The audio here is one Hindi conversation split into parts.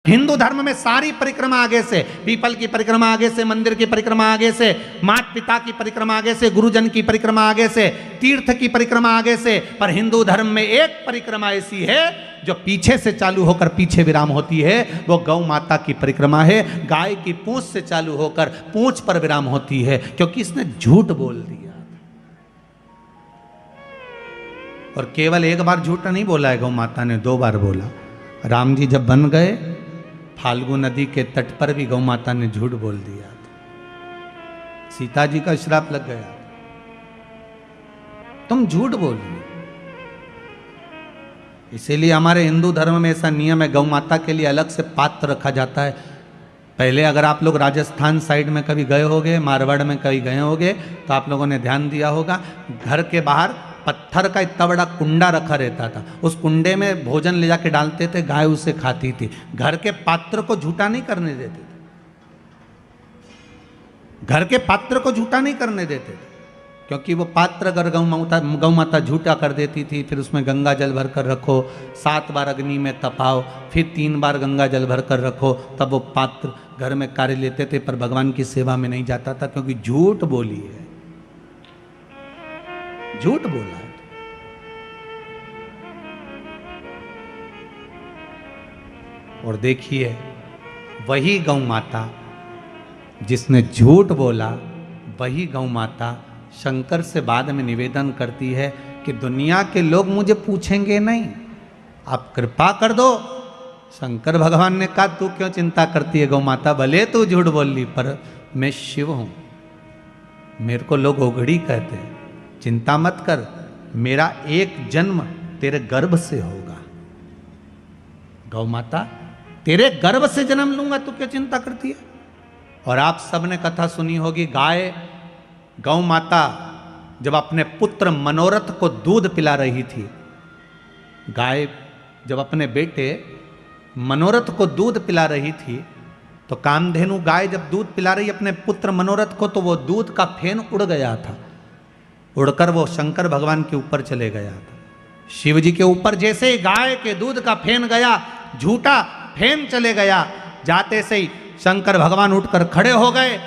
हिंदू धर्म में सारी परिक्रमा आगे से, पीपल की परिक्रमा आगे से, मंदिर की परिक्रमा आगे से, माता पिता की परिक्रमा आगे से, गुरुजन की परिक्रमा आगे से, तीर्थ की परिक्रमा आगे से, पर हिंदू धर्म में एक परिक्रमा ऐसी है जो पीछे से चालू होकर पीछे विराम होती है, वो गौ माता की परिक्रमा है। गाय की पूंछ से चालू होकर पूंछ पर विराम होती है, क्योंकि इसने झूठ बोल दिया। और केवल एक बार झूठ नहीं बोला है गौ माता ने, 2 बार बोला। राम जी जब बन गए, फाल्गु नदी के तट पर भी गौ माता ने झूठ बोल दिया था। सीता जी का श्राप लग गया, तुम झूठ बोल रहे। इसीलिए हमारे हिंदू धर्म में ऐसा नियम है, गौ माता के लिए अलग से पात्र रखा जाता है। पहले अगर आप लोग राजस्थान साइड में कभी गए होगे, मारवाड़ में कभी गए होगे, तो आप लोगों ने ध्यान दिया होगा, घर के बाहर पत्थर का इतना बड़ा कुंडा रखा रहता था। उस कुंडे में भोजन ले जाके डालते थे, गाय उसे खाती थी। घर के पात्र को झूठा नहीं करने देते थे, घर के पात्र को झूठा नहीं करने देते थे, क्योंकि वो पात्र अगर गौ माता झूठा कर देती थी, फिर उसमें गंगा जल भर कर रखो, 7 बार अग्नि में तपाओ, फिर 3 बार गंगा जल भर कर रखो, तब वो पात्र घर में कार्य लेते थे, पर भगवान की सेवा में नहीं जाता था, क्योंकि झूठ बोली है, झूठ बोला है। और देखिए, वही गौ माता जिसने झूठ बोला, वही गौ माता शंकर से बाद में निवेदन करती है कि दुनिया के लोग मुझे पूछेंगे नहीं, आप कृपा कर दो। शंकर भगवान ने कहा, तू क्यों चिंता करती है गौ माता, भले तू झूठ बोल ली, पर मैं शिव हूं, मेरे को लोग ओघड़ी कहते हैं, चिंता मत कर, मेरा एक जन्म तेरे गर्भ से होगा। गौ माता, तेरे गर्भ से जन्म लूंगा, तू क्या चिंता करती है। और आप सबने कथा सुनी होगी, गौ माता जब अपने पुत्र मनोरथ को दूध पिला रही थी, गाय जब अपने बेटे मनोरथ को दूध पिला रही थी, तो कामधेनु गाय जब दूध पिला रही अपने पुत्र मनोरथ को, तो वो दूध का फेन उड़ गया था, उड़कर वो शंकर भगवान के ऊपर चले गया था। शिव जी के ऊपर जैसे ही गाय के दूध का फेन गया, झूठा फेन चले गया, जाते से ही शंकर भगवान उठकर खड़े हो गए।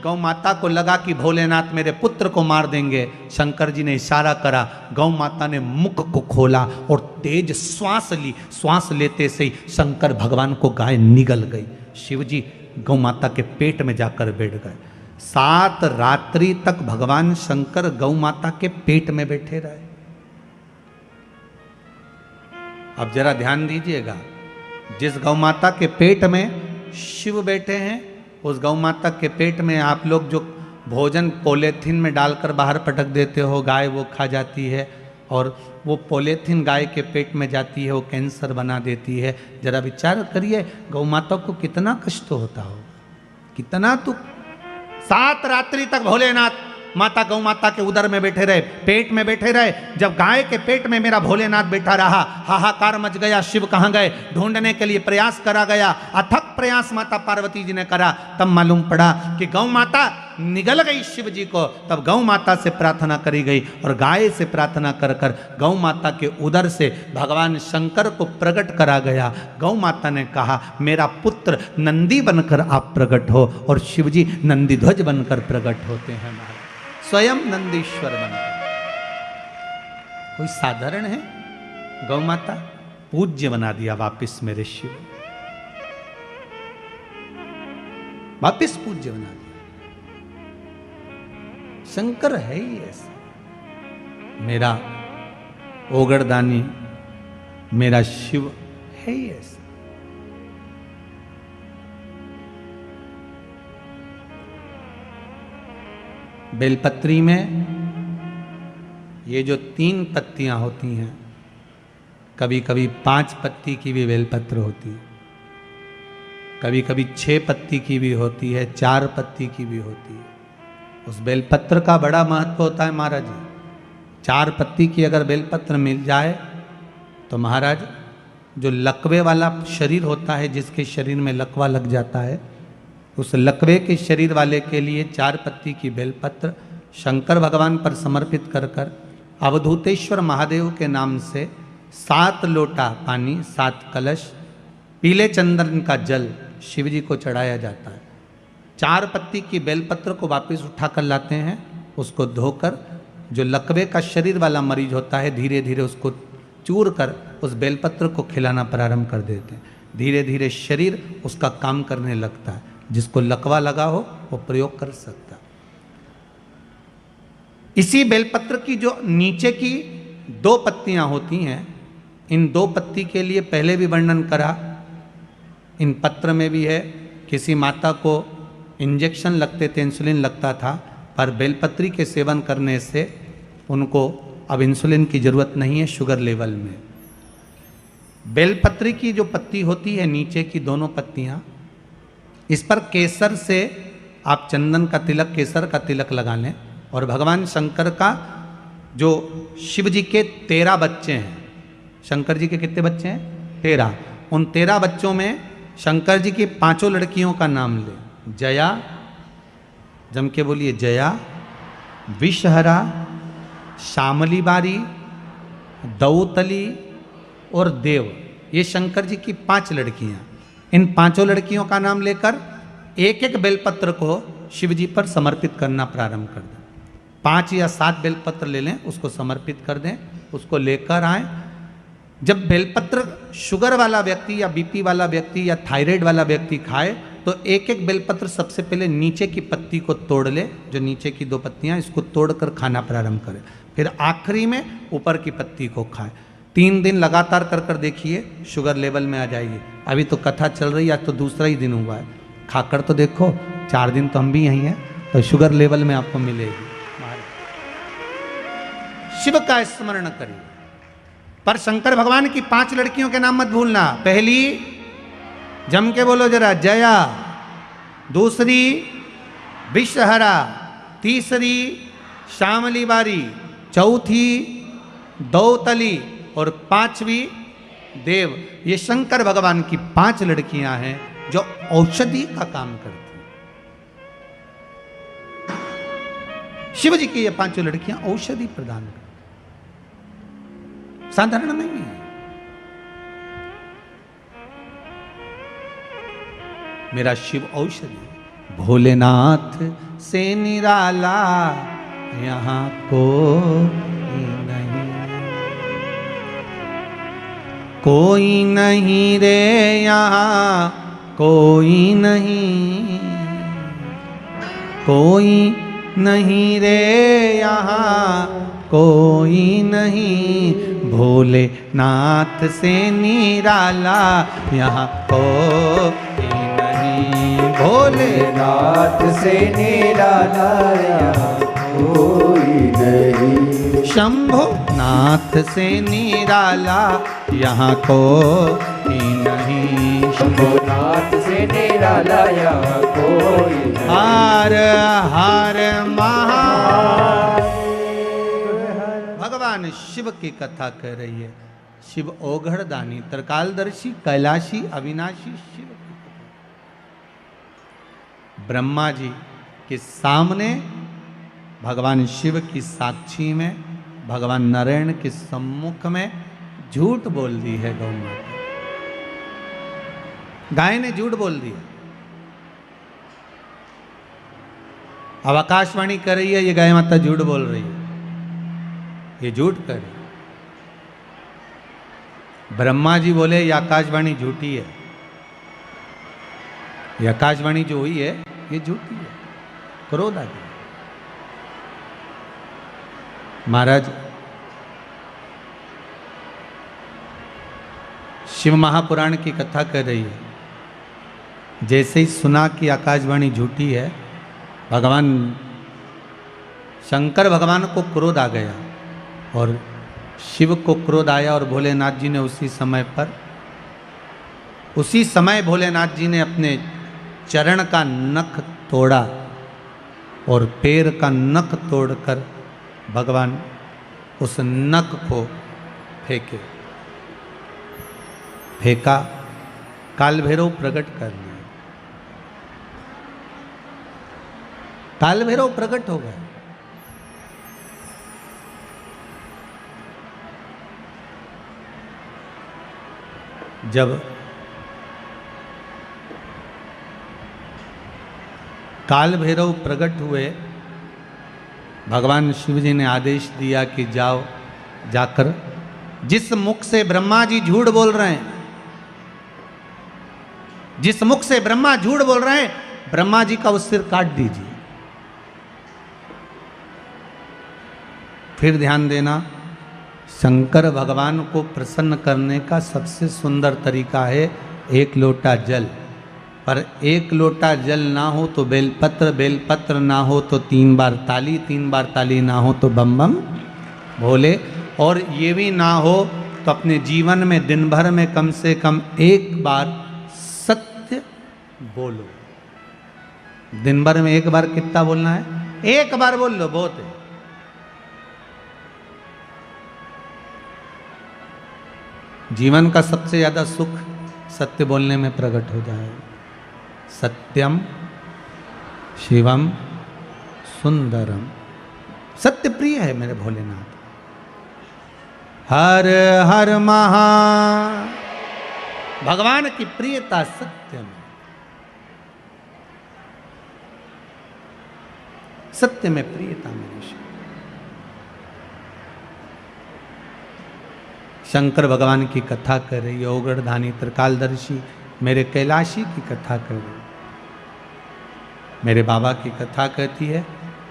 गौ माता को लगा कि भोलेनाथ मेरे पुत्र को मार देंगे। शंकर जी ने इशारा करा, गौ माता ने मुख को खोला और तेज श्वास ली। श्वास लेते से ही शंकर भगवान को गाय निगल गई। शिव जी गौ माता के पेट में जाकर बैठ गए। 7 रात्रि तक भगवान शंकर गौ माता के पेट में बैठे रहे। अब जरा ध्यान दीजिएगा, जिस गौ माता के पेट में शिव बैठे हैं, उस गौ माता के पेट में आप लोग जो भोजन पॉलीथीन में डालकर बाहर पटक देते हो, गाय वो खा जाती है, और वो पॉलीथीन गाय के पेट में जाती है, वो कैंसर बना देती है। जरा विचार करिए, गौ माता को कितना कष्ट होता हो, कितना दुख। 7 रात्रि तक भोलेनाथ माता गौ माता के उदर में बैठे रहे, पेट में बैठे रहे। जब गाय के पेट में मेरा भोलेनाथ बैठा रहा, हाहाकार मच गया, शिव कहाँ गए ढूंढने के लिए प्रयास करा गया। अथक प्रयास माता पार्वती जी ने करा, तब मालूम पड़ा कि गौ माता निगल गई शिव जी को। तब गौ माता से प्रार्थना करी गई, और गाय से प्रार्थना कर कर गौ माता के उदर से भगवान शंकर को प्रकट करा गया। गौ माता ने कहा, मेरा पुत्र नंदी बनकर आप प्रकट हो, और शिव जी नंदी ध्वज बनकर प्रकट होते हैं, स्वयं नंदीश्वर बनकर। कोई साधारण है? गौ माता पूज्य बना दिया वापिस मेरे शिव, वापिस पूज्य बना दिया। शंकर है ही ऐसा, मेरा ओगड़दानी, मेरा शिव है ही ऐसा। बेलपत्री में ये जो 3 पत्तियां होती हैं, कभी कभी 5 पत्ती की भी बेलपत्र होती है, कभी कभी 6 पत्ती की भी होती है, 4 पत्ती की भी होती है। उस बेलपत्र का बड़ा महत्व होता है महाराज जी। 4 पत्ती की अगर बेलपत्र मिल जाए तो महाराज, जो लकवे वाला शरीर होता है, जिसके शरीर में लकवा लग जाता है, उस लकवे के शरीर वाले के लिए 4 पत्ती की बेलपत्र शंकर भगवान पर समर्पित कर कर अवधूतेश्वर महादेव के नाम से 7 लोटा पानी, 7 कलश पीले चंदन का जल शिव जी को चढ़ाया जाता है। 4 पत्ती की बेलपत्र को वापस उठा कर लाते हैं, उसको धोकर जो लकवे का शरीर वाला मरीज होता है धीरे धीरे उसको चूर कर उस बेलपत्र को खिलाना प्रारंभ कर देते हैं। धीरे धीरे शरीर उसका काम करने लगता है। जिसको लकवा लगा हो वो प्रयोग कर सकता है। इसी बेलपत्र की जो नीचे की 2 पत्तियां होती हैं, इन 2 पत्ती के लिए पहले भी वर्णन करा, इन पत्र में भी है। किसी माता को इंजेक्शन लगते थे, इंसुलिन लगता था, पर बेलपत्री के सेवन करने से उनको अब इंसुलिन की जरूरत नहीं है शुगर लेवल में। बेलपत्री की जो पत्ती होती है नीचे की दोनों पत्तियां, इस पर केसर से आप चंदन का तिलक, केसर का तिलक लगा लें। और भगवान शंकर का जो शिव जी के 13 बच्चे हैं, शंकर जी के कितने बच्चे हैं? 13। उन 13 बच्चों में शंकर जी की 5 लड़कियों का नाम ले। जया, जम के बोलिए, जया, विषहरा, श्यामली बारी, दौतली और देव। ये शंकर जी की 5 लड़कियां। इन 5 लड़कियों का नाम लेकर एक एक बेलपत्र को शिव जी पर समर्पित करना प्रारंभ कर दें। 5 या 7 बेलपत्र ले लें, उसको समर्पित कर दें, उसको लेकर आए। जब बेलपत्र शुगर वाला व्यक्ति या बीपी वाला व्यक्ति या थायराइड वाला व्यक्ति खाए तो एक एक बेलपत्र सबसे पहले नीचे की पत्ती को तोड़ ले, जो नीचे की 2 पत्तियां, इसको तोड़कर खाना प्रारंभ करे। फिर आखिरी में ऊपर की पत्ती को खाए। 3 दिन लगातार कर कर देखिए, शुगर लेवल में आ जाएगी। अभी तो कथा चल रही है, आज तो दूसरा ही दिन हुआ है। खाकर तो देखो, 4 दिन तो हम भी यहीं हैं, तो शुगर लेवल में आपको मिलेगी। शिव का स्मरण करिए। पर शंकर भगवान की 5 लड़कियों के नाम मत भूलना। पहली, जम के बोलो जरा, जया। दूसरी, विषहरा। तीसरी, श्यामली बारी। चौथी, दौतली। और 5वीं, देव। ये शंकर भगवान की 5 लड़कियां हैं जो औषधि का काम करती हैं। शिव जी की ये 5 लड़कियां औषधि प्रदान करती, साधारण नहीं है। मेरा शिव औषधि। भोलेनाथ से निराला यहां कोई नहीं, कोई नहीं रे यहां कोई नहीं, कोई नहीं रे यहां कोई नहीं, भोलेनाथ से निराला यहाँ कोई नहीं, भोलेनाथ से निराला यहाँ कोई नहीं, शंभुनाथ से निराला यहाँ कोई नहीं, शंभुनाथ से निराला यहाँ कोई नहीं, हर हर महादेव। भगवान शिव की कथा कह रही है। शिव ओघड़ दानी, त्रिकालदर्शी, कैलाशी, अविनाशी शिव। ब्रह्मा जी के सामने, भगवान शिव की साक्षी में, भगवान नारायण के सम्मुख में झूठ बोल दी है गौ माता। गाय ने झूठ बोल दिया। अब आकाशवाणी कर रही है, ये गाय माता झूठ बोल रही है, ये झूठ करे। ब्रह्मा जी बोले ये आकाशवाणी झूठी है, ये आकाशवाणी जो हुई है ये झूठी है। क्रोध आ गया। महाराज, शिव महापुराण की कथा कर रही है। जैसे ही सुना कि आकाशवाणी झूठी है, भगवान शंकर भगवान को क्रोध आ गया और शिव को क्रोध आया और भोलेनाथ जी ने उसी समय भोलेनाथ जी ने अपने चरण का नख तोड़ा और पैर का नख तोड़कर भगवान उस नख को फेंका। काल भैरव प्रकट कर दिया। काल भैरव प्रकट हो गए। जब काल भैरव प्रकट हुए, भगवान शिव जी ने आदेश दिया कि जाओ, जाकर जिस मुख से ब्रह्मा जी झूठ बोल रहे हैं, जिस मुख से ब्रह्मा झूठ बोल रहे हैं, ब्रह्मा जी का वो सिर काट दीजिए। फिर ध्यान देना, शंकर भगवान को प्रसन्न करने का सबसे सुंदर तरीका है एक लोटा जल। पर एक लोटा जल ना हो तो बेलपत्र, बेलपत्र ना हो तो 3 बार ताली, 3 बार ताली ना हो तो बम बम भोले, और ये भी ना हो तो अपने जीवन में दिन भर में कम से कम एक बार सत्य बोलो। दिन भर में एक बार कितना बोलना है? एक बार बोल लो, बहुत है। जीवन का सबसे ज्यादा सुख सत्य बोलने में प्रकट हो जाए। सत्यम शिवम सुंदरम, सत्य प्रिय है मेरे भोलेनाथ। हर हर महा, भगवान की प्रियता सत्य में, सत्य में प्रियता मेरे शिव। शंकर भगवान की कथा कर रही है, ओगढ़धानी त्रिकालदर्शी मेरे कैलाशी की कथा कर रही, मेरे बाबा की कथा कहती है।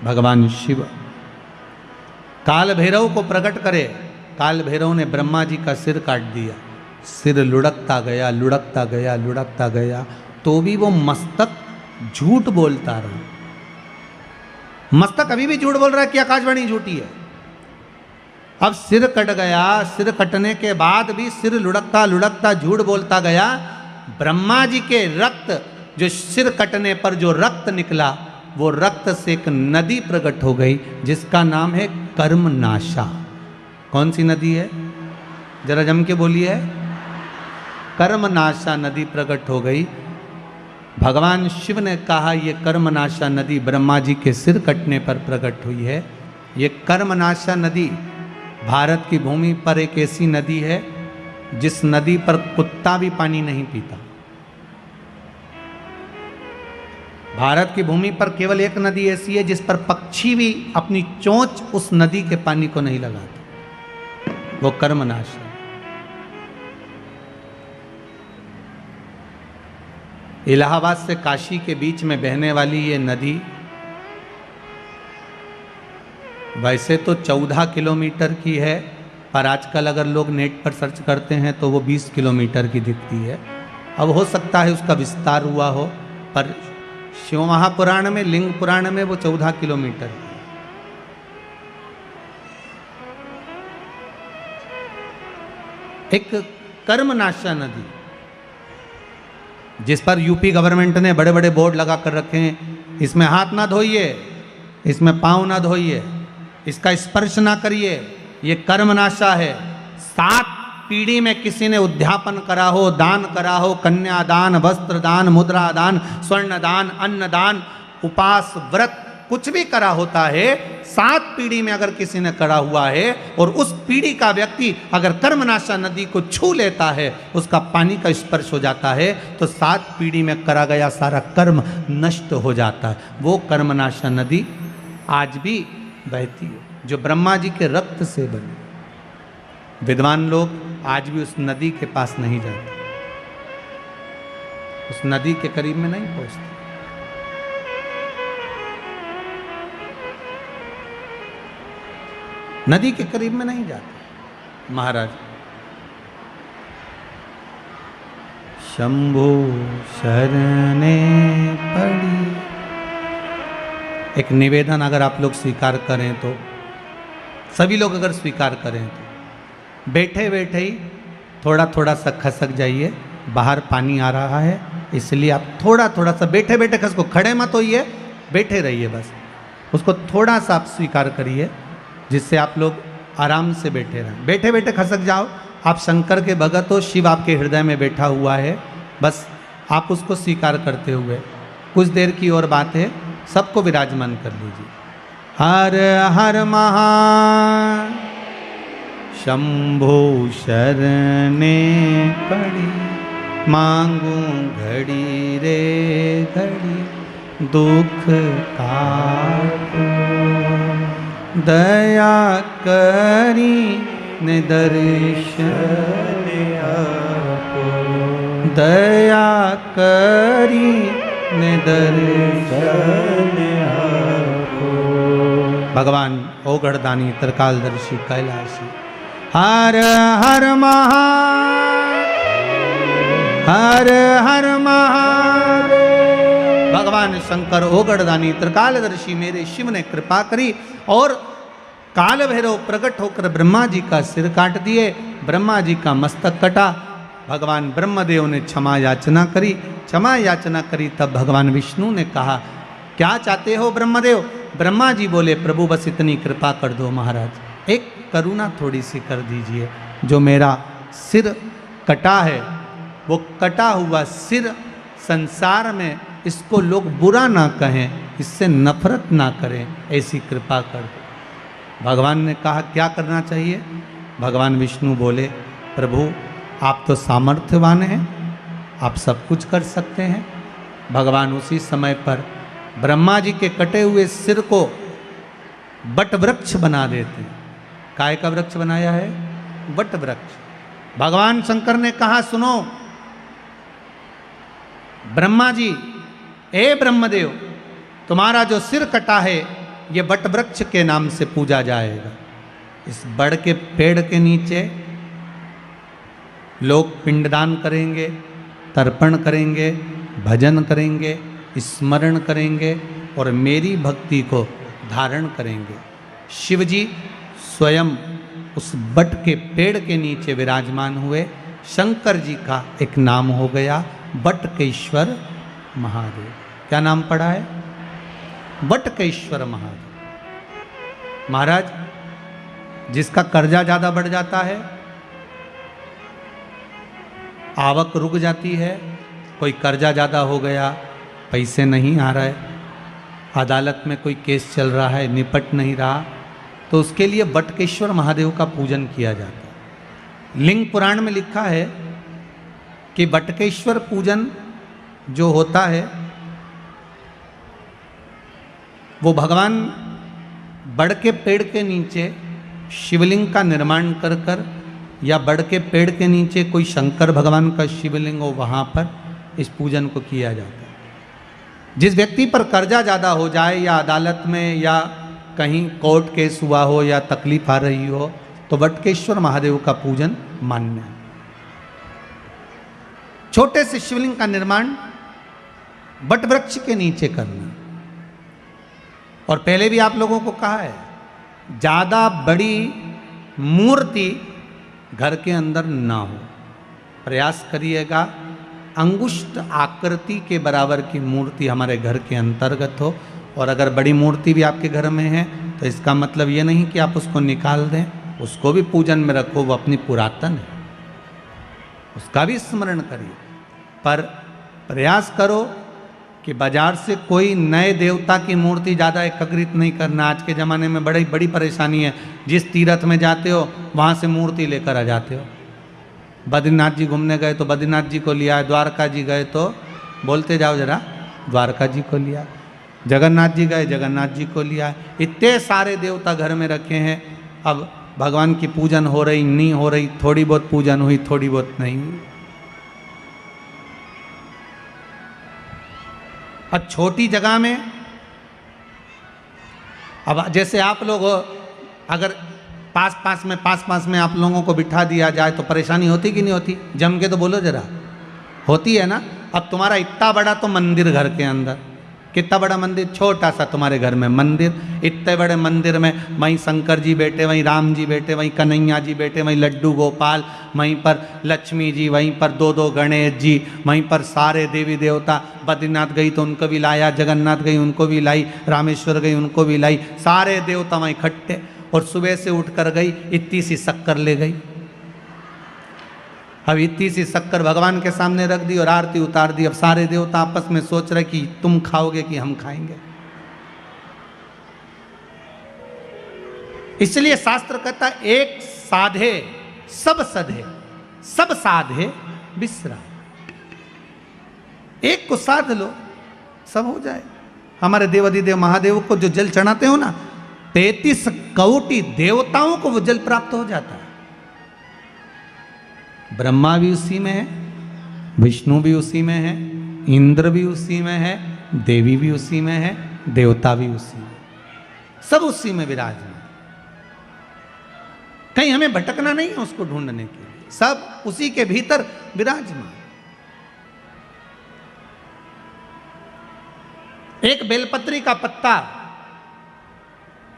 भगवान शिव काल भैरव को प्रकट करे, काल भैरव ने ब्रह्मा जी का सिर काट दिया। सिर लुढ़कता गया, लुढ़कता गया, लुढ़कता गया, तो भी वो मस्तक झूठ बोलता रहा। मस्तक अभी भी झूठ बोल रहा है कि आकाशवाणी झूठी है। अब सिर कट गया, सिर कटने के बाद भी सिर लुढ़कता लुढ़कता झूठ बोलता गया। ब्रह्मा जी के रक्त, जो सिर कटने पर जो रक्त निकला, वो रक्त से एक नदी प्रकट हो गई जिसका नाम है कर्मनाशा। कौन सी नदी है? जरा जम के बोलिए। कर्मनाशा नदी प्रकट हो गई। भगवान शिव ने कहा ये कर्मनाशा नदी ब्रह्मा जी के सिर कटने पर प्रकट हुई है। ये कर्मनाशा नदी भारत की भूमि पर एक ऐसी नदी है जिस नदी पर कुत्ता भी पानी नहीं पीता। भारत की भूमि पर केवल एक नदी ऐसी है जिस पर पक्षी भी अपनी चोंच उस नदी के पानी को नहीं लगाते, वो कर्मनाशा। इलाहाबाद से काशी के बीच में बहने वाली ये नदी वैसे तो 14 किलोमीटर की है, पर आजकल अगर लोग नेट पर सर्च करते हैं तो वो 20 किलोमीटर की दिखती है। अब हो सकता है उसका विस्तार हुआ हो, पर शिव महापुराण में, लिंग पुराण में वो 14 किलोमीटर है। एक कर्मनाशा नदी जिस पर यूपी गवर्नमेंट ने बड़े बड़े बोर्ड लगा कर रखे हैं, इसमें हाथ ना धोइए, इसमें पांव ना धोइए, इसका स्पर्श ना करिए, ये कर्मनाशा है। 7 पीढ़ी में किसी ने उद्यापन करा हो, दान करा हो, कन्यादान, वस्त्र दान, मुद्रा दान, स्वर्ण दान, अन्न दान, उपास, व्रत, कुछ भी करा होता है, 7 पीढ़ी में अगर किसी ने करा हुआ है और उस पीढ़ी का व्यक्ति अगर कर्मनाशा नदी को छू लेता है, उसका पानी का स्पर्श हो जाता है, तो 7 पीढ़ी में करा गया सारा कर्म नष्ट हो जाता है। वो कर्मनाशा नदी आज भी बहती है जो ब्रह्मा जी के रक्त से बनी। विद्वान लोग आज भी उस नदी के पास नहीं जाते, उस नदी के करीब में नहीं पहुंचते। नदी के करीब में नहीं जाते। महाराज शंभु शरणे पड़ी, एक निवेदन अगर आप लोग स्वीकार करें तो, सभी लोग अगर स्वीकार करें तो बैठे बैठे ही थोड़ा थोड़ा सा खसक जाइए। बाहर पानी आ रहा है इसलिए आप थोड़ा थोड़ा सा बैठे बैठे खसको, खड़े मत होइए, बैठे रहिए, बस उसको थोड़ा सा आप स्वीकार करिए जिससे आप लोग आराम से बैठे रहें। बैठे बैठे खसक जाओ। आप शंकर के भगत हो, शिव आपके हृदय में बैठा हुआ है, बस आप उसको स्वीकार करते हुए कुछ देर की और बात है, सबको विराजमान कर लीजिए। हर हर महा शंभो शरणे पड़ी, मांगू घड़ी रे घड़ी, दुख काटो। दया करी ने दर्शन आपो, दया करी ने दर्शन आपो। भगवान ओगढ़दानी त्रिकालदर्शी कैलाशी हर हर हर हर महादेव। भगवान शंकर ओगढ़दानी त्रिकालदर्शी मेरे शिव ने कृपा करी और काल भैरव प्रकट होकर ब्रह्मा जी का सिर काट दिए, ब्रह्मा जी का मस्तक कटा। भगवान ब्रह्मदेव ने क्षमा याचना करी, क्षमा याचना करी तब भगवान विष्णु ने कहा क्या चाहते हो ब्रह्मदेव? ब्रह्मा जी बोले प्रभु बस इतनी कृपा कर दो महाराज, एक करुणा थोड़ी सी कर दीजिए, जो मेरा सिर कटा है वो कटा हुआ सिर संसार में इसको लोग बुरा ना कहें, इससे नफरत ना करें, ऐसी कृपा कर दो। भगवान ने कहा क्या करना चाहिए? भगवान विष्णु बोले प्रभु आप तो सामर्थ्यवान हैं, आप सब कुछ कर सकते हैं। भगवान उसी समय पर ब्रह्मा जी के कटे हुए सिर को बट वृक्ष बना देते। काय का वृक्ष बनाया है? बट वृक्ष। भगवान शंकर ने कहा सुनो ब्रह्मा जी, ए ब्रह्मदेव, तुम्हारा जो सिर कटा है ये बट वृक्ष के नाम से पूजा जाएगा। इस बड़ के पेड़ के नीचे लोग पिंडदान करेंगे, तर्पण करेंगे, भजन करेंगे, स्मरण करेंगे और मेरी भक्ति को धारण करेंगे। शिव जी स्वयं उस बट के पेड़ के नीचे विराजमान हुए। शंकर जी का एक नाम हो गया बटकेश्वर महादेव। क्या नाम पड़ा है? बटकेश्वर महादेव। महाराज जिसका कर्जा ज्यादा बढ़ जाता है, आवक रुक जाती है, कोई कर्जा ज्यादा हो गया, पैसे नहीं आ रहे, अदालत में कोई केस चल रहा है, निपट नहीं रहा, तो उसके लिए बटकेश्वर महादेव का पूजन किया जाता है। लिंग पुराण में लिखा है कि बटकेश्वर पूजन जो होता है वो भगवान बड़ के पेड़ के नीचे शिवलिंग का निर्माण कर कर या बड़ के पेड़ के नीचे कोई शंकर भगवान का शिवलिंग हो, वहाँ पर इस पूजन को किया जाता है। जिस व्यक्ति पर कर्जा ज़्यादा हो जाए या अदालत में या कहीं कोर्ट केस हुआ हो या तकलीफ आ रही हो तो बटकेश्वर महादेव का पूजन मान्य है। छोटे से शिवलिंग का निर्माण बट वृक्ष के नीचे करना। और पहले भी आप लोगों को कहा है ज़्यादा बड़ी मूर्ति घर के अंदर ना हो, प्रयास करिएगा अंगुष्ठ आकृति के बराबर की मूर्ति हमारे घर के अंतर्गत हो। और अगर बड़ी मूर्ति भी आपके घर में है तो इसका मतलब ये नहीं कि आप उसको निकाल दें, उसको भी पूजन में रखो, वो अपनी पुरातन है, उसका भी स्मरण करिए। पर प्रयास करो कि बाजार से कोई नए देवता की मूर्ति ज़्यादा एकत्रित नहीं करना। आज के ज़माने में बड़ी बड़ी परेशानी है, जिस तीर्थ में जाते हो वहाँ से मूर्ति लेकर आ जाते हो। बद्रीनाथ जी घूमने गए तो बद्रीनाथ जी को लिया, द्वारका जी गए तो बोलते जाओ जरा द्वारका जी को लिया, जगन्नाथ जी गए जगन्नाथ जी को लिया। इतने सारे देवता घर में रखे हैं, अब भगवान की पूजन हो रही नहीं हो रही, थोड़ी बहुत पूजन हुई थोड़ी बहुत नहीं हुई। अब छोटी जगह में, अब जैसे आप लोग अगर पास पास में आप लोगों को बिठा दिया जाए तो परेशानी होती कि नहीं होती? जम के तो बोलो जरा, होती है ना। अब तुम्हारा इतना बड़ा तो मंदिर घर के अंदर, कितना बड़ा मंदिर, छोटा सा तुम्हारे घर में मंदिर, इतने बड़े मंदिर में वहीं शंकर जी बैठे, वहीं राम जी बैठे, वहीं कन्हैया जी बैठे, वहीं लड्डू गोपाल, वहीं पर लक्ष्मी जी, वहीं पर दो गणेश जी, वहीं पर सारे देवी देवता। बद्रीनाथ गई तो उनको भी लाया, जगन्नाथ गई उनको भी लाई, रामेश्वर गई उनको भी लाई, सारे देवता वहीं इकट्ठे। और सुबह से उठ कर गई, इतनी सी शक्कर ले गई। अब इतनी सी शक्कर भगवान के सामने रख दी और आरती उतार दी। अब सारे देवता आपस में सोच रहे कि तुम खाओगे कि हम खाएंगे। इसलिए शास्त्र कहता एक साधे सब सधे, सब साधे बिसरा। एक को साध लो सब हो जाए। हमारे देवाधिदेव महादेव को जो जल चढ़ाते हो ना, 33 कोटि देवताओं को वो जल प्राप्त हो जाता है। ब्रह्मा भी उसी में है, विष्णु भी उसी में है, इंद्र भी उसी में है, देवी भी उसी में है, देवता भी उसी में, सब उसी में विराजमान। कहीं हमें भटकना नहीं है उसको ढूंढने के लिए, सब उसी के भीतर विराजमान। एक बेलपत्री का पत्ता,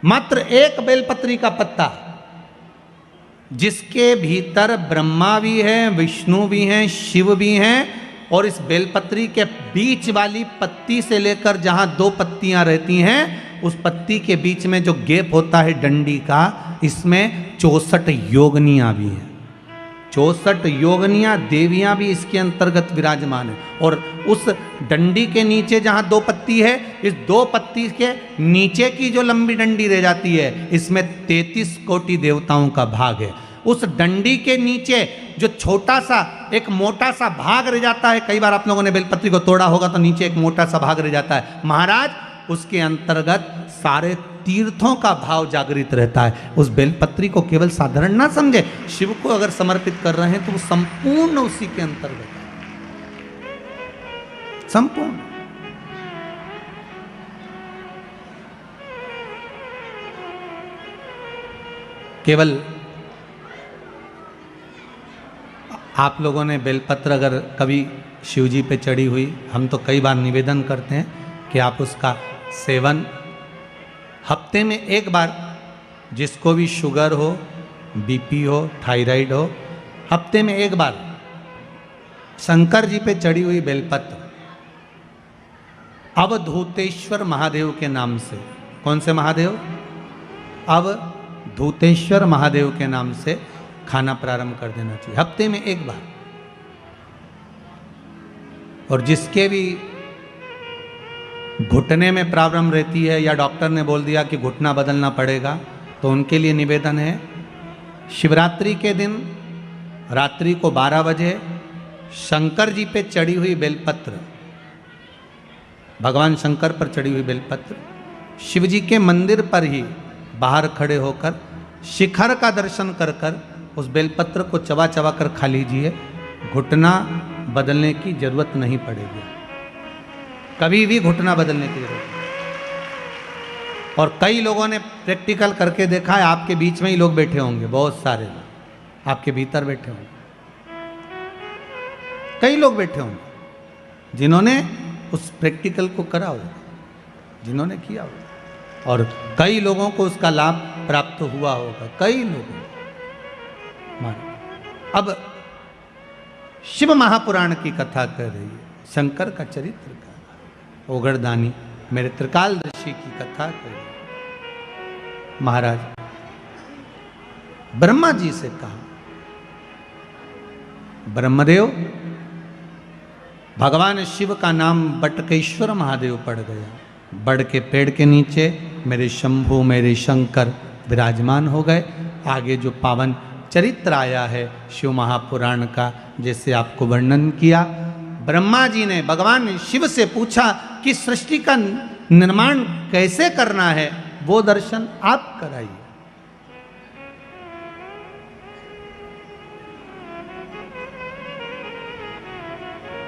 मात्र एक बेलपत्री का पत्ता, जिसके भीतर ब्रह्मा भी है, विष्णु भी हैं, शिव भी हैं, और इस बेलपत्री के बीच वाली पत्ती से लेकर जहां 2 पत्तियां रहती हैं, उस पत्ती के बीच में जो गैप होता है डंडी का, इसमें 64 योगनियां भी हैं। 64 योगनियां देवियां भी इसके अंतर्गत विराजमान है। और उस डंडी के नीचे जहां 2 पत्ती है, इस 2 पत्ती के नीचे की जो लंबी डंडी रह जाती है, इसमें 33 कोटि देवताओं का भाग है। उस डंडी के नीचे जो छोटा सा एक मोटा सा भाग रह जाता है, कई बार आप लोगों ने बेलपत्री को तोड़ा होगा तो नीचे एक मोटा सा भाग रह जाता है, महाराज उसके अंतर्गत सारे तीर्थों का भाव जागृत रहता है। उस बेलपत्री को केवल साधारण ना समझे, शिव को अगर समर्पित कर रहे हैं तो वो संपूर्ण उसी के अंतर्गत है, संपूर्ण। केवल आप लोगों ने बेलपत्र अगर कभी शिवजी पे चढ़ी हुई, हम तो कई बार निवेदन करते हैं कि आप उसका सेवन हफ्ते में एक बार, जिसको भी शुगर हो, बीपी हो, थायराइड हो, हफ्ते में एक बार शंकर जी पे चढ़ी हुई बेलपत्र अवधूतेश्वर महादेव के नाम से, कौन से महादेव? अवधूतेश्वर महादेव के नाम से खाना प्रारंभ कर देना चाहिए, हफ्ते में एक बार। और जिसके भी घुटने में प्रॉब्लम रहती है या डॉक्टर ने बोल दिया कि घुटना बदलना पड़ेगा, तो उनके लिए निवेदन है, शिवरात्रि के दिन रात्रि को 12 बजे शंकर जी पे चढ़ी हुई बेलपत्र, भगवान शंकर पर चढ़ी हुई बेलपत्र, शिव जी के मंदिर पर ही बाहर खड़े होकर शिखर का दर्शन कर कर उस बेलपत्र को चबा चबा कर खा लीजिए, घुटना बदलने की जरूरत नहीं पड़ेगी, कभी भी घुटना बदलने की जरूरत नहीं। और कई लोगों ने प्रैक्टिकल करके देखा है, आपके बीच में ही लोग बैठे होंगे, बहुत सारे लोग आपके भीतर बैठे होंगे, कई लोग बैठे होंगे जिन्होंने उस प्रैक्टिकल को करा होगा, जिन्होंने किया होगा, और कई लोगों को उसका लाभ प्राप्त हुआ होगा, कई लोगों। अब शिव महापुराण की कथा कर रही है, शंकर का चरित्र का, ओगरदानी मेरे त्रिकालदर्शी की कथा कर रही है। महाराज ब्रह्मा जी से कहा, ब्रह्मदेव, भगवान शिव का नाम बटकेश्वर महादेव पड़ गया, बड़ के पेड़ के नीचे मेरे शंभु मेरे शंकर विराजमान हो गए। आगे जो पावन चरित्र आया है शिव महापुराण का, जैसे आपको वर्णन किया, ब्रह्मा जी ने भगवान शिव से पूछा कि सृष्टि का निर्माण कैसे करना है, वो दर्शन आप कराइए।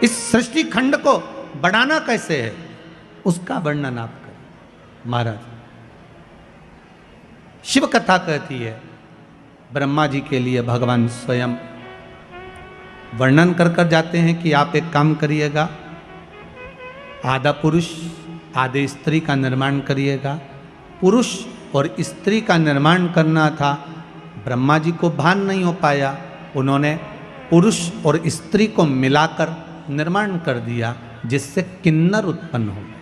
इस सृष्टि खंड को बढ़ाना कैसे है, उसका वर्णन आप करें। महाराज शिव कथा कहती है, ब्रह्मा जी के लिए भगवान स्वयं वर्णन कर कर जाते हैं कि आप एक काम करिएगा, आधा पुरुष आधे स्त्री का निर्माण करिएगा। पुरुष और स्त्री का निर्माण करना था, ब्रह्मा जी को भान नहीं हो पाया, उन्होंने पुरुष और स्त्री को मिलाकर निर्माण कर दिया, जिससे किन्नर उत्पन्न हो गए।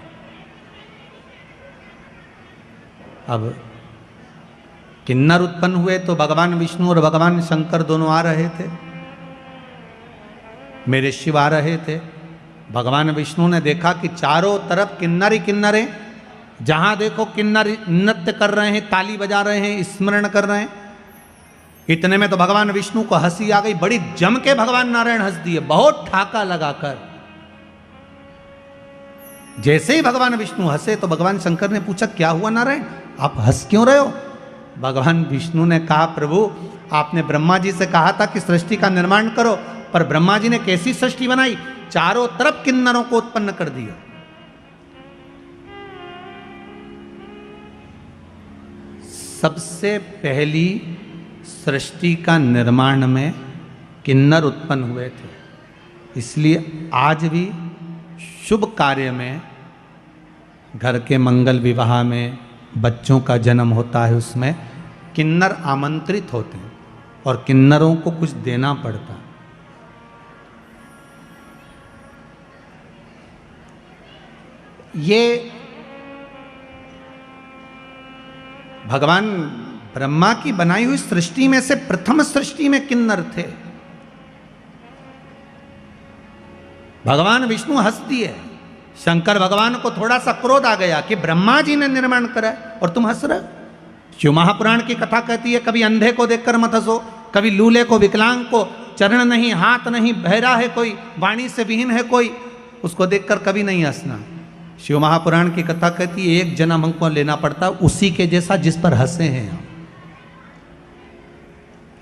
अब किन्नर उत्पन्न हुए तो भगवान विष्णु और भगवान शंकर दोनों आ रहे थे, मेरे शिव आ रहे थे। भगवान विष्णु ने देखा कि चारों तरफ किन्नर ही किन्नर हैं, जहां देखो किन्नर नृत्य कर रहे हैं, ताली बजा रहे हैं, स्मरण कर रहे हैं। इतने में तो भगवान विष्णु को हंसी आ गई, बड़ी जम के भगवान नारायण हंस दिए, बहुत ठाका लगाकर। जैसे ही भगवान विष्णु हंसे तो भगवान शंकर ने पूछा, क्या हुआ नारायण, आप हंस क्यों रहे हो? भगवान विष्णु ने कहा, प्रभु आपने ब्रह्मा जी से कहा था कि सृष्टि का निर्माण करो, पर ब्रह्मा जी ने कैसी सृष्टि बनाई, चारों तरफ किन्नरों को उत्पन्न कर दिया। सबसे पहली सृष्टि का निर्माण में किन्नर उत्पन्न हुए थे। इसलिए आज भी शुभ कार्य में, घर के मंगल विवाह में, बच्चों का जन्म होता है, उसमें किन्नर आमंत्रित होते हैं और किन्नरों को कुछ देना पड़ता है। ये भगवान ब्रह्मा की बनाई हुई सृष्टि में से प्रथम सृष्टि में किन्नर थे। भगवान विष्णु हंस दिए, शंकर भगवान को थोड़ा सा क्रोध आ गया कि ब्रह्मा जी ने निर्माण करा और तुम हंस रहे। शिव महापुराण की कथा कहती है, कभी अंधे को देखकर मत हंसो, कभी लूले को, विकलांग को, चरण नहीं, हाथ नहीं, बहरा है कोई, वाणी से विहीन है कोई, उसको देखकर कभी नहीं हंसना। शिव महापुराण की कथा कहती है, एक जन्म हमको लेना पड़ता उसी के जैसा जिस पर हंसे हैं हम।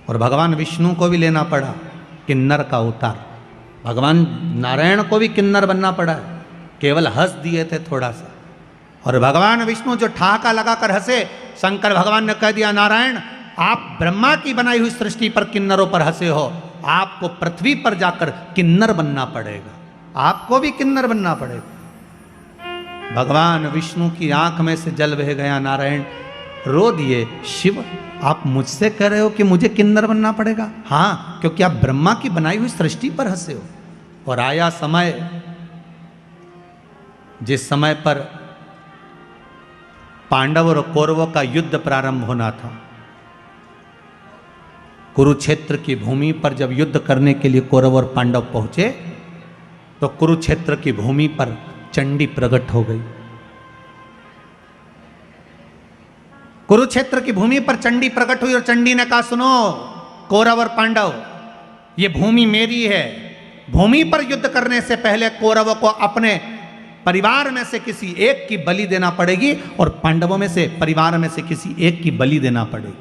और भगवान विष्णु को भी लेना पड़ा किन्नर का अवतार, भगवान नारायण को भी किन्नर बनना पड़ा, केवल हंस दिए थे थोड़ा सा। और भगवान विष्णु जो ठहाका लगाकर हंसे, शंकर भगवान ने कह दिया, नारायण आप ब्रह्मा की बनाई हुई सृष्टि पर किन्नरों पर हंसे हो, आपको पृथ्वी पर जाकर किन्नर बनना पड़ेगा, आपको भी किन्नर बनना पड़ेगा। भगवान विष्णु की आंख में से जल बह गया, नारायण रो दिए, शिव आप मुझसे कह रहे हो कि मुझे किन्नर बनना पड़ेगा? हाँ, क्योंकि आप ब्रह्मा की बनाई हुई सृष्टि पर हंसे हो। और आया समय, जिस समय पर पांडव और कौरवों का युद्ध प्रारंभ होना था, कुरुक्षेत्र की भूमि पर जब युद्ध करने के लिए कौरव और पांडव पहुंचे, तो कुरुक्षेत्र की भूमि पर चंडी प्रकट हो गई। कुरुक्षेत्र की भूमि पर चंडी प्रकट हुई और चंडी ने कहा, सुनो कौरव और पांडव, ये भूमि मेरी है, भूमि पर युद्ध करने से पहले कौरवों को अपने परिवार में से किसी एक की बलि देना पड़ेगी और पांडवों में से परिवार में से किसी एक की बलि देना पड़ेगी,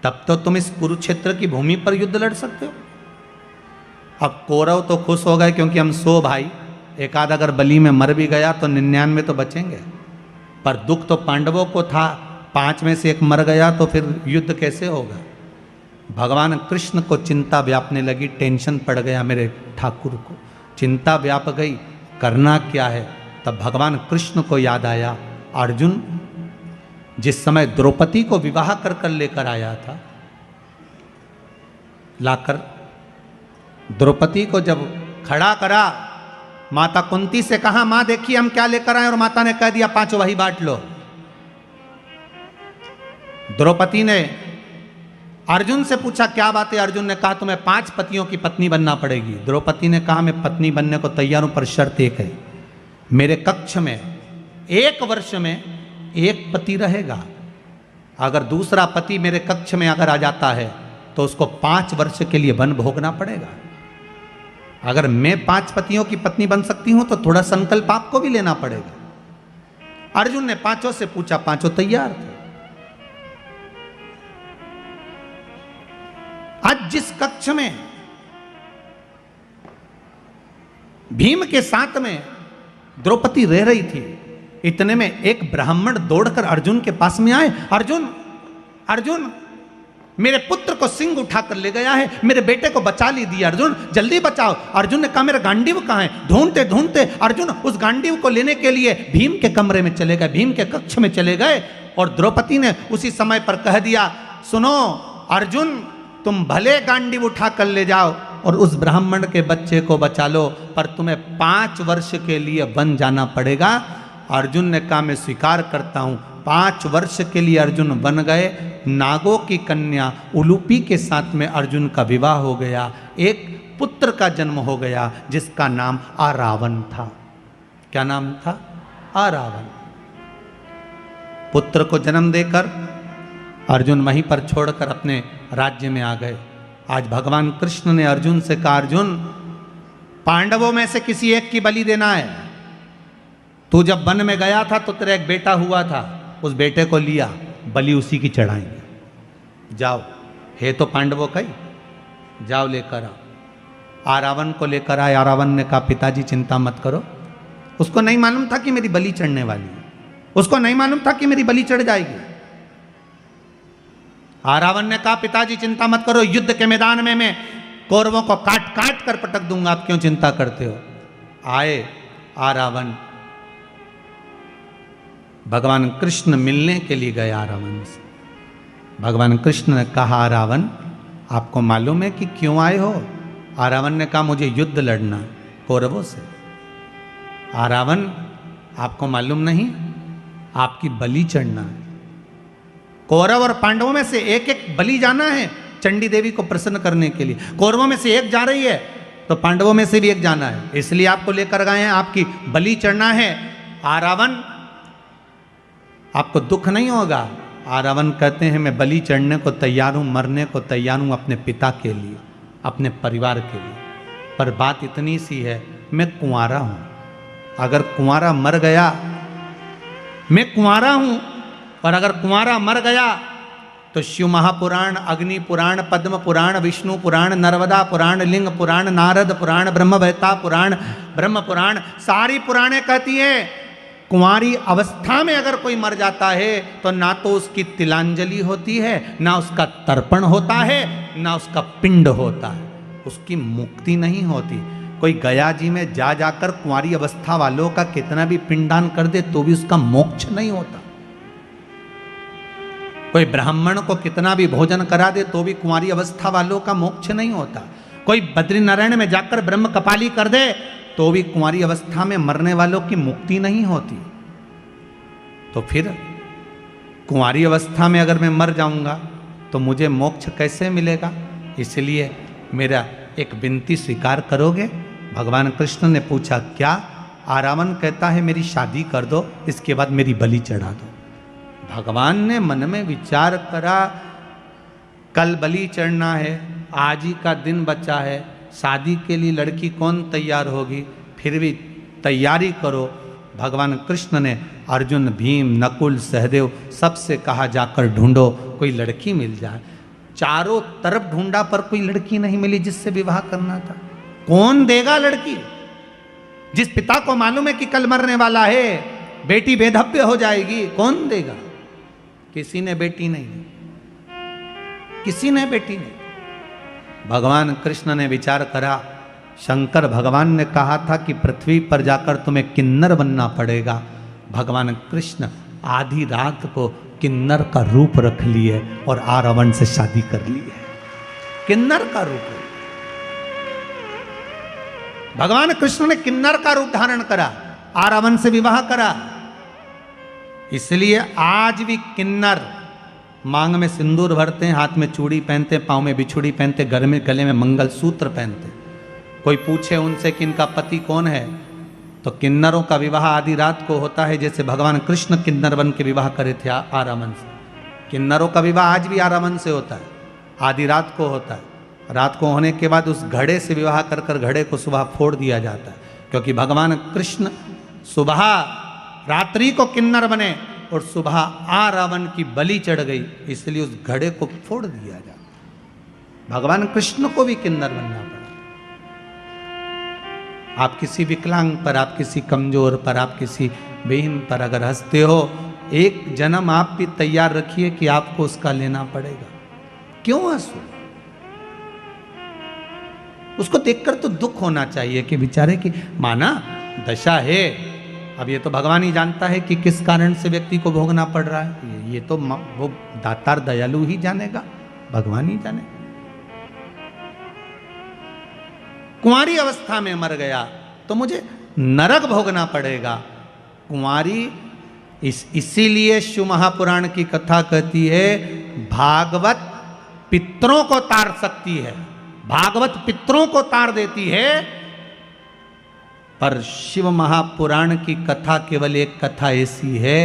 तब तो तुम इस कुरुक्षेत्र की भूमि पर युद्ध लड़ सकते हो। अब कौरव तो खुश हो गए, क्योंकि हम 100 भाई, एक आध अगर बलि में मर भी गया तो 99 तो बचेंगे। पर दुख तो पांडवों को था, 5 में से एक मर गया तो फिर युद्ध कैसे होगा। भगवान कृष्ण को चिंता व्यापने लगी, टेंशन पड़ गया मेरे ठाकुर को, चिंता व्याप गई, करना क्या है। तब भगवान कृष्ण को याद आया, अर्जुन जिस समय द्रौपदी को विवाह कर कर लेकर आया था, लाकर द्रौपदी को जब खड़ा करा, माता कुंती से कहा, मां देखिए हम क्या लेकर आए, और माता ने कह दिया 5 वही बांट लो। द्रौपदी ने अर्जुन से पूछा, क्या बात है? अर्जुन ने कहा, तुम्हें 5 पतियों की पत्नी बनना पड़ेगी। द्रौपदी ने कहा, मैं पत्नी बनने को तैयार हूं, पर शर्त एक है, मेरे कक्ष में 1 वर्ष में 1 पति रहेगा। अगर दूसरा पति मेरे कक्ष में अगर आ जाता है तो उसको 5 वर्ष के लिए वन भोगना पड़ेगा। अगर मैं 5 पतियों की पत्नी बन सकती हूं तो थोड़ा संकल्प आपको भी लेना पड़ेगा। अर्जुन ने 5 से पूछा, 5 तैयार थे। आज जिस कक्ष में भीम के साथ में द्रौपदी रह रही थी, इतने में एक ब्राह्मण दौड़कर अर्जुन के पास में आए, अर्जुन अर्जुन मेरे पुत्र को सिंह उठाकर ले गया है, मेरे बेटे को बचा लीजिए अर्जुन, जल्दी बचाओ। अर्जुन ने कहा, मेरा गांडीव कहाँ है? ढूंढते ढूंढते अर्जुन उस गांडीव को लेने के लिए भीम के कमरे में चले गए, भीम के कक्ष में चले गए। और द्रौपदी ने उसी समय पर कह दिया, सुनो अर्जुन, तुम भले गांडीव उठा कर ले जाओ और उस ब्राह्मण के बच्चे को बचा लो, पर तुम्हें 5 वर्ष के लिए वन जाना पड़ेगा। अर्जुन ने कहा, मैं स्वीकार करता हूं। 5 वर्ष के लिए अर्जुन वन गए। नागों की कन्या उलूपी के साथ में अर्जुन का विवाह हो गया, एक पुत्र का जन्म हो गया जिसका नाम आरावन था। क्या नाम था? आरावन। पुत्र को जन्म देकर अर्जुन वहीं पर छोड़कर अपने राज्य में आ गए। आज भगवान कृष्ण ने अर्जुन से कहा, अर्जुन पांडवों में से किसी एक की बलि देना है। तू जब वन में गया था तो तेरा एक बेटा हुआ था, उस बेटे को लिया, बलि उसी की चढ़ाएंगे। जाओ, है तो पांडवों का ही, जाओ लेकर आओ। आरावन को लेकर आए। आरावन ने कहा पिताजी चिंता मत करो। उसको नहीं मालूम था कि मेरी बलि चढ़ने वाली है, उसको नहीं मालूम था कि मेरी बलि चढ़ जाएगी। आरावन ने कहा पिताजी चिंता मत करो, युद्ध के मैदान में मैं कौरवों को काट काट कर पटक दूंगा, आप क्यों चिंता करते हो। आए आरावन, भगवान कृष्ण मिलने के लिए गए आरावन से। भगवान कृष्ण ने कहा आरावन आपको मालूम है कि क्यों आए हो। आरावन ने कहा मुझे युद्ध लड़ना कौरवों से। आरावन आपको मालूम नहीं, आपकी बलि चढ़ना है। कौरव और पांडवों में से एक एक बलि जाना है चंडी देवी को प्रसन्न करने के लिए। कौरवों में से एक जा रही है तो पांडवों में से भी एक जाना है, इसलिए आपको लेकर गए हैं, आपकी बलि चढ़ना है। आरावन आपको दुख नहीं होगा। आरावन कहते हैं मैं बलि चढ़ने को तैयार हूं, मरने को तैयार हूं अपने पिता के लिए, अपने परिवार के लिए। पर बात इतनी सी है, मैं कुंवारा हूं। अगर कुंवारा मर गया, मैं कुंवारा हूं, और अगर कुंवारा मर गया तो शिव महापुराण, अग्नि पुराण, पद्म पुराण, विष्णु पुराण, नर्मदा पुराण, लिंग पुराण, नारद पुराण, ब्रह्मवेत्ता पुराण, ब्रह्म पुराण, सारी पुराणें कहती हैं कुंवारी अवस्था में अगर कोई मर जाता है तो ना तो उसकी तिलांजलि होती है, ना उसका तर्पण होता है, ना उसका पिंड होता है, उसकी मुक्ति नहीं होती। कोई गया जी में जा जाकर कुंवारी अवस्था वालों का कितना भी पिंडदान कर दे तो भी उसका मोक्ष नहीं होता। कोई ब्राह्मण को कितना भी भोजन करा दे तो भी कुंवारी अवस्था वालों का मोक्ष नहीं होता। कोई बद्रीनारायण में जाकर ब्रह्म कपाली कर दे तो भी कुंवारी अवस्था में मरने वालों की मुक्ति नहीं होती। तो फिर कुंवारी अवस्था में अगर मैं मर जाऊंगा तो मुझे मोक्ष कैसे मिलेगा। इसलिए मेरा एक विनती स्वीकार करोगे। भगवान कृष्ण ने पूछा क्या। आरावन कहता है मेरी शादी कर दो, इसके बाद मेरी बलि चढ़ा दो। भगवान ने मन में विचार करा कल बलि चढ़ना है, आज ही का दिन बचा है, शादी के लिए लड़की कौन तैयार होगी, फिर भी तैयारी करो। भगवान कृष्ण ने अर्जुन, भीम, नकुल, सहदेव सबसे कहा जाकर ढूंढो कोई लड़की मिल जाए। चारों तरफ ढूंढा पर कोई लड़की नहीं मिली जिससे विवाह करना था। कौन देगा लड़की जिस पिता को मालूम है कि कल मरने वाला है, बेटी बेधव्य हो जाएगी, कौन देगा। किसी ने बेटी नहीं दी, किसी ने बेटी नहीं। भगवान कृष्ण ने विचार करा, शंकर भगवान ने कहा था कि पृथ्वी पर जाकर तुम्हें किन्नर बनना पड़ेगा। भगवान कृष्ण आधी रात को किन्नर का रूप रख लिए और आरावन से शादी कर ली है। किन्नर का रूप, भगवान कृष्ण ने किन्नर का रूप धारण करा, आरावन से विवाह करा। इसलिए आज भी किन्नर मांग में सिंदूर भरते हैं, हाथ में चूड़ी पहनते हैं, पाँव में बिछुड़ी पहनते, गले में मंगलसूत्र पहनते। कोई पूछे उनसे कि इनका पति कौन है तो किन्नरों का विवाह आधी रात को होता है, जैसे भगवान कृष्ण किन्नर बन के विवाह करे थे आरावन से। किन्नरों का विवाह आज भी आरावन से होता है, आधी रात को होता है। रात को होने के बाद उस घड़े से विवाह कर कर घड़े को सुबह फोड़ दिया जाता है, क्योंकि भगवान कृष्ण सुबह रात्रि को किन्नर बने और सुबह आरावन की बलि चढ़ गई, इसलिए उस घड़े को फोड़ दिया जाता। भगवान कृष्ण को भी किन्नर बनना पड़ा। आप किसी विकलांग पर, आप किसी कमजोर पर, आप किसी बेहीन पर अगर हंसते हो, एक जन्म आप भी तैयार रखिए कि आपको उसका लेना पड़ेगा। क्यों हंसो, उसको देखकर तो दुख होना चाहिए कि बेचारे की माना दशा है। अब ये तो भगवान ही जानता है कि किस कारण से व्यक्ति को भोगना पड़ रहा है, ये तो वो दातार दयालु ही जानेगा, भगवान ही जानेगा। कुंवारी अवस्था में मर गया तो मुझे नरक भोगना पड़ेगा। कुंवारी इसीलिए शिव महापुराण की कथा कहती है भागवत पितरों को तार सकती है, भागवत पितरों को तार देती है, पर शिव महापुराण की कथा केवल एक कथा ऐसी है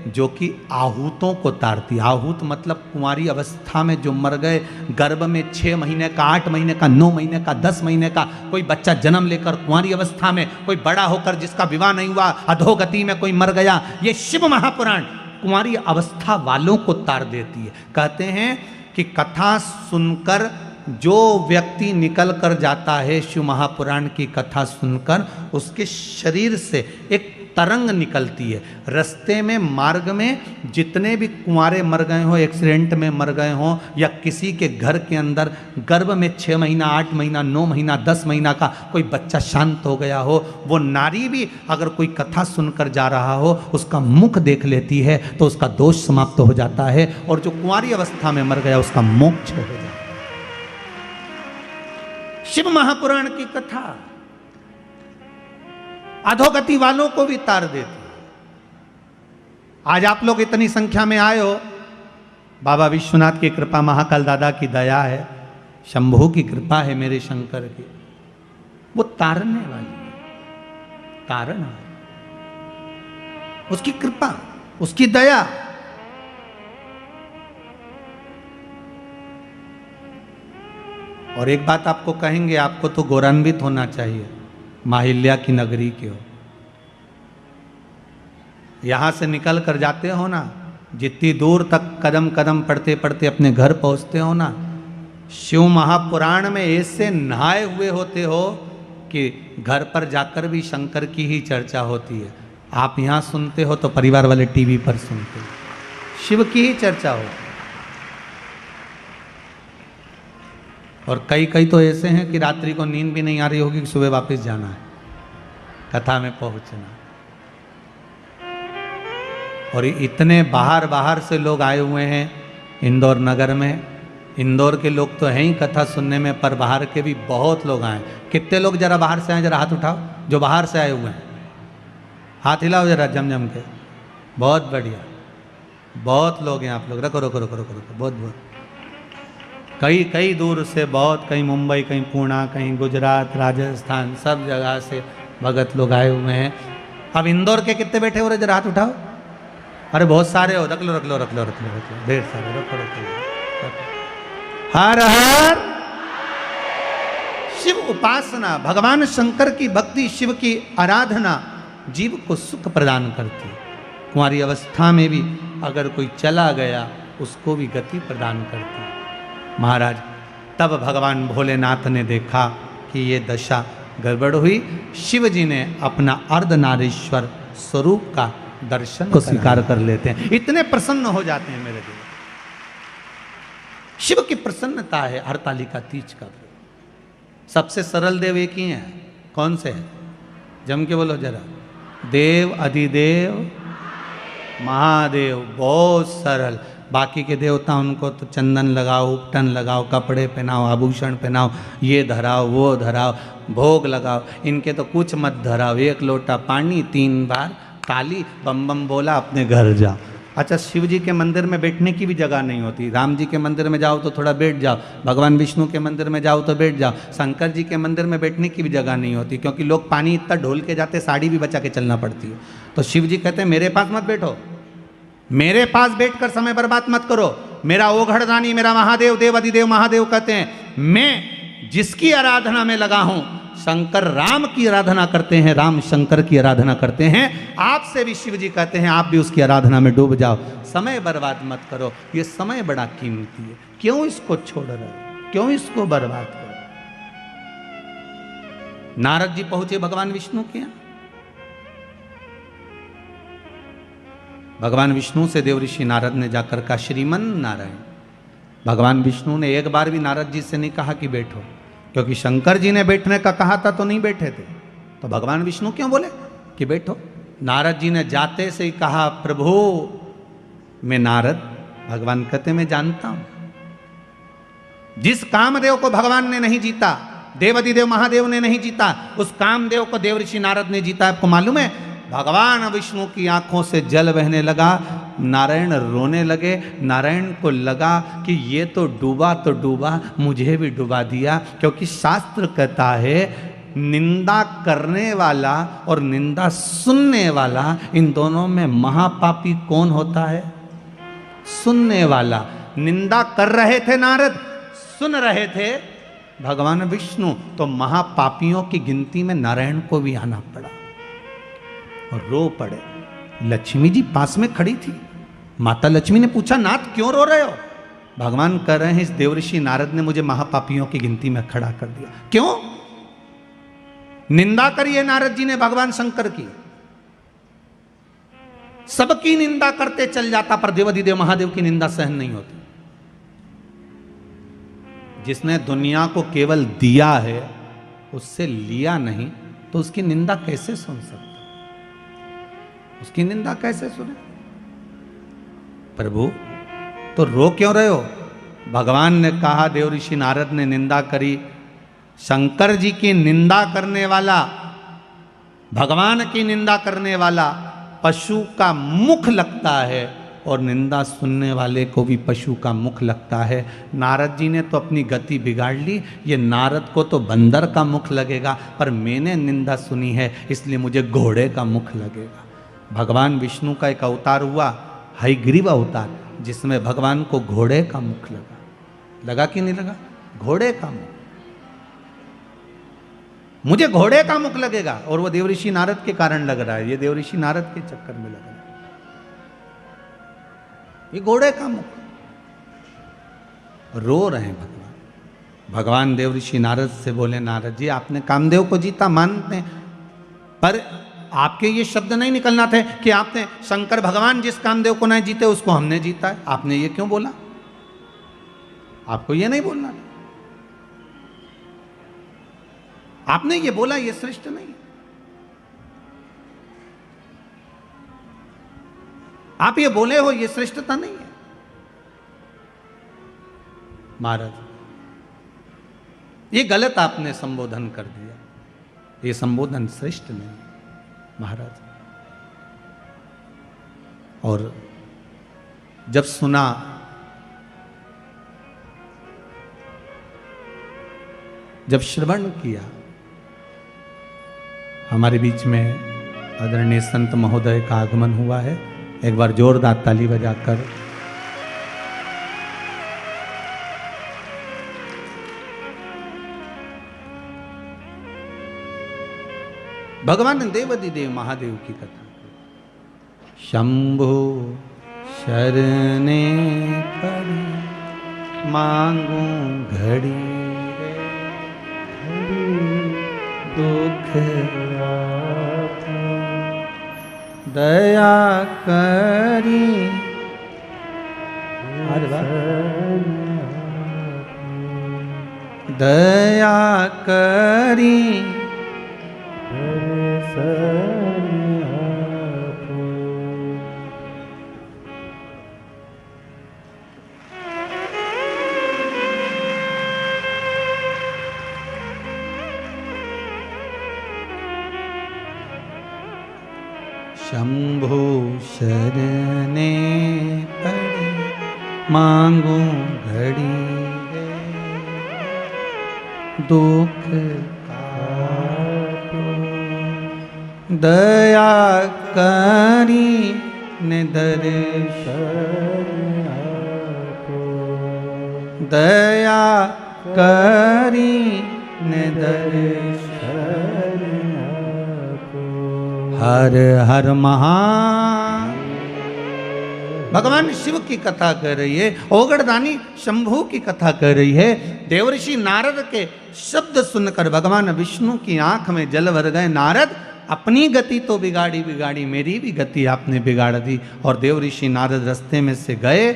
जो कि आहूतों को तारती। आहूत मतलब कुंवारी अवस्था में जो मर गए, गर्भ में 6 महीने का, 8 महीने का, 9 महीने का, 10 महीने का कोई बच्चा जन्म लेकर कुंवारी अवस्था में, कोई बड़ा होकर जिसका विवाह नहीं हुआ, अधोगति में कोई मर गया, ये शिव महापुराण कुंवारी अवस्था वालों को तार देती है। कहते हैं कि कथा सुनकर जो व्यक्ति निकल कर जाता है शिव महापुराण की कथा सुनकर, उसके शरीर से एक तरंग निकलती है। रास्ते में, मार्ग में जितने भी कुंवारे मर गए हों, एक्सीडेंट में मर गए हों, या किसी के घर के अंदर गर्भ में 6 महीना, 8 महीना, 9 महीना, 10 महीना का कोई बच्चा शांत हो गया हो, वो नारी भी अगर कोई कथा सुनकर जा रहा हो, उसका मुख देख लेती है तो उसका दोष समाप्त हो जाता है, और जो कुंवारी अवस्था में मर गया उसका मोक्ष हो जाता है। शिव महापुराण की कथा अधोगति वालों को भी तार देती। आज आप लोग इतनी संख्या में आए हो, बाबा विश्वनाथ की कृपा, महाकाल दादा की दया है, शंभू की कृपा है, मेरे शंकर की, वो तारने वाली है, तारण है, उसकी कृपा, उसकी दया। और एक बात आपको कहेंगे, आपको तो गौरवान्वित होना चाहिए, माहिल्या की नगरी के हो, यहां से निकल कर जाते हो ना, जितनी दूर तक कदम कदम पढ़ते पढ़ते अपने घर पहुंचते हो ना, शिव महापुराण में ऐसे नहाए हुए होते हो कि घर पर जाकर भी शंकर की ही चर्चा होती है। आप यहां सुनते हो तो परिवार वाले टीवी पर सुनते हो, शिव की ही चर्चा होती है। और कई कई तो ऐसे हैं कि रात्रि को नींद भी नहीं आ रही होगी कि सुबह वापस जाना है, कथा में पहुंचना। और इतने बाहर बाहर से लोग आए हुए हैं इंदौर नगर में। इंदौर के लोग तो हैं ही कथा सुनने में, पर बाहर के भी बहुत लोग आए। कितने लोग जरा बाहर से आए, जरा हाथ उठाओ जो बाहर से आए हुए हैं, हाथ हिलाओ जरा जम जम के। बहुत बढ़िया, बहुत लोग हैं आप लोग। रखो रखो रखो रखो रखो, बहुत बहुत। कई कई दूर से, बहुत, कहीं मुंबई, कहीं पुणे, कहीं गुजरात, राजस्थान, सब जगह से भगत लोग आए हुए हैं। अब इंदौर के कितने बैठे हो रहे, जरा हाथ उठाओ। अरे बहुत सारे हो, रख लो रख लो रख लो रख लो रख लो, ढेर सारे, रखो रखो। हर हर शिव उपासना, भगवान शंकर की भक्ति, शिव की आराधना जीव को सुख प्रदान करती है। कुंवारी अवस्था में भी अगर कोई चला गया, उसको भी गति प्रदान करती है। महाराज, तब भगवान भोलेनाथ ने देखा कि ये दशा गड़बड़ हुई। शिव जी ने अपना अर्धनारीश्वर स्वरूप का दर्शन को स्वीकार कर लेते हैं, इतने प्रसन्न हो जाते हैं मेरे दिल। शिव की प्रसन्नता है हरतालिका तीज का। सबसे सरल देव एक ही है, कौन से है? जम के बोलो जरा। देव, अधिदेव, महादेव, बहुत सरल। बाकी के देवता, उनको तो चंदन लगाओ, उपटन लगाओ, कपड़े पहनाओ, आभूषण पहनाओ, ये धराओ, वो धराओ, भोग लगाओ। इनके तो कुछ मत धराओ, 1 लोटा पानी, 3 बार ताली, बम बम बोला, अपने घर जाओ। अच्छा, शिव जी के मंदिर में बैठने की भी जगह नहीं होती। राम जी के मंदिर में जाओ तो थोड़ा बैठ जाओ, भगवान विष्णु के मंदिर में जाओ तो बैठ जाओ, शंकर जी के मंदिर में बैठने की भी जगह नहीं होती, क्योंकि लोग पानी इतना ढोल के जाते, साड़ी भी बचा के चलना पड़ती है। तो शिव जी कहते हैं मेरे पास मत बैठो, मेरे पास बैठकर समय बर्बाद मत करो। मेरा ओघड़दानी, मेरा महादेव, देव अधिदेव महादेव कहते हैं, मैं जिसकी आराधना में लगा हूं, शंकर राम की आराधना करते हैं, राम शंकर की आराधना करते हैं। आपसे भी शिव जी कहते हैं आप भी उसकी आराधना में डूब जाओ, समय बर्बाद मत करो। ये समय बड़ा कीमती है, क्यों इसको छोड़ रहे हो, क्यों इसको बर्बाद करो। नारद जी पहुंचे भगवान विष्णु के यहां। भगवान विष्णु से देव ऋषि नारद ने जाकर कहा, श्रीमन नारायण। भगवान विष्णु ने एक बार भी नारद जी से नहीं कहा कि बैठो, क्योंकि शंकर जी ने बैठने का कहा था तो नहीं बैठे थे, तो भगवान विष्णु क्यों बोले कि बैठो। नारद जी ने जाते से ही कहा, प्रभु मैं नारद। भगवान कहते मैं जानता हूं, जिस कामदेव को भगवान ने नहीं जीता, देवाधिदेव महादेव ने नहीं जीता, उस कामदेव को देव ऋषि नारद ने जीता। आपको मालूम है, भगवान विष्णु की आंखों से जल बहने लगा, नारायण रोने लगे। नारायण को लगा कि ये तो डूबा, मुझे भी डुबा दिया, क्योंकि शास्त्र कहता है निंदा करने वाला और निंदा सुनने वाला, इन दोनों में महापापी कौन होता है? सुनने वाला। निंदा कर रहे थे नारद, सुन रहे थे भगवान विष्णु, तो महापापियों की गिनती में नारायण को भी आना पड़ा और रो पड़े। लक्ष्मी जी पास में खड़ी थी। माता लक्ष्मी ने पूछा, नाथ क्यों रो रहे हो? भगवान कह रहे हैं, इस देवऋषि नारद ने मुझे महापापियों की गिनती में खड़ा कर दिया। क्यों? निंदा करी है नारद जी ने भगवान शंकर की, सबकी निंदा करते चल जाता, पर देवाधिदेव महादेव की निंदा सहन नहीं होती। जिसने दुनिया को केवल दिया है, उससे लिया नहीं, तो उसकी निंदा कैसे सुन सकता? उसकी निंदा कैसे सुने? प्रभु तो रो क्यों रहे हो? भगवान ने कहा, देवऋषि नारद ने निंदा करी। शंकर जी की निंदा करने वाला, भगवान की निंदा करने वाला पशु का मुख लगता है, और निंदा सुनने वाले को भी पशु का मुख लगता है। नारद जी ने तो अपनी गति बिगाड़ ली, ये नारद को तो बंदर का मुख लगेगा, पर मैंने निंदा सुनी है इसलिए मुझे घोड़े का मुख लगेगा। भगवान विष्णु का एक अवतार हुआ, हयग्रीव अवतार, जिसमें भगवान को घोड़े का मुख लगा। लगा कि नहीं लगा? घोड़े का मुख, मुझे घोड़े का मुख लगेगा, और वो देवऋषि नारद के कारण लग रहा है। ये देवऋषि नारद के चक्कर में लग रहा है, ये घोड़े का मुख। रो रहे हैं भगवान। भगवान देवऋषि नारद से बोले, नारद जी आपने कामदेव को जीता मानते हैं, पर आपके ये शब्द नहीं निकलना थे कि आपने शंकर भगवान जिस कामदेव को नहीं जीते उसको हमने जीता है। आपने ये क्यों बोला? आपको ये नहीं बोलना था। आपने ये बोला, ये श्रेष्ठ नहीं। आप ये बोले हो, ये श्रेष्ठता नहीं है। महाराज ये गलत आपने संबोधन कर दिया, ये संबोधन श्रेष्ठ नहीं महाराज। और जब सुना, जब श्रवण किया, हमारे बीच में आदरणीय संत महोदय का आगमन हुआ है। एक बार जोरदार ताली बजाकर भगवान देवाधिदेव महादेव की कथा। शंभो शरणे पड़ी मांगू घड़ी दुख दया करी। दया करी शंभो शरणे पड़ी मांगू घड़ी दुख दया करी ने दर्शन आपो। दया करी ने दर्शन आपो। हर हर महान। भगवान शिव की कथा कर रही है, ओगड़दानी शंभू की कथा कर रही है। देवऋषि नारद के शब्द सुनकर भगवान विष्णु की आंख में जल भर गए। नारद अपनी गति तो बिगाड़ी बिगाड़ी, मेरी भी गति आपने बिगाड़ दी। और देवऋषि नारद रास्ते में से गए,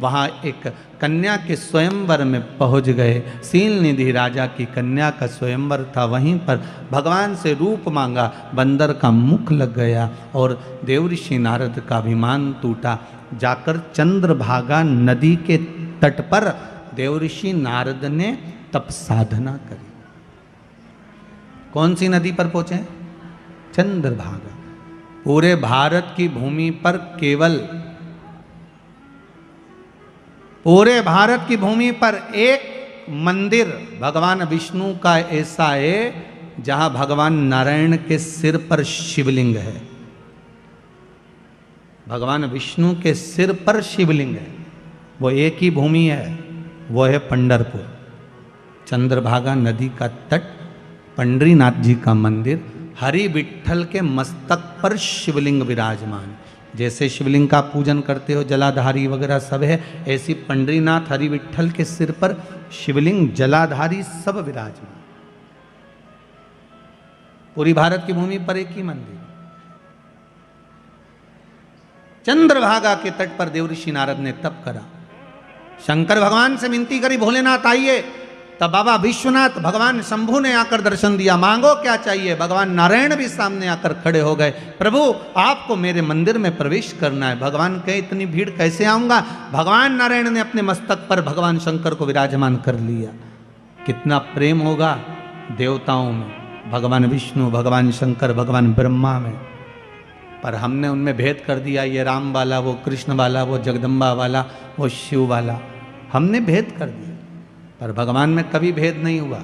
वहाँ एक कन्या के स्वयंवर में पहुँच गए। सील निधि राजा की कन्या का स्वयंवर था, वहीं पर भगवान से रूप मांगा, बंदर का मुख लग गया और देवऋषि नारद का अभिमान टूटा। जाकर चंद्रभागा नदी के तट पर देवऋषि नारद ने तप साधना करी। कौन सी नदी पर पहुंचे? चंद्रभागा। पूरे भारत की भूमि पर केवल, पूरे भारत की भूमि पर एक मंदिर भगवान विष्णु का ऐसा है जहां भगवान नारायण के सिर पर शिवलिंग है। भगवान विष्णु के सिर पर शिवलिंग है, वो एक ही भूमि है, वो है पंढरपुर। चंद्रभागा नदी का तट, पंडरीनाथ जी का मंदिर, हरि विठ्ठल के मस्तक पर शिवलिंग विराजमान। जैसे शिवलिंग का पूजन करते हो, जलाधारी वगैरह सब है, ऐसी पंडरीनाथ हरि विठ्ठल के सिर पर शिवलिंग, जलाधारी सब विराजमान। पूरी भारत की भूमि पर एक ही मंदिर। चंद्रभागा के तट पर देवऋषि नारद ने तप करा, शंकर भगवान से विनती करी, भोलेनाथ आइए। तब बाबा विश्वनाथ भगवान शंभु ने आकर दर्शन दिया, मांगो क्या चाहिए। भगवान नारायण भी सामने आकर खड़े हो गए, प्रभु आपको मेरे मंदिर में प्रवेश करना है। भगवान कहे इतनी भीड़ कैसे आऊंगा। भगवान नारायण ने अपने मस्तक पर भगवान शंकर को विराजमान कर लिया। कितना प्रेम होगा देवताओं में, भगवान विष्णु, भगवान शंकर, भगवान ब्रह्मा में। पर हमने उनमें भेद कर दिया, ये राम वाला, वो कृष्ण वाला, वो जगदम्बा वाला, वो शिव वाला, हमने भेद कर दिया। पर भगवान में कभी भेद नहीं हुआ।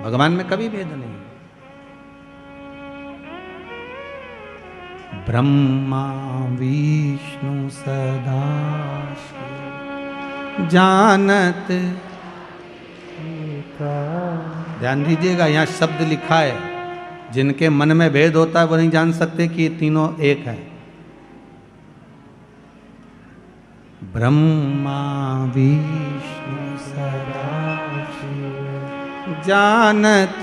भगवान में कभी भेद नहीं। ब्रह्मा विष्णु सदा जानत। ध्यान दीजिएगा, यहाँ शब्द लिखा है, जिनके मन में भेद होता है वो नहीं जान सकते कि ये तीनों एक है। ब्रह्मा विष्णु सदा जानत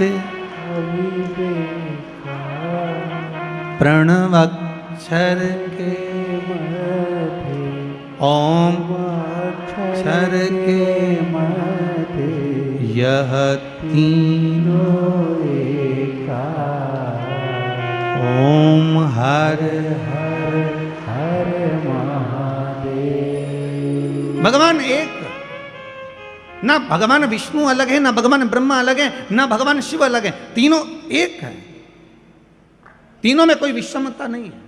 प्रणवक्षर के ओम अक्षर के मध्य यह तीनों एकार। ओम हर हर हर भगवान एक, ना भगवान विष्णु अलग है, ना भगवान ब्रह्मा अलग है, ना भगवान शिव अलग है, तीनों एक है। तीनों में कोई विषमता नहीं है।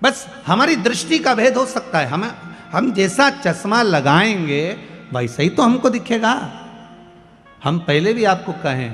बस हमारी दृष्टि का भेद हो सकता है। हम जैसा चश्मा लगाएंगे वैसा ही तो हमको दिखेगा। हम पहले भी आपको कहें,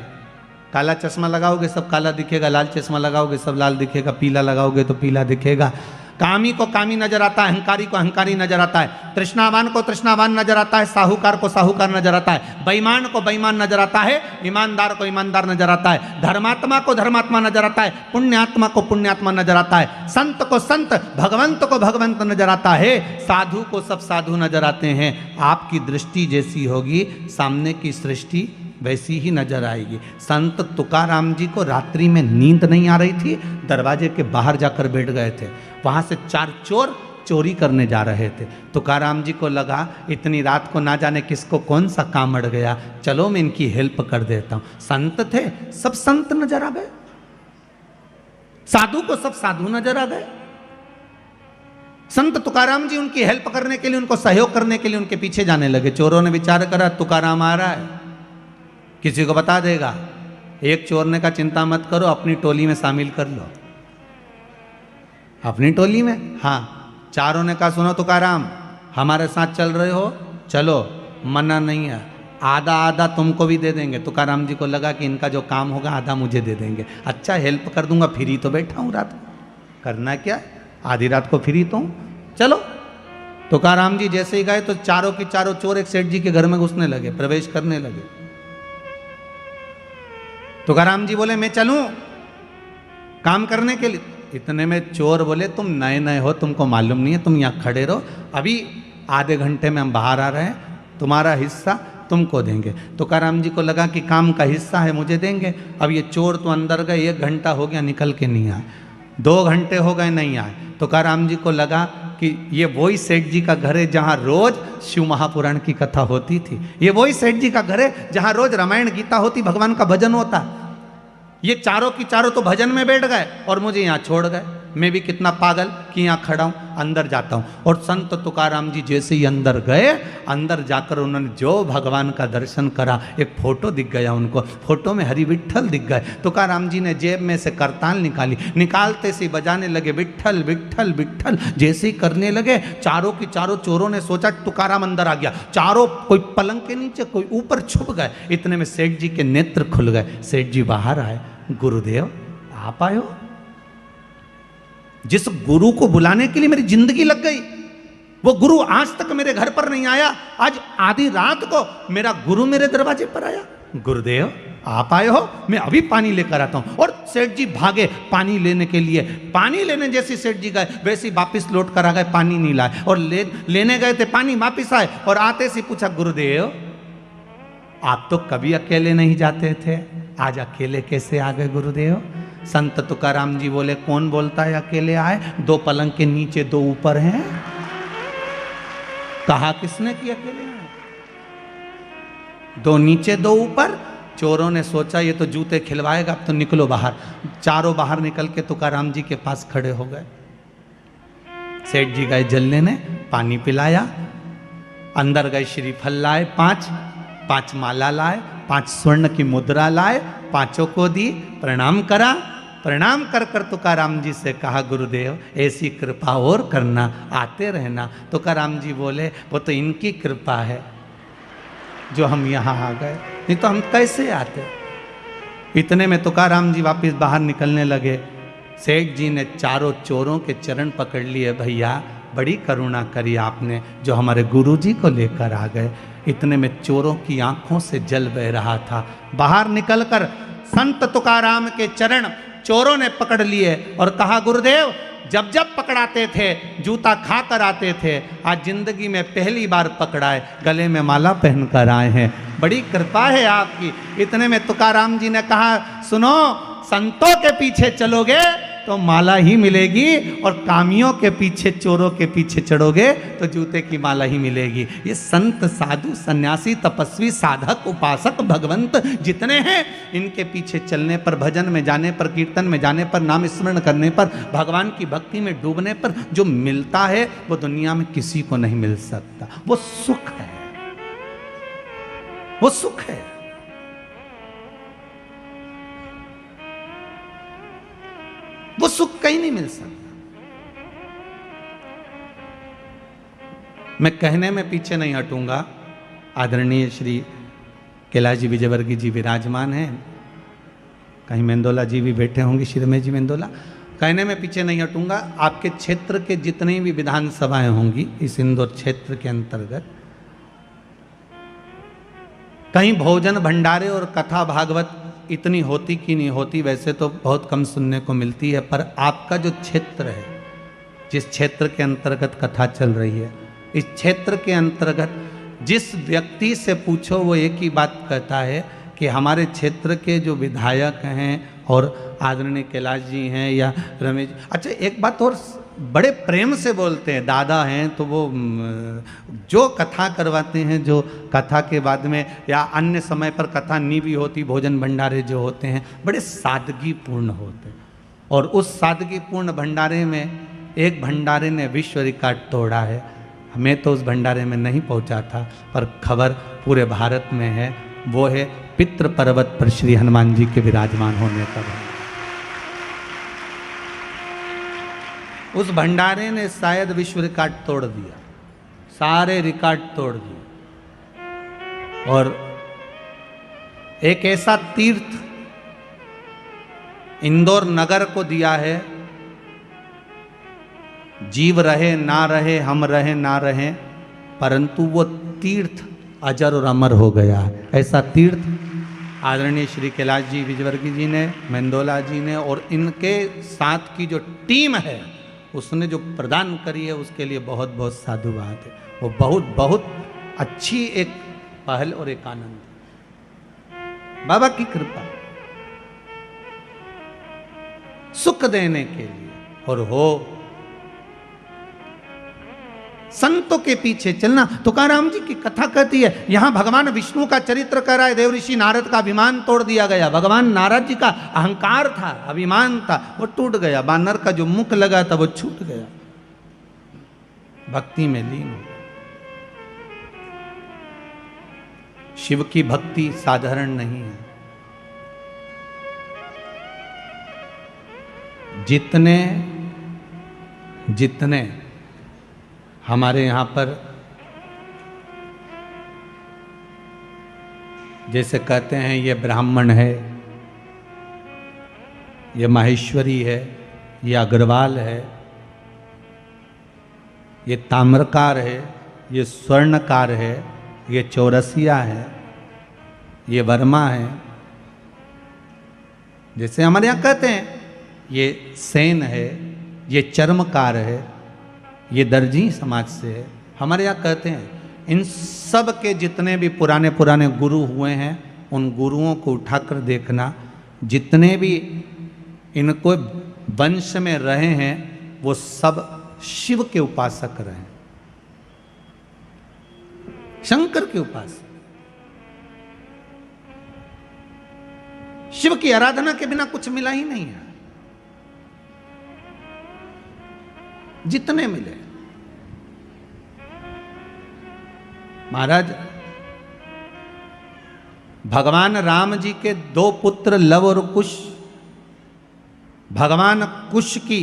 काला चश्मा लगाओगे सब काला दिखेगा, लाल चश्मा लगाओगे सब लाल दिखेगा, पीला लगाओगे तो पीला दिखेगा। कामी को कामी नजर आता है, अहंकारी को अहंकारी नजर आता है, तृष्णावान को तृष्णावान नजर आता है, साहूकार को साहूकार नजर आता है, बेईमान को बेईमान नजर आता है, ईमानदार को ईमानदार नजर आता है, धर्मात्मा को धर्मात्मा नजर आता है, पुण्यात्मा को पुण्यात्मा नजर आता है, संत को संत, भगवंत को भगवंत नजर आता है, साधु को सब साधु नजर आते हैं। आपकी दृष्टि जैसी होगी सामने की सृष्टि वैसी ही नजर आएगी। संत तुकाराम जी को रात्रि में नींद नहीं आ रही थी, दरवाजे के बाहर जाकर बैठ गए थे। वहां से 4 चोर चोरी करने जा रहे थे। तुकाराम जी को लगा इतनी रात को ना जाने किसको कौन सा काम अड़ गया, चलो मैं इनकी हेल्प कर देता हूं। संत थे, सब संत नजर आ गए, साधु को सब साधु नजर आ गए। संत तुकाराम जी उनकी हेल्प करने के लिए, उनको सहयोग करने के लिए उनके पीछे जाने लगे। चोरों ने विचार करा तुकाराम आ रहा है, किसी को बता देगा। एक चोर ने कहा चिंता मत करो, अपनी टोली में शामिल कर लो। अपनी टोली में, हाँ। चारों ने कहा सुनो तुकाराम, हमारे साथ चल रहे हो, चलो, मना नहीं है, आधा आधा तुमको भी दे देंगे। तुकाराम जी को लगा कि इनका जो काम होगा आधा मुझे दे देंगे। अच्छा, हेल्प कर दूंगा, फ्री तो बैठा हूँ रात को, करना क्या, आधी रात को फ्री तो हूँ, चलो। तुकाराम जी जैसे ही गए तो चारों के चारों चोर एक सेठ जी के घर में घुसने लगे, प्रवेश करने लगे। तुकाराम जी बोले मैं चलूं काम करने के लिए। इतने में चोर बोले तुम नए नए हो, तुमको मालूम नहीं है, तुम यहाँ खड़े रहो, अभी आधे घंटे में हम बाहर आ रहे हैं, तुम्हारा हिस्सा तुमको देंगे। तुकाराम जी को लगा कि काम का हिस्सा है, मुझे देंगे। अब ये चोर तो अंदर गए, 1 घंटा हो गया निकल के नहीं आए, 2 घंटे हो गए नहीं आए। तुकाराम जी को लगा कि ये वही सेठ जी का घर है जहाँ रोज शिव महापुराण की कथा होती थी, ये वही सेठ जी का घर है जहाँ रोज रामायण गीता होती, भगवान का भजन होता। ये चारों की चारों तो भजन में बैठ गए और मुझे यहाँ छोड़ गए। मैं भी कितना पागल कि यहाँ खड़ा हूँ, अंदर जाता हूँ। और संत तुकाराम जी जैसे ही अंदर गए, अंदर जाकर उन्होंने जो भगवान का दर्शन करा, एक फोटो दिख गया उनको, फोटो में हरि विट्ठल दिख गए। तुकाराम जी ने जेब में से करताल निकाली, निकालते से बजाने लगे विट्ठल विट्ठल विट्ठल। जैसे ही करने लगे, चारों की चारों चोरों ने सोचा तुकाराम अंदर आ गया, चारों कोई पलंग के नीचे कोई ऊपर छुप गए। इतने में सेठ जी के नेत्र खुल गए, सेठ जी बाहर आए, गुरुदेव आप आए हो? जिस गुरु को बुलाने के लिए मेरी जिंदगी लग गई, वो गुरु आज तक मेरे घर पर नहीं आया, आज आधी रात को मेरा गुरु मेरे दरवाजे पर आया। गुरुदेव आप आए हो, मैं अभी पानी लेकर आता हूं। और सेठ जी भागे पानी लेने के लिए, पानी लेने जैसे सेठ जी गए वैसे ही वापिस लौट कर आ गए, पानी नहीं लाए। और लेने गए थे पानी, वापिस आए और आते से पूछा, गुरुदेव आप तो कभी अकेले नहीं जाते थे, आज अकेले कैसे आ गए गुरुदेव? संत तुकाराम जी बोले, कौन बोलता है अकेले आए? दो पलंग के नीचे दो ऊपर हैं। कहा किसने कि अकेले आए? दो नीचे दो ऊपर। चोरों ने सोचा ये तो जूते खिलवाएगा, अब तो निकलो बाहर। चारों बाहर निकल के तुकाराम जी के पास खड़े हो गए। सेठ जी गए जल लेने, पानी पिलाया, अंदर गए श्रीफल लाए, पांच माला लाए, 5 स्वर्ण की मुद्रा लाए, पांचों को दी, प्रणाम करा। प्रणाम कर कर तुकाराम जी से कहा, गुरुदेव ऐसी कृपा और करना, आते रहना। तुकाराम जी बोले, वो तो इनकी कृपा है जो हम यहाँ आ गए, नहीं तो हम कैसे आते। इतने में तुकाराम जी वापस बाहर निकलने लगे। सेठ जी ने चारों चोरों के चरण पकड़ लिए, भैया बड़ी करुणा करी आपने जो हमारे गुरु जी को लेकर आ गए। इतने में चोरों की आंखों से जल बह रहा था। बाहर निकलकर संत तुकाराम के चरण चोरों ने पकड़ लिए और कहा, गुरुदेव जब जब पकड़ाते थे जूता खा कर आते थे, आज जिंदगी में पहली बार पकड़ाए, गले में माला पहनकर आए हैं, बड़ी कृपा है आपकी। इतने में तुकाराम जी ने कहा, सुनो, संतों के पीछे चलोगे तो माला ही मिलेगी, और कामियों के पीछे चोरों के पीछे चढ़ोगे तो जूते की माला ही मिलेगी। ये संत साधु सन्यासी तपस्वी साधक उपासक भगवंत जितने हैं, इनके पीछे चलने पर, भजन में जाने पर, कीर्तन में जाने पर, नाम स्मरण करने पर, भगवान की भक्ति में डूबने पर जो मिलता है वो दुनिया में किसी को नहीं मिल सकता। वो सुख है, वो सुख है। वो सुख कहीं नहीं मिल सकता। मैं कहने में पीछे नहीं हटूंगा। आदरणीय श्री कैलाश जी विजयवर्गीय जी विराजमान हैं, कहीं मेंदोला जी भी बैठे होंगे, श्री रमेश जी मेंदोला। कहने में पीछे नहीं हटूंगा। आपके क्षेत्र के जितनी भी विधानसभाएं होंगी इस इंदौर क्षेत्र के अंतर्गत, कहीं भोजन भंडारे और कथा भागवत इतनी होती कि नहीं होती, वैसे तो बहुत कम सुनने को मिलती है, पर आपका जो क्षेत्र है, जिस क्षेत्र के अंतर्गत कथा चल रही है, इस क्षेत्र के अंतर्गत जिस व्यक्ति से पूछो वो एक ही बात कहता है कि हमारे क्षेत्र के जो विधायक हैं और आदरणीय कैलाश जी हैं या रमेश। अच्छा एक बात और, बड़े प्रेम से बोलते हैं, दादा हैं तो वो जो कथा करवाते हैं, जो कथा के बाद में या अन्य समय पर कथा नहीं भी होती, भोजन भंडारे जो होते हैं बड़े सादगीपूर्ण होते हैं। और उस सादगीपूर्ण भंडारे में एक भंडारे ने विश्व रिकॉर्ड तोड़ा है। मैं तो उस भंडारे में नहीं पहुंचा था, पर खबर पूरे भारत में है। वो है पितृ पर्वत पर श्री हनुमान जी के विराजमान होने का। उस भंडारे ने शायद विश्व रिकॉर्ड तोड़ दिया, सारे रिकॉर्ड तोड़ दिए। और एक ऐसा तीर्थ इंदौर नगर को दिया है, जीव रहे ना रहे, हम रहे ना रहे, परंतु वो तीर्थ अजर और अमर हो गया है। ऐसा तीर्थ आदरणीय श्री कैलाश जी विजयवर्गीय जी ने, मेंदोला जी ने और इनके साथ की जो टीम है उसने जो प्रदान करी है, उसके लिए बहुत बहुत साधुवाद है। वो बहुत बहुत अच्छी एक पहल और एक आनंद, बाबा की कृपा सुख देने के लिए। और हो संतों के पीछे चलना। तुकाराम जी की कथा कहती है, यहां भगवान विष्णु का चरित्र कर रहा है। देवऋषि नारद का अभिमान तोड़ दिया गया। भगवान नारद जी का अहंकार था, अभिमान था, वो टूट गया। बानर का जो मुख लगा था वो छूट गया, भक्ति में लीन हो। शिव की भक्ति साधारण नहीं है। जितने जितने हमारे यहाँ पर जैसे कहते हैं ये ब्राह्मण है, ये माहेश्वरी है, ये अग्रवाल है, ये ताम्रकार है, ये स्वर्णकार है, ये चौरसिया है, ये वर्मा है, जैसे हमारे यहाँ कहते हैं ये सेन है, ये चर्मकार है, ये दर्जी समाज से है। हमारे यहाँ कहते हैं इन सब के जितने भी पुराने पुराने गुरु हुए हैं, उन गुरुओं को उठाकर देखना, जितने भी इनको वंश में रहे हैं वो सब शिव के उपासक रहे, शंकर के उपासक। शिव की आराधना के बिना कुछ मिला ही नहीं है। जितने मिले महाराज, भगवान राम जी के दो पुत्र लव और कुश, भगवान कुश की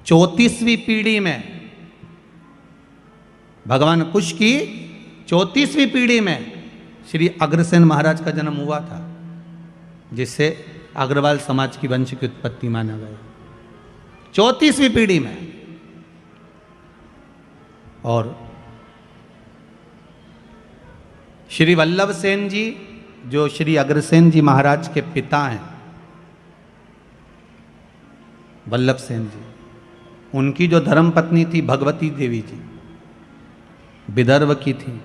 34वीं पीढ़ी में, भगवान कुश की 34वीं पीढ़ी में श्री अग्रसेन महाराज का जन्म हुआ था, जिससे अग्रवाल समाज की वंश की उत्पत्ति माना गया। 34वीं पीढ़ी में। और श्री वल्लभ सेन जी जो श्री अग्रसेन जी महाराज के पिता हैं, वल्लभ सेन जी, उनकी जो धर्मपत्नी थी भगवती देवी जी, विदर्भ की थी।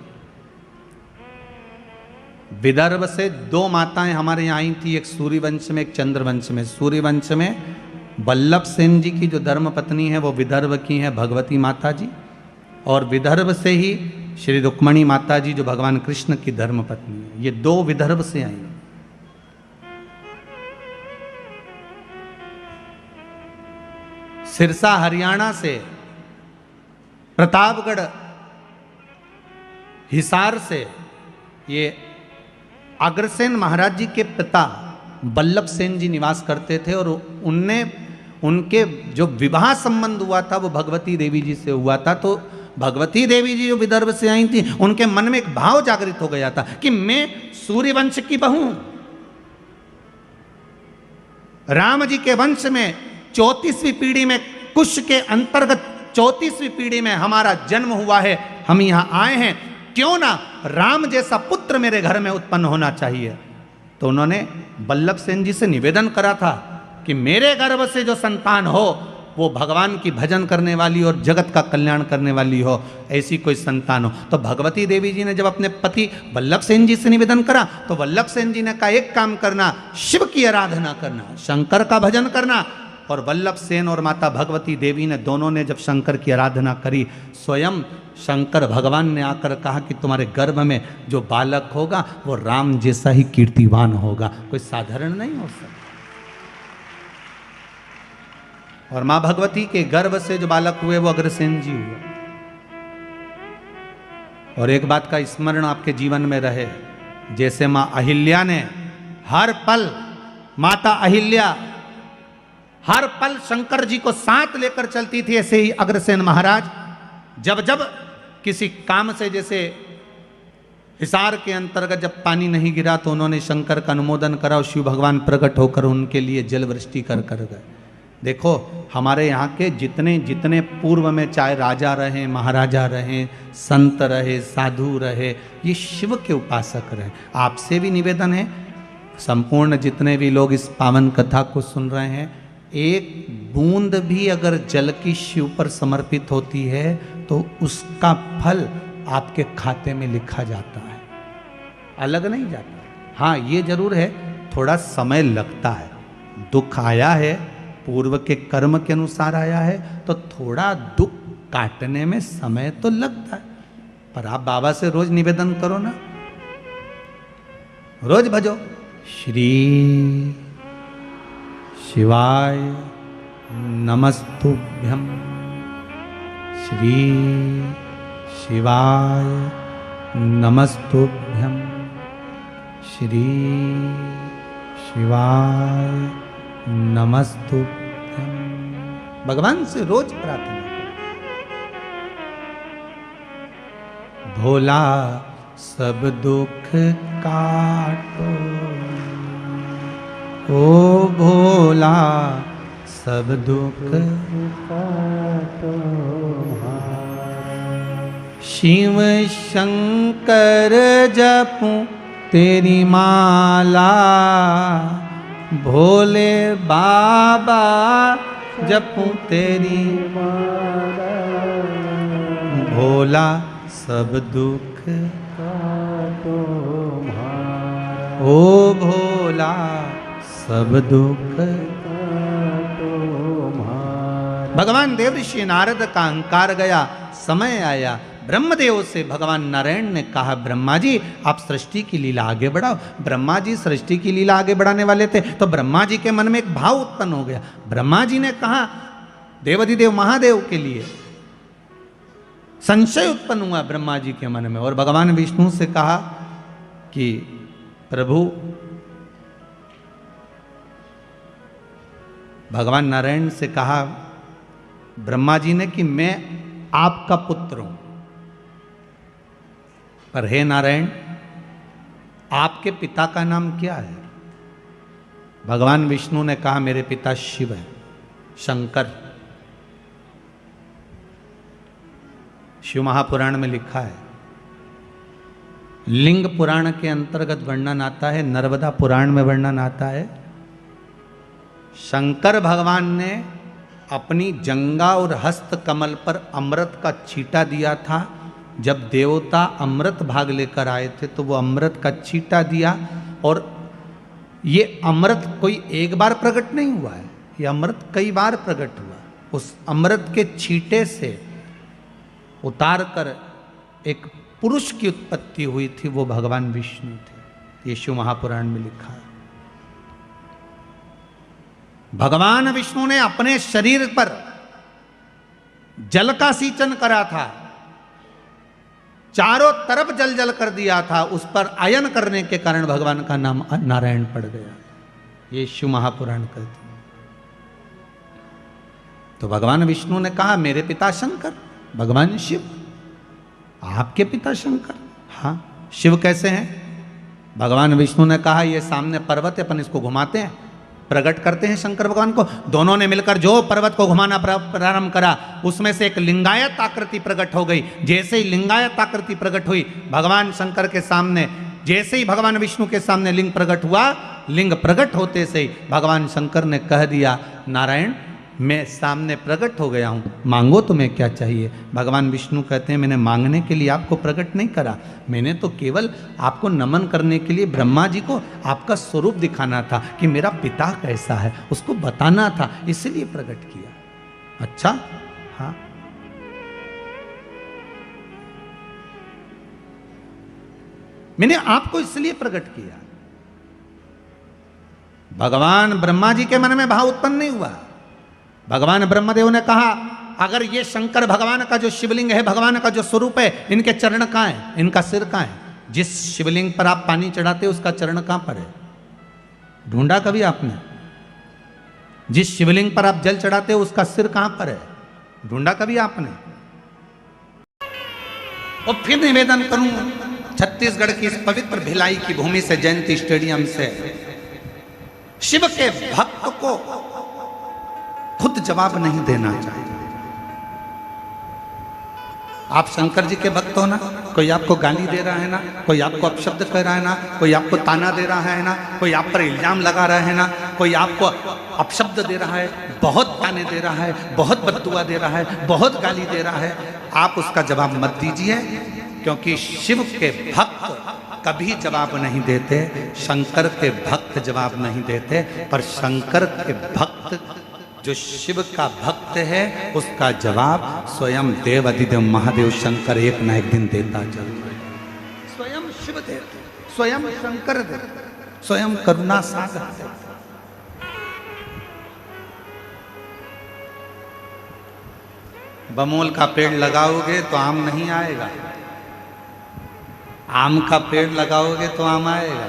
विदर्भ से दो माताएं हमारे यहाँ आई थी, एक सूर्यवंश में, एक चंद्रवंश में। सूर्यवंश में वल्लभ सेन जी की जो धर्मपत्नी है वो विदर्भ की है भगवती माता जी, और विदर्भ से ही श्री रुक्मणी माता जी जो भगवान कृष्ण की धर्मपत्नी है। ये दो विदर्भ से आई। सिरसा हरियाणा से, प्रतापगढ़ हिसार से ये अग्रसेन महाराज जी के पिता वल्लभ सेन जी निवास करते थे, और उनके जो विवाह संबंध हुआ था वो भगवती देवी जी से हुआ था। तो भगवती देवी जी जो विदर्भ से आई थी, उनके मन में एक भाव जागृत हो गया था कि मैं सूर्यवंश की बहू, राम जी के वंश में 34वीं पीढ़ी में, कुश के अंतर्गत 34वीं पीढ़ी में हमारा जन्म हुआ है, हम यहां आए हैं, क्यों ना राम जैसा पुत्र मेरे घर में उत्पन्न होना चाहिए। तो उन्होंने वल्लभ सेन जी से निवेदन करा था कि मेरे गर्भ से जो संतान हो वो भगवान की भजन करने वाली और जगत का कल्याण करने वाली हो, ऐसी कोई संतान हो। तो भगवती देवी जी ने जब अपने पति वल्लभ सेन जी से निवेदन करा, तो वल्लभ सेन जी ने कहा एक काम करना, शिव की आराधना करना, शंकर का भजन करना। और वल्लभ सेन और माता भगवती देवी ने दोनों ने जब शंकर की आराधना करी, स्वयं शंकर भगवान ने आकर कहा कि तुम्हारे गर्भ में जो बालक होगा वो राम जैसा ही कीर्तिवान होगा, कोई साधारण नहीं हो सकता। और मां भगवती के गर्भ से जो बालक हुए वो अग्रसेन जी हुए। और एक बात का स्मरण आपके जीवन में रहे, जैसे मां अहिल्या ने हर पल, माता अहिल्या हर पल शंकर जी को साथ लेकर चलती थी, ऐसे ही अग्रसेन महाराज जब जब किसी काम से, जैसे हिसार के अंतर्गत जब पानी नहीं गिरा तो उन्होंने शंकर का अनुमोदन करा और शिव भगवान प्रकट होकर उनके लिए जल वृष्टि कर गए। देखो हमारे यहाँ के जितने जितने पूर्व में चाहे राजा रहे, महाराजा रहे, संत रहे, साधु रहे, ये शिव के उपासक रहे। आपसे भी निवेदन है, संपूर्ण जितने भी लोग इस पावन कथा को सुन रहे हैं, एक बूंद भी अगर जल की शिव पर समर्पित होती है तो उसका फल आपके खाते में लिखा जाता है, अलग नहीं जाता। हाँ ये जरूर है, थोड़ा समय लगता है, दुख आया है, पूर्व के कर्म के अनुसार आया है, तो थोड़ा दुख काटने में समय तो लगता है, पर आप बाबा से रोज निवेदन करो ना, रोज भजो श्री शिवाय नमस्तुभ्यं, श्री शिवाय नमस्तुभ्यं, श्री शिवाय नमस्तुभ्यं। भगवान से रोज प्रार्थना करो। भोला सब दुख काटो, ओ भोला सब दुख काटो, शिव शंकर जपूं तेरी माला, भोले बाबा जपूं तेरी माला, भोला सब दुख काटो, ओ भोला सब दुख काटो। भगवान देव ऋषि नारद का अहंकार गया, समय आया, ब्रह्मदेव से भगवान नारायण ने कहा, ब्रह्मा जी आप सृष्टि की लीला आगे बढ़ाओ। ब्रह्मा जी सृष्टि की लीला आगे बढ़ाने वाले थे, तो ब्रह्मा जी के मन में एक भाव उत्पन्न हो गया। ब्रह्मा जी ने कहा, देवाधिदेव महादेव के लिए संशय उत्पन्न हुआ ब्रह्मा जी के मन में, और भगवान विष्णु से कहा कि प्रभु, भगवान नारायण से कहा ब्रह्मा जी ने कि मैं आपका पुत्र हूं, पर हे नारायण आपके पिता का नाम क्या है? भगवान विष्णु ने कहा मेरे पिता शिव है, शंकर। शिव महापुराण में लिखा है, लिंग पुराण के अंतर्गत वर्णन आता है, नर्मदा पुराण में वर्णन आता है, शंकर भगवान ने अपनी जंगा और हस्त कमल पर अमृत का छींटा दिया था। जब देवता अमृत भाग लेकर आए थे तो वो अमृत का छींटा दिया, और ये अमृत कोई एक बार प्रकट नहीं हुआ है, ये अमृत कई बार प्रकट हुआ। उस अमृत के छींटे से उतार कर एक पुरुष की उत्पत्ति हुई थी, वो भगवान विष्णु थे। ये शिव महापुराण में लिखा है। भगवान विष्णु ने अपने शरीर पर जल का सींचन करा था, चारों तरफ जल जल कर दिया था, उस पर आयन करने के कारण भगवान का नाम नारायण पड़ गया। ये शिव महापुराण कहते हैं। तो भगवान विष्णु ने कहा मेरे पिता शंकर, भगवान शिव। आपके पिता शंकर? हाँ। शिव कैसे हैं? भगवान विष्णु ने कहा ये सामने पर्वत है, अपन इसको घुमाते हैं, प्रकट करते हैं शंकर भगवान को। दोनों ने मिलकर जो पर्वत को घुमाना प्रारंभ करा, उसमें से एक लिंगायत आकृति प्रकट हो गई। जैसे ही लिंगायत आकृति प्रकट हुई भगवान शंकर के सामने, जैसे ही भगवान विष्णु के सामने लिंग प्रकट हुआ, लिंग प्रकट होते से ही भगवान शंकर ने कह दिया नारायण मैं सामने प्रकट हो गया हूँ, मांगो तुम्हें क्या चाहिए। भगवान विष्णु कहते हैं मैंने मांगने के लिए आपको प्रकट नहीं करा, मैंने तो केवल आपको नमन करने के लिए ब्रह्मा जी को आपका स्वरूप दिखाना था कि मेरा पिता कैसा है, उसको बताना था, इसलिए प्रकट किया। अच्छा, हाँ। मैंने आपको इसलिए प्रकट किया। भगवान ब्रह्मा जी के मन में भाव उत्पन्न नहीं हुआ। भगवान ब्रह्मदेव ने कहा अगर ये शंकर भगवान का जो शिवलिंग है, भगवान का जो स्वरूप है, इनके चरण कहाँ है, इनका सिर कहाँ है? जिस शिवलिंग पर आप पानी चढ़ाते हो उसका चरण कहाँ पर है? ढूंढा कभी आपने? जिस शिवलिंग पर आप जल चढ़ाते हो उसका सिर कहाँ पर है? ढूंढा कभी आपने? और फिर निवेदन करूं छत्तीसगढ़ की इस पवित्र भिलाई की भूमि से, जयंती स्टेडियम से, शिव के भक्त को खुद जवाब नहीं देना चाहिए। आप शंकर जी के भक्त हो ना, कोई आपको गाली दे रहा है ना, कोई आपको अपशब्द कह रहा है ना, कोई आपको ताना दे रहा है ना, कोई आप पर इल्जाम लगा रहा है ना, कोई आपको अपशब्द दे रहा है, बहुत ताने दे रहा है, बहुत बद्दुआ दे रहा है, बहुत गाली दे रहा है, आप उसका जवाब मत दीजिए, क्योंकि शिव के भक्त कभी जवाब नहीं देते, शंकर के भक्त जवाब नहीं देते, पर शंकर के भक्त जो शिव का भक्त है उसका जवाब स्वयं देव अधिदेव महादेव शंकर एक न एक दिन देता जरूर है। स्वयं शिव देते, स्वयं शंकर देते, स्वयं करुणा सागर देते। बमोल का पेड़ लगाओगे तो आम नहीं आएगा, आम का पेड़ लगाओगे तो आम आएगा।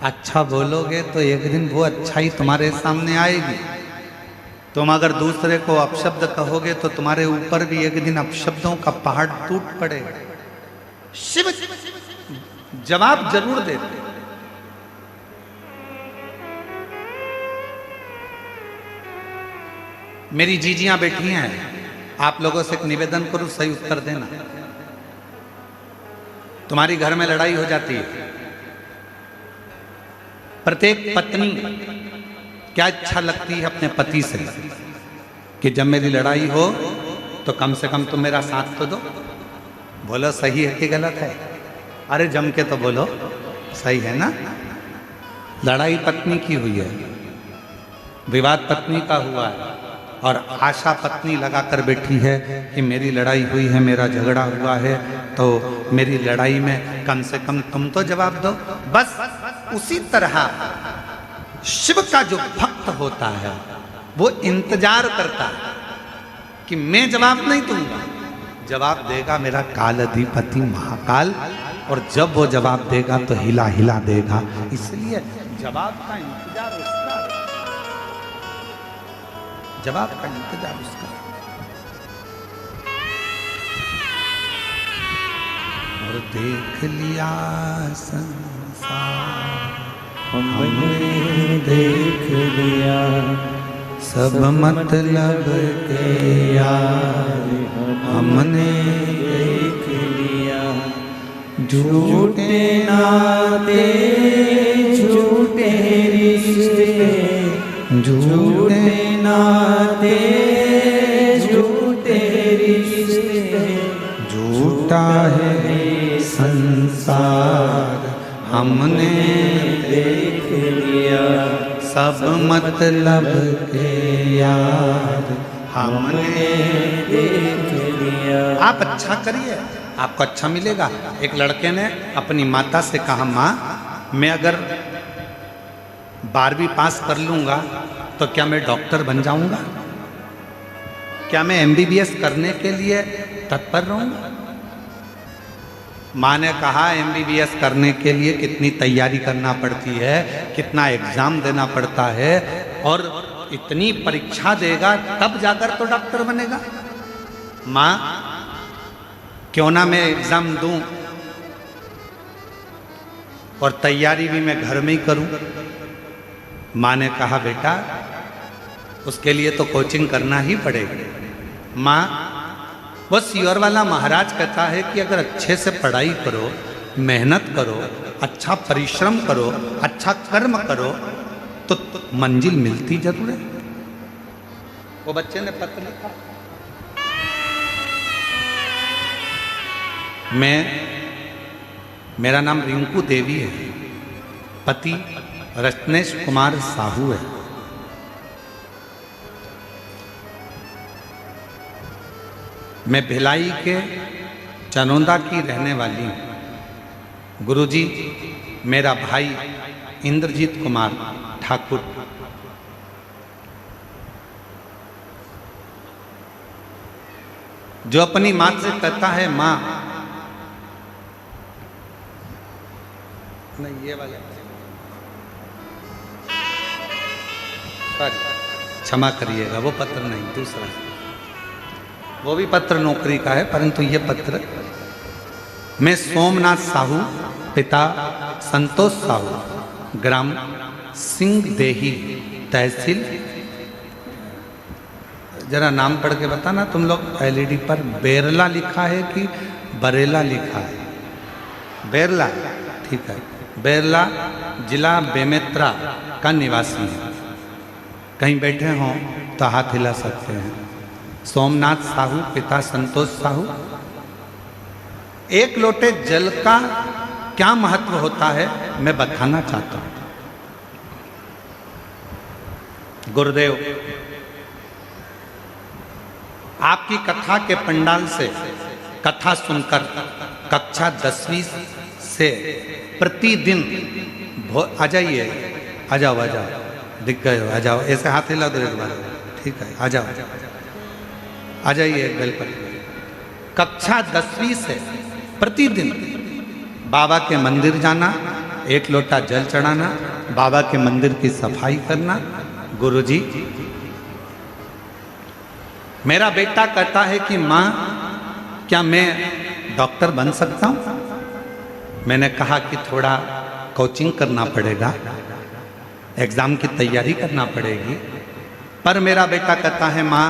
अच्छा बोलोगे तो एक दिन वो अच्छाई तुम्हारे सामने आएगी। तुम अगर दूसरे को अपशब्द कहोगे तो तुम्हारे ऊपर भी एक दिन अपशब्दों का पहाड़ टूट पड़ेगा। शिव जवाब जरूर देते। मेरी जीजियां बैठी हैं, आप लोगों से एक निवेदन करूं, सही उत्तर देना। तुम्हारी घर में लड़ाई हो जाती है, प्रत्येक पत्नी क्या इच्छा लगती है अपने पति से कि जब मेरी लड़ाई हो तो कम से कम तुम मेरा साथ तो दो। बोलो सही है कि गलत है? अरे जम के तो बोलो, सही है ना? लड़ाई पत्नी की हुई है, विवाद पत्नी का हुआ है, और आशा पत्नी लगा कर बैठी है कि मेरी लड़ाई हुई है, मेरा झगड़ा हुआ है, तो मेरी लड़ाई में कम से कम तुम तो जवाब दो। बस उसी तरह शिव का जो भक्त होता है वो इंतजार करता है कि मैं जवाब नहीं दूंगा, जवाब देगा मेरा काल अधिपति महाकाल, और जब वो जवाब देगा तो हिला हिला देगा। इसलिए जवाब का इंतजार उसका, जवाब का इंतजार उसका। और देख लिया संसार हमने देख लिया, सब मतलब के यार हमने देख लिया। झूठे नाते झूठे रिश्ते, झूठे नाते झूठे रिश्ते, झूठा है संसार हमने देख लिया। सब मतलब के यार हमने देख लिया। आप अच्छा करिए, आपको अच्छा मिलेगा। एक लड़के ने अपनी माता से कहा, माँ मैं अगर 12वीं पास कर लूँगा तो क्या मैं डॉक्टर बन जाऊँगा? क्या मैं MBBS करने के लिए तत्पर रहूँगा? माँ ने कहा MBBS करने के लिए कितनी तैयारी करना पड़ती है, कितना एग्जाम देना पड़ता है, और इतनी परीक्षा देगा तब जाकर तो डॉक्टर बनेगा। माँ क्यों ना मैं एग्जाम दूं और तैयारी भी मैं घर में ही करूं। माँ ने कहा बेटा उसके लिए तो कोचिंग करना ही पड़ेगा। माँ वो सियोर वाला महाराज कहता है कि अगर अच्छे से पढ़ाई करो, मेहनत करो, अच्छा परिश्रम करो, अच्छा कर्म करो तो मंजिल मिलती जरूर है। वो बच्चे ने पत्र लिखा, मेरा नाम रिंकू देवी है, पति रत्नेश कुमार साहू है। मैं भिलाई के चनौदा की रहने वाली हूँ। गुरुजी मेरा भाई इंद्रजीत कुमार ठाकुर, जो अपनी माँ से कहता है माँ, नहीं ये वाले, सॉरी क्षमा करिएगा, वो पत्र नहीं, दूसरा, वो भी पत्र नौकरी का है, परंतु ये पत्र मैं सोमनाथ साहू, पिता संतोष साहू, ग्राम सिंह देही, तहसील, जरा नाम पढ़ के बताना तुम लोग। LED पर बेरला लिखा है कि बरेला लिखा है? बेरला, ठीक है। बेरला जिला बेमेत्रा का निवासी है। कहीं बैठे हों तो हाथ हिला सकते हैं। सोमनाथ साहू, पिता संतोष साहू। एक लोटे जल का क्या महत्व होता है मैं बताना चाहता हूं। गुरुदेव आपकी कथा के पंडाल से कथा सुनकर कक्षा 10वीं से प्रतिदिन आ जाइए, आ जाओ, दिख गए हो, आ जाओ, ऐसे हाथ हिला दो एक बार, ठीक है, आ जाओ, आ जाइए बेल पर। कक्षा 10वीं से प्रतिदिन बाबा के मंदिर जाना, एक लोटा जल चढ़ाना, बाबा के मंदिर की सफाई करना। गुरुजी, मेरा बेटा कहता है कि माँ क्या मैं डॉक्टर बन सकता हूँ? मैंने कहा कि थोड़ा कोचिंग करना पड़ेगा, एग्जाम की तैयारी करना पड़ेगी। पर मेरा बेटा कहता है माँ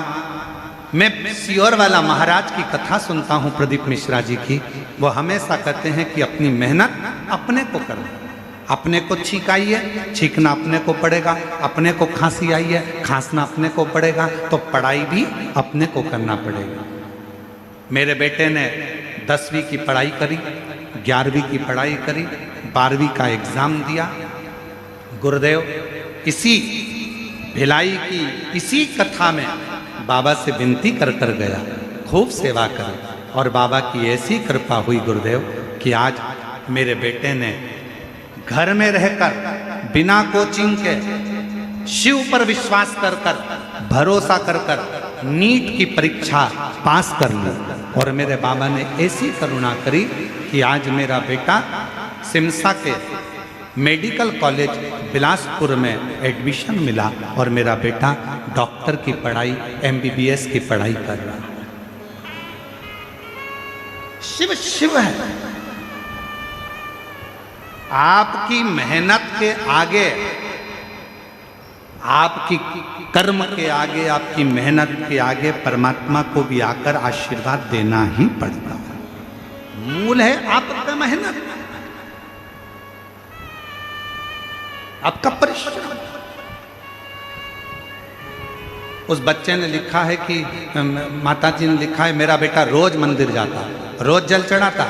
मैं सियोर वाला महाराज की कथा सुनता हूँ, प्रदीप मिश्रा जी की, वो हमेशा कहते हैं कि अपनी मेहनत अपने को करना, अपने को छींक आई है, छींकना अपने को पड़ेगा, अपने को खांसी आई है, खांसना अपने को पड़ेगा, तो पढ़ाई भी अपने को करना पड़ेगा। मेरे बेटे ने 10वीं की पढ़ाई करी, 11वीं की पढ़ाई करी, 12वीं का एग्जाम दिया। गुरुदेव इसी भिलाई की इसी कथा में बाबा से विनती कर कर गया, खूब सेवा करी, और बाबा की ऐसी कृपा हुई गुरुदेव कि आज मेरे बेटे ने घर में रहकर बिना कोचिंग के शिव पर विश्वास कर कर, भरोसा कर कर नीट की परीक्षा पास कर ली। और मेरे बाबा ने ऐसी करुणा करी कि आज मेरा बेटा सिमसा के मेडिकल कॉलेज बिलासपुर में एडमिशन मिला और मेरा बेटा डॉक्टर की पढ़ाई, MBBS की पढ़ाई कर रहा है। शिव शिव है। आपकी मेहनत के आगे, आपकी कर्म के आगे, आपकी मेहनत के आगे परमात्मा को भी आकर आशीर्वाद देना ही पड़ता है। मूल है आपका मेहनत, आपका परिश्रम। उस बच्चे ने लिखा है कि माता जी ने लिखा है मेरा बेटा रोज मंदिर जाता, रोज जल चढ़ाता,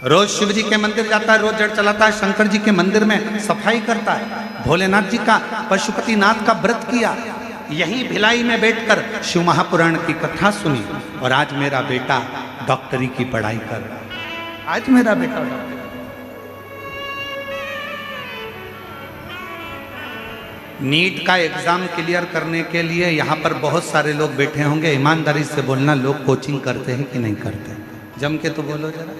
रोज शिव जी के मंदिर जाता है, रोज जल चलाता है, शंकर जी के मंदिर में सफाई करता है, भोलेनाथ जी का, पशुपतिनाथ का व्रत किया, यहीं भिलाई में बैठकर शिव महापुराण की कथा सुनी, और आज मेरा बेटा डॉक्टरी की पढ़ाई कर रहा है। आज मेरा बेटा नीट का एग्जाम क्लियर करने के लिए यहाँ पर बहुत सारे लोग बैठे होंगे। ईमानदारी से बोलना, लोग कोचिंग करते हैं कि नहीं करते? जम के तो बोलो जरा।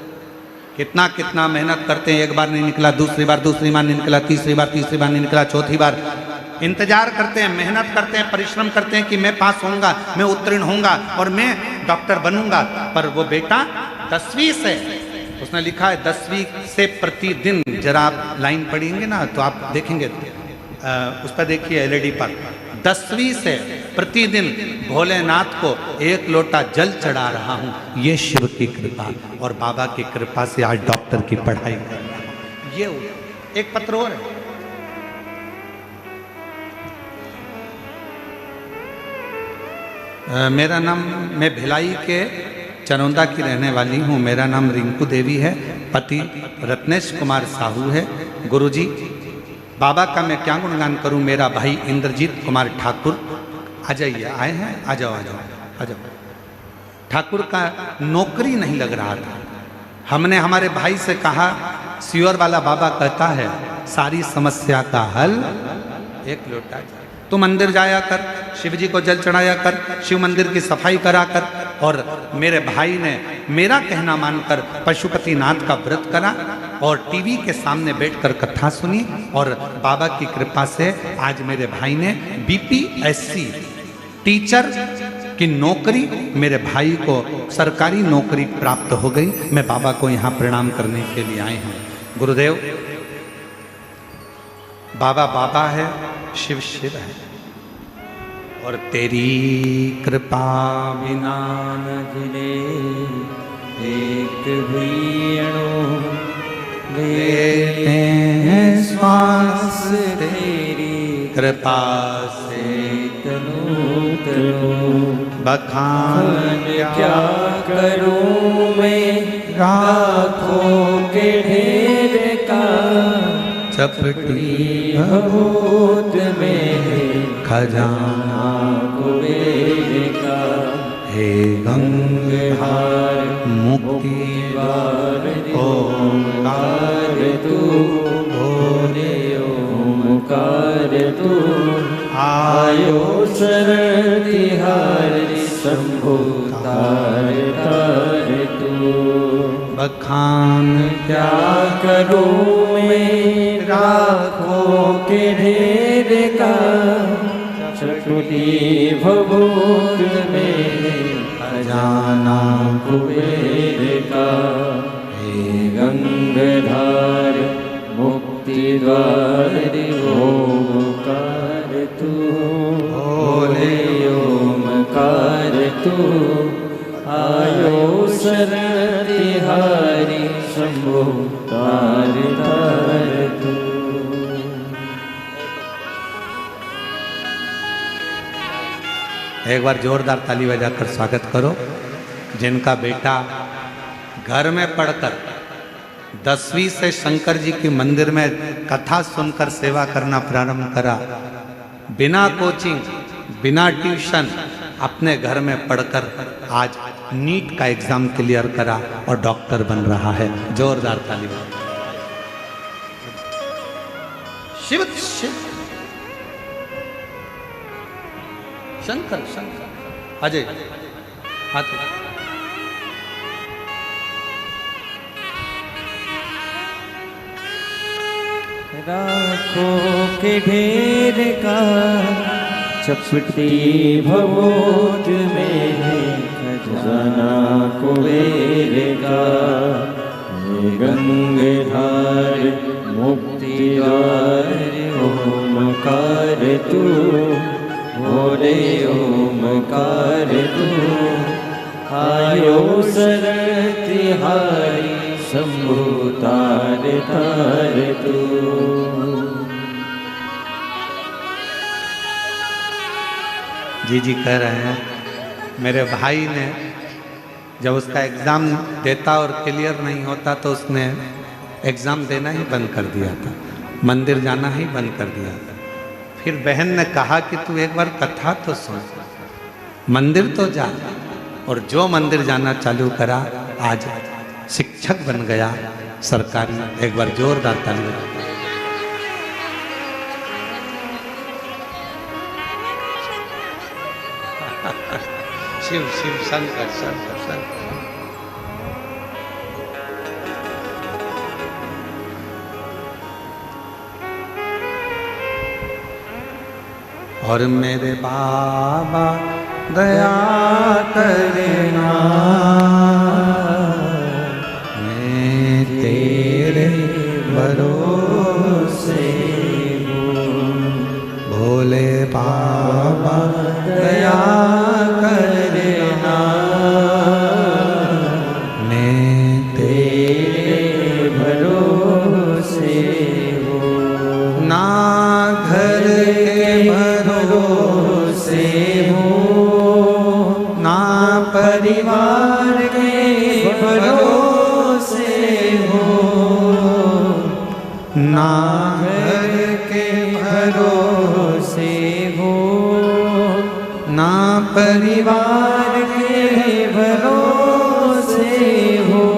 कितना कितना मेहनत करते हैं, एक बार नहीं निकला, दूसरी बार नहीं निकला, तीसरी बार नहीं निकला, चौथी बार इंतजार करते हैं, मेहनत करते हैं, परिश्रम करते हैं कि मैं पास होऊंगा, मैं उत्तीर्ण होऊंगा और मैं डॉक्टर बनूंगा। पर वो बेटा 10वीं से, उसने लिखा है 10वीं से प्रतिदिन, जरा आप लाइन पढ़ेंगे ना तो आप देखेंगे, उस पर देखिए LED पर, 10वीं से प्रतिदिन भोलेनाथ को एक लोटा जल चढ़ा रहा हूँ। ये शिव की कृपा और बाबा की कृपा से आज डॉक्टर की पढ़ाई कर रहा हूँ। ये एक पत्र और है, मेरा नाम, मैं भिलाई के चरौंदा की रहने वाली हूँ, मेरा नाम रिंकू देवी है, पति रत्नेश कुमार साहू है। गुरुजी बाबा का मैं क्या गुणगान करूं। मेरा भाई इंद्रजीत कुमार ठाकुर, आ जाइए, आए हैं, आ जाओ आ जाओ आ जाओ। ठाकुर का नौकरी नहीं लग रहा था, हमने हमारे भाई से कहा, सियोर वाला बाबा कहता है सारी समस्या का हल एक लोटा, तू मंदिर जाया कर, शिव जी को जल चढ़ाया कर, शिव मंदिर की सफाई करा कर। और मेरे भाई ने मेरा कहना मानकर पशुपतिनाथ का व्रत करा और टीवी के सामने बैठकर कथा सुनी, और बाबा की कृपा से आज मेरे भाई ने BPSC टीचर की नौकरी, मेरे भाई को सरकारी नौकरी प्राप्त हो गई। मैं बाबा को यहाँ प्रणाम करने के लिए आए हैं। गुरुदेव, बाबा बाबा है, शिव शिव है, और तेरी कृपा बिना न गिरे एक भी अणु, लेते हैं श्वास तेरी कृपा से तनु तनु। बखान क्या करूं मैं राखों के ढेर का, चपटी भभूत में खजाना कुबेर का। हे गंगाधार मुक्ति द्वार ओंकार तू बोले ओंकार तू। आयो शरण तिहारी शंभु तार तार तू। बखान क्या करूं मैं राखों के ढेर का। चकुटी भभूत में खजाना कुबेर का। हे गंगाधार मुक्ति द्वार ओंकार तू बोले ओंकार तू। आयो शरण तिहारी शंभु तार तार तू। एक बार जोरदार ताली बजाकर स्वागत करो। जिनका बेटा घर में पढ़कर 10वीं से शंकर जी के मंदिर में कथा सुनकर सेवा करना प्रारंभ करा, बिना कोचिंग बिना ट्यूशन अपने घर में पढ़कर आज नीट का एग्जाम क्लियर करा और डॉक्टर बन रहा है। जोरदार ताली। शिव शिव शंकर शंकर अजय हाथ। राखों के ढेर का चपटी भभूत में खजाना कुबेर का। हे गंगाधार मुक्ति द्वार ओंकार तू बोले ओंकार तू। आयो शरण तिहारी शंभु तार तार तू। जी कह रहे हैं मेरे भाई ने जब उसका एग्ज़ाम देता और क्लियर नहीं होता तो उसने एग्ज़ाम देना ही बंद कर दिया था, मंदिर जाना ही बंद कर दिया था। फिर बहन ने कहा कि तू एक बार कथा तो सुन, मंदिर तो जा, और जो मंदिर जाना चालू करा आज शिक्षक बन गया सरकारी। एक बार जोरदार ताली। शिव शिव शंकर शंकर शंकर। और मेरे बाबा दया करना, मैं तेरे भरोसे हूँ। भोले बाबा दया करना, मैं तेरे भरोसे हूँ। ना घर के भरोसे हूँ, ना परिवार के भरोसे हूँ, ना घर के भरोसे हूँ, ना परिवार के भरोसे हूँ।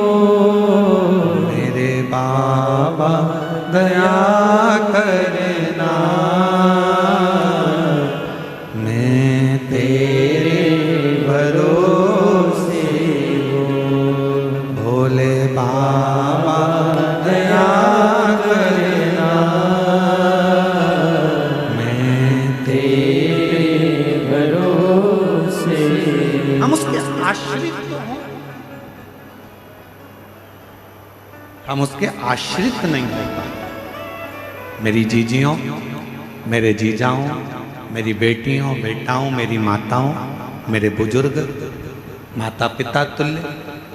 मेरे बाबा दया करना, मैं तेरे भरोसे हूँ। भोले बाबा दया करना, मैं तेरे भरोसे। हम उसके आश्रित तो हैं, हम उसके आश्रित नहीं होगा। मेरी जीजियों, मेरे जीजाओं, मेरी बेटियों बेटाओं, मेरी माताओं, मेरे बुजुर्ग, माता पिता तुल्य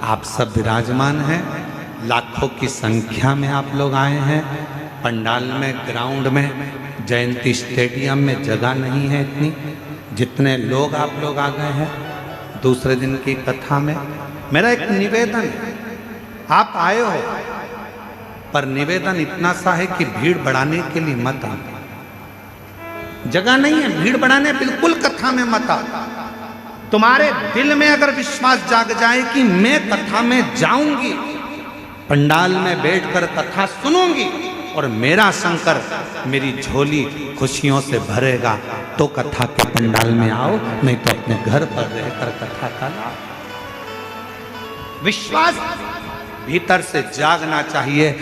आप सब विराजमान हैं। लाखों की संख्या में आप लोग आए हैं। पंडाल में, ग्राउंड में, जयंती स्टेडियम में जगह नहीं है इतनी जितने लोग आप लोग आ गए हैं दूसरे दिन की कथा में। मेरा एक निवेदन है, आप आए हो पर निवेदन इतना सा है कि भीड़ बढ़ाने के लिए मत आना। जगह नहीं है, भीड़ बढ़ाने बिल्कुल कथा में मत आओ। तुम्हारे दिल में अगर विश्वास जाग जाए कि मैं कथा में जाऊंगी, पंडाल में बैठकर कथा सुनूंगी और मेरा शंकर मेरी झोली खुशियों से भरेगा, तो कथा के पंडाल में आओ, नहीं तो अपने घर पर रहकर कथा का लाओ। विश्वास भीतर से जागना चाहिए,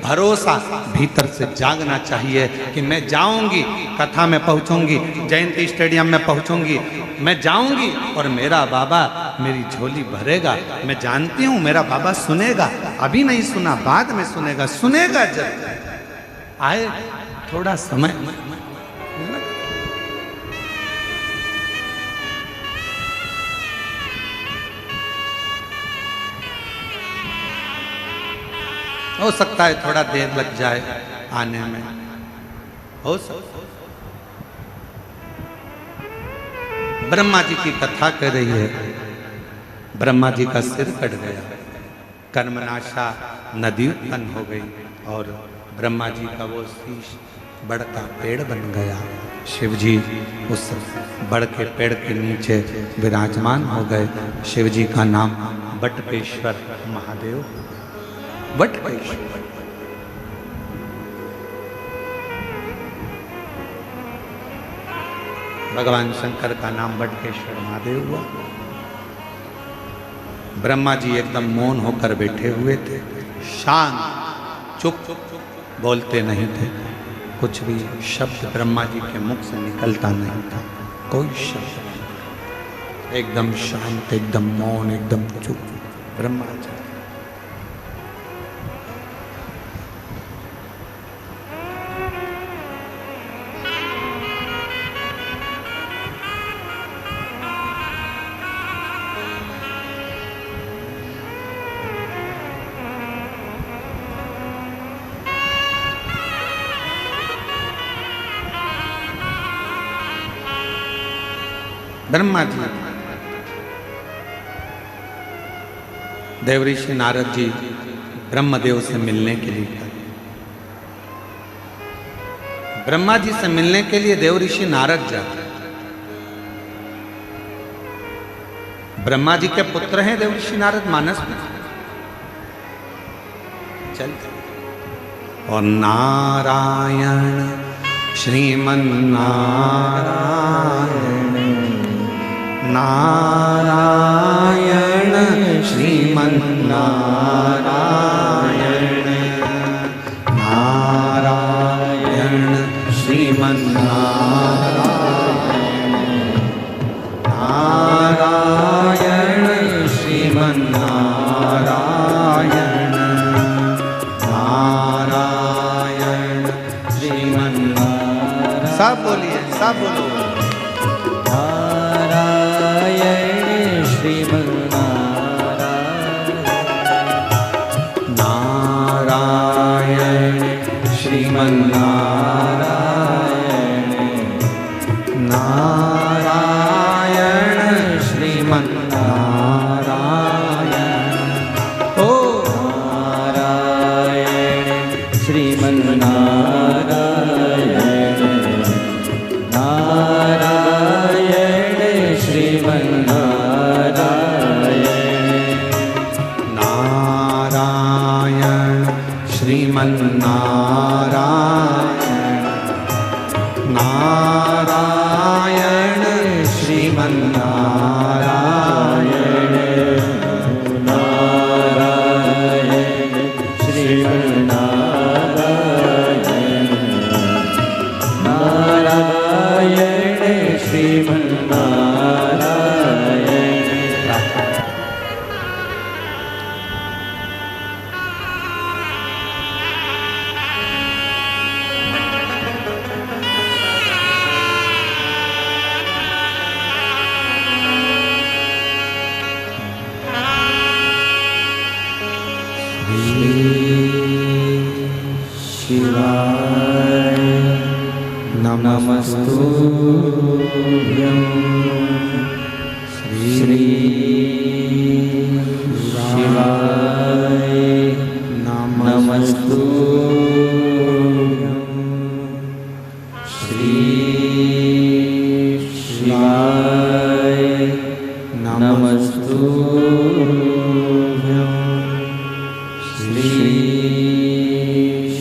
भरोसा भीतर से जागना चाहिए कि मैं जाऊंगी, कथा में पहुंचूंगी, जयंती स्टेडियम में पहुंचूंगी, मैं जाऊंगी और मेरा बाबा मेरी झोली भरेगा। मैं जानती हूं मेरा बाबा सुनेगा, अभी नहीं सुना, बाद में सुनेगा, सुनेगा जब आए थोड़ा समय। हो सकता है थोड़ा देर लग जाए आने में, हो सकता। ब्रह्मा जी की कथा कर रही है, ब्रह्मा जी का सिर कट गया, कर्मनाशा नदी उत्पन्न हो गई और ब्रह्मा जी का वो शीश बड़ का पेड़ बन गया। शिव जी उस बड़ के पेड़ के नीचे विराजमान हो गए। शिव जी का नाम बटपेश्वर महादेव, बटपेश्वर। भगवान शंकर का नाम बटकेश्वर महादेव हुआ। ब्रह्मा जी एकदम मौन होकर बैठे हुए थे, शांत, चुप, बोलते नहीं थे, कुछ भी शब्द ब्रह्मा जी के मुख से निकलता नहीं था, कोई शब्द नहीं, एकदम शांत, एकदम मौन, एकदम चुप ब्रह्मा जी। ब्रह्मा जी, देवऋषि नारद जी ब्रह्मदेव से मिलने के लिए गए। ब्रह्मा जी से मिलने के लिए देवऋषि नारद जाते। ब्रह्मा जी के पुत्र हैं देवऋषि नारद, मानस में चलते। और नारायण श्रीमन नारायण, नारायण श्रीमन नारायण, नारायण श्रीमन नारायण, नारायण श्रीमन नारायण, नारायण श्रीमन नारायण। सब बोलिए, सब बोलो। नारायण श्रीमन नारायण, नारायण श्रीमन नारायण, ओ नारायण श्रीमन नारायण, नारायण श्रीमन श्रीमन नारायण, नारायण श्रीमन नारायण, नारायण श्रीमन नारायण, नारायण श्रीमन नारायण। शिवाय नमस्तुभ्यं, श्री शिवाय नमस्तुभ्यं, श्री शिवाय नमस्तुभ्यं श्री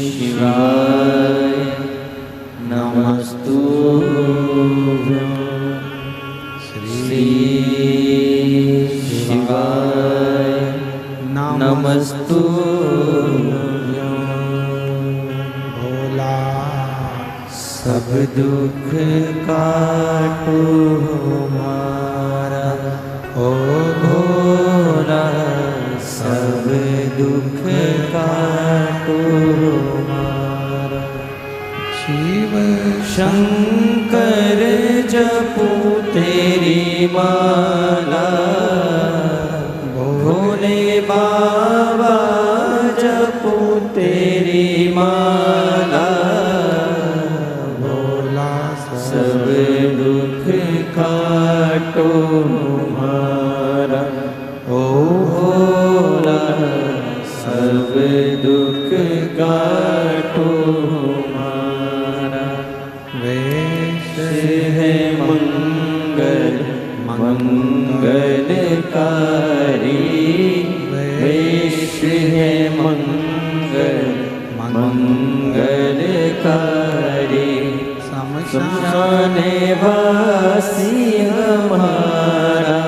शिवाय नमस्तुभ्यं श्री शिवाय नमस्तुभ्यं भोला सब दुख काटो हमारा ओ भोला सब दुख काटो हमारा शिव शंकर जपू तेरी माला भोले बाबा जपू तेरी माला भोला सब दुख काटो हमारा ओ भोला सब दुख काटो हमारा वेश है मंगल मंगलकारी वेश है मंगल मंगलकारी शमशाने वासी हमारा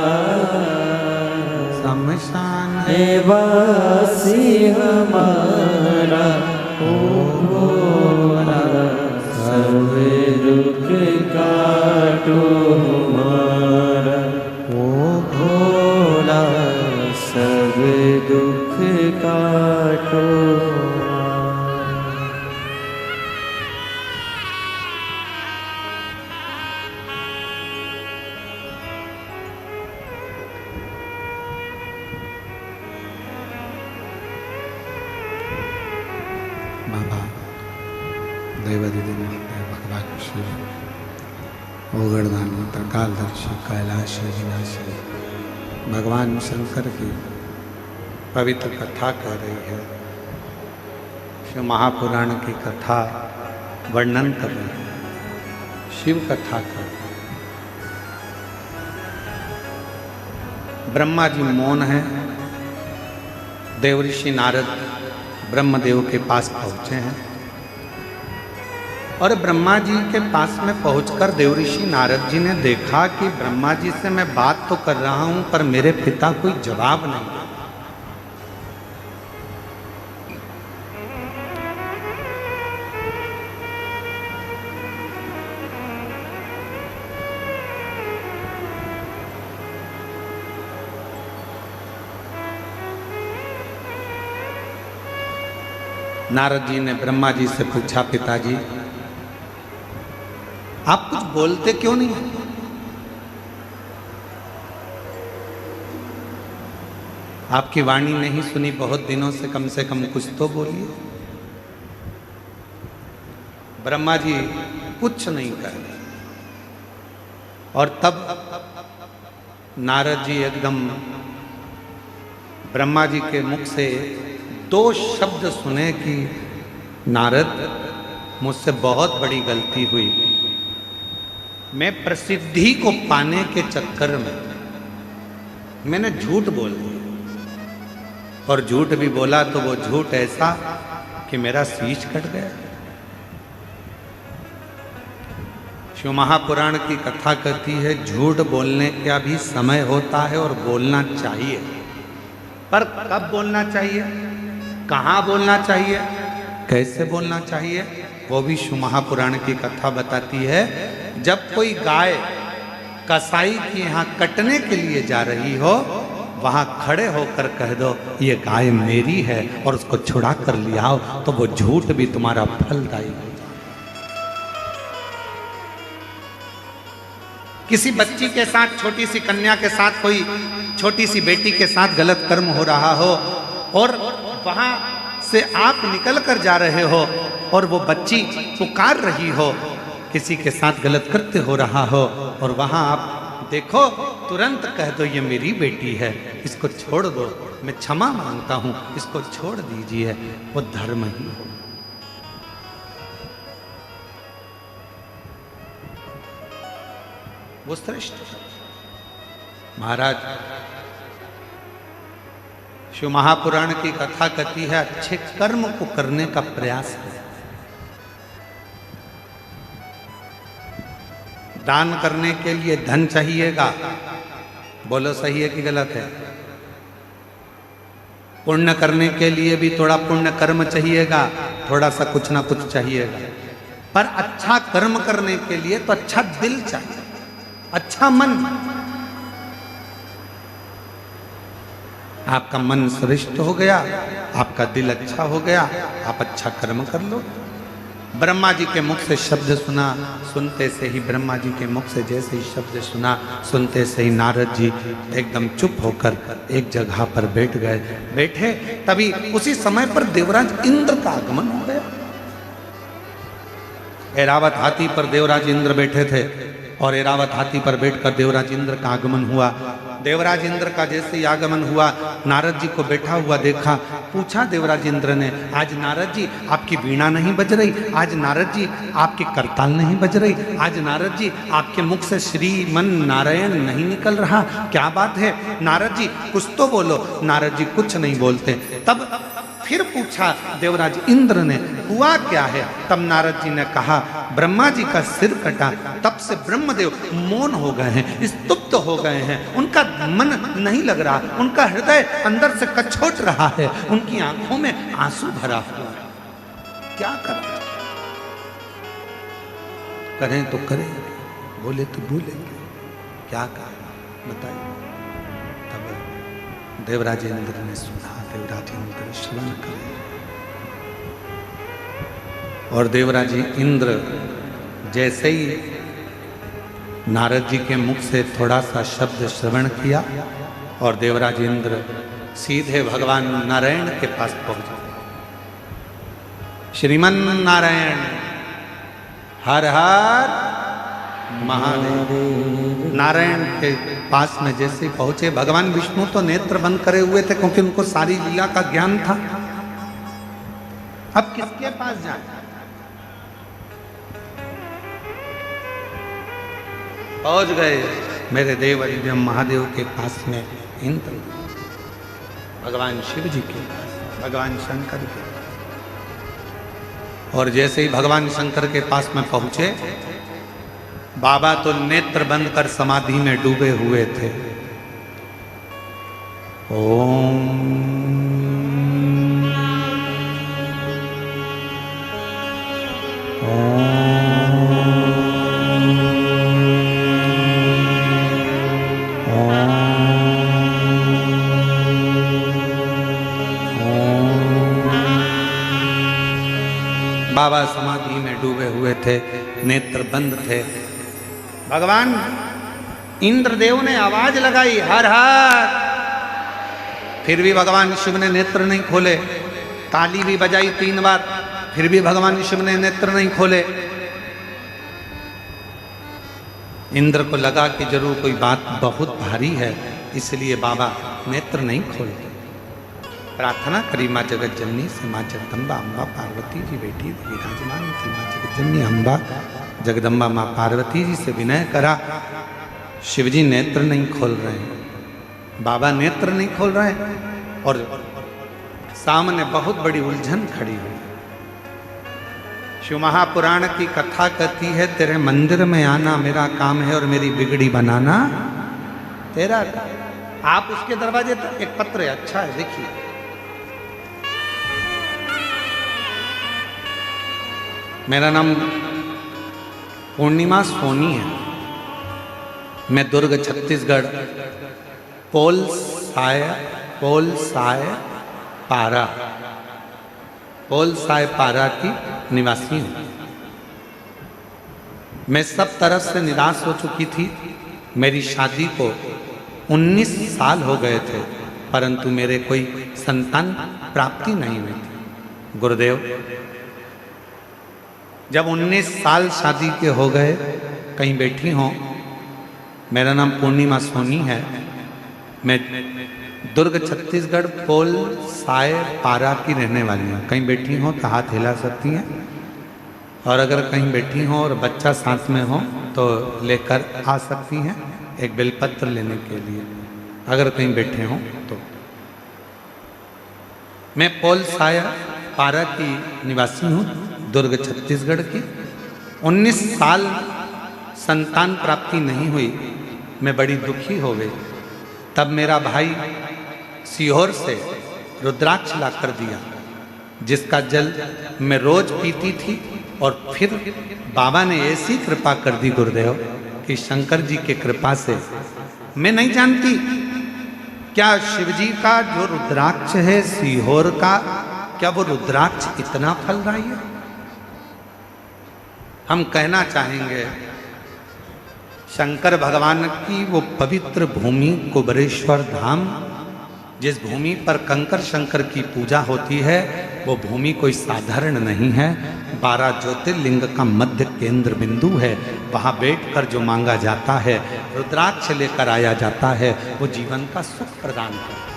शमशाने वासी हमारा ओ भोला सब दुख काटो हमारा ओ भोला सब दुख काटो बाबा दैवदिन भगवान शिव ओगरदानी त्रिकालदर्शी कैलाशी विनाशी भगवान शंकर की पवित्र कथा कह रही है। शिव महापुराण की कथा वर्णन कर रही है, शिव कथा कर रही है। ब्रह्मा जी मौन है। देवऋषि नारद ब्रह्मदेव के पास पहुंचे हैं और ब्रह्मा जी के पास में पहुंचकर देवऋषि नारद जी ने देखा कि ब्रह्मा जी से मैं बात तो कर रहा हूं पर मेरे पिता कोई जवाब नहीं। नारद जी ने ब्रह्मा जी से पूछा, पिताजी आप कुछ बोलते क्यों नहीं? आपकी वाणी नहीं सुनी बहुत दिनों से, कम कुछ तो बोलिए। ब्रह्मा जी कुछ नहीं कर रहे और तब नारद जी एकदम ब्रह्मा जी के मुख से दो शब्द सुने कि नारद मुझसे बहुत बड़ी गलती हुई। मैं प्रसिद्धि को पाने के चक्कर में मैंने झूठ बोल दिया और झूठ भी बोला तो वो झूठ ऐसा कि मेरा शीश कट गया। शिव महापुराण की कथा कहती है झूठ बोलने का भी समय होता है और बोलना चाहिए, पर कब बोलना चाहिए, कहाँ बोलना चाहिए, कैसे बोलना चाहिए, वो भी शिव महापुराण की कथा बताती है। जब कोई गाय कसाई के यहाँ कटने के लिए जा रही हो, वहां खड़े होकर कह दो ये गाय मेरी है और उसको छुड़ा कर ले आओ, तो वो झूठ भी तुम्हारा फलदायी हो। किसी बच्ची के साथ, छोटी सी कन्या के साथ, कोई छोटी सी बेटी के साथ गलत कर्म हो रहा हो और वहां से आप निकल कर जा रहे हो और वो बच्ची पुकार रही हो, किसी के साथ गलत कृत्य हो रहा हो और वहां आप देखो, तुरंत कह दो ये मेरी बेटी है, इसको छोड़ दो, मैं क्षमा मांगता हूं, इसको छोड़ दीजिए, वो धर्म ही हो। वो श्रेष्ठ है। महाराज शिव महापुराण की कथा कहती है अच्छे कर्म को करने का प्रयास है। दान करने के लिए धन चाहिएगा, बोलो सही है कि गलत है? पुण्य करने के लिए भी थोड़ा पुण्य कर्म चाहिएगा, थोड़ा सा कुछ ना कुछ चाहिएगा। पर अच्छा कर्म करने के लिए तो अच्छा दिल चाहिए, अच्छा मन। आपका मन श्रेष्ठ हो गया, आपका दिल अच्छा हो गया, आप अच्छा कर्म कर लो। ब्रह्मा जी के मुख से शब्द सुना, सुनते से ही ब्रह्मा जी के मुख से जैसे ही शब्द सुना, सुनते से ही नारद जी एकदम चुप होकर एक जगह पर बैठ गए। बैठे तभी उसी समय पर देवराज इंद्र का आगमन हो गया। ऐरावत हाथी पर देवराज इंद्र बैठे थे और ऐरावत हाथी पर बैठकर देवराज इंद्र का आगमन हुआ। देवराज इंद्र का जैसे ही आगमन हुआ, नारद जी को बैठा हुआ देखा। पूछा देवराज इंद्र ने, आज नारद जी आपकी वीणा नहीं बज रही, आज नारद जी आपकी करताल नहीं बज रही, आज नारद जी आपके मुख से श्रीमन नारायण नहीं निकल रहा, क्या बात है? नारद जी कुछ तो बोलो। नारद जी कुछ नहीं बोलते। तब फिर पूछा देवराज इंद्र ने, हुआ क्या है? तब नारद जी ने कहा, ब्रह्मा जी का सिर कटा, तब से ब्रह्मदेव मौन हो गए हैं, स्तुप्त हो गए हैं, उनका मन नहीं लग रहा, उनका हृदय अंदर से कछोट रहा है, उनकी आंखों में आंसू भरा हुआ है। क्या करें? करें तो करें, बोले तो बोलेंगे, क्या करें बताइए? तब देवराज इंद्र ने सुना, देवराज इंद्र श्रवण करे और देवराज इंद्र जैसे ही नारद जी के मुख से थोड़ा सा शब्द श्रवण किया और देवराज इंद्र सीधे भगवान नारायण के पास पहुंच गए। श्रीमन नारायण हर हर महादेव। नारायण के पास में जैसे पहुंचे, भगवान विष्णु तो नेत्र बंद करे हुए थे क्योंकि उनको सारी लीला का ज्ञान था। अब किसके पास जाए? पहुंच गए मेरे देव जब महादेव के पास में इंद्र, भगवान शिव जी के पास, भगवान शंकर के पास। और जैसे ही भगवान शंकर के पास में पहुंचे, बाबा तो नेत्र बंद कर समाधि में डूबे हुए थे। ओम बाबा समाधि में डूबे हुए थे, नेत्र बंद थे। भगवान इंद्रदेव ने आवाज लगाई, हर हर। फिर भी भगवान शिव ने नेत्र नहीं खोले। ताली भी बजाई 3 बार, फिर भी भगवान शिव ने नेत्र नहीं खोले। इंद्र को लगा कि जरूर कोई बात बहुत भारी है, इसलिए बाबा नेत्र नहीं खोलते। प्रार्थना करी माँ जगत जननी से, माँ जगदम्बा अम्बा पार्वती जी बैठी विराजमान थी। माँ जगत जननी अम्बा जगदम्बा माँ पार्वती जी से विनय करा, शिवजी नेत्र नहीं खोल रहे हैं, बाबा नेत्र नहीं खोल रहे हैं। और सामने बहुत बड़ी उलझन खड़ी हुई। शिव महापुराण की कथा कहती है, तेरे मंदिर में आना मेरा काम है और मेरी बिगड़ी बनाना तेरा काम। आप उसके दरवाजे तक एक पत्र है, अच्छा है, देखिए। मेरा नाम पूर्णिमा सोनी है। मैं दुर्ग छत्तीसगढ़ पोल साय पारा की निवासी हूँ। मैं सब तरफ से निराश हो चुकी थी। मेरी शादी को 19 साल हो गए थे, परंतु मेरे कोई संतान प्राप्ति नहीं हुई थी। गुरुदेव, जब 19 साल शादी के हो गए, कहीं बैठी हों, मेरा नाम पूर्णिमा सोनी है, मैं दुर्ग छत्तीसगढ़ पोल साय पारा की रहने वाली हूँ। कहीं बैठी हो तो हाथ हिला सकती हैं, और अगर कहीं बैठी हो और बच्चा साथ में हो तो लेकर आ सकती हैं एक बेलपत्र लेने के लिए, अगर कहीं बैठे हों तो। मैं पोल साया पारा की निवासी हूँ, दुर्ग छत्तीसगढ़ की। 19 साल संतान प्राप्ति नहीं हुई, मैं बड़ी दुखी हो गई। तब मेरा भाई सीहोर से रुद्राक्ष ला कर दिया, जिसका जल मैं रोज पीती थी। और फिर बाबा ने ऐसी कृपा कर दी गुरुदेव कि शंकर जी के कृपा से, मैं नहीं जानती क्या शिवजी का जो रुद्राक्ष है सीहोर का, क्या वो रुद्राक्ष इतना फलदायी है? हम कहना चाहेंगे शंकर भगवान की वो पवित्र भूमि कुबरेश्वर धाम, जिस भूमि पर कंकर शंकर की पूजा होती है, वो भूमि कोई साधारण नहीं है। 12 ज्योतिर्लिंग का मध्य केंद्र बिंदु है। वहाँ बैठकर जो मांगा जाता है, रुद्राक्ष लेकर आया जाता है, वो जीवन का सुख प्रदान करता है,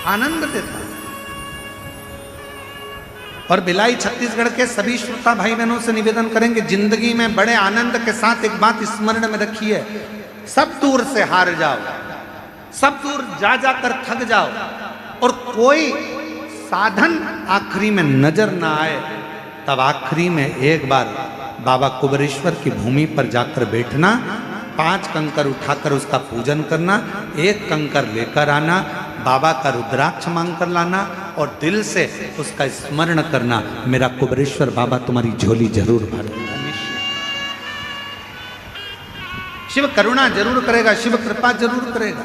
आनंद देता है। और भिलाई छत्तीसगढ़ के सभी श्रोता भाई बहनों से निवेदन करेंगे, जिंदगी में बड़े आनंद के साथ एक बात स्मरण में रखिए, सब दूर से हार जाओ, सब दूर जा जाकर थक जाओ, और कोई साधन आखिरी में नजर ना आए, तब आखिरी में एक बार बाबा कुबरेश्वर की भूमि पर जाकर बैठना, 5 कंकर उठाकर उसका पूजन करना, 1 कंकर लेकर आना, बाबा का रुद्राक्ष मांग कर लाना, और दिल से उसका स्मरण करना, मेरा कुबरेश्वर बाबा तुम्हारी झोली जरूर भर देगा। शिव करुणा जरूर करेगा, शिव कृपा जरूर करेगा।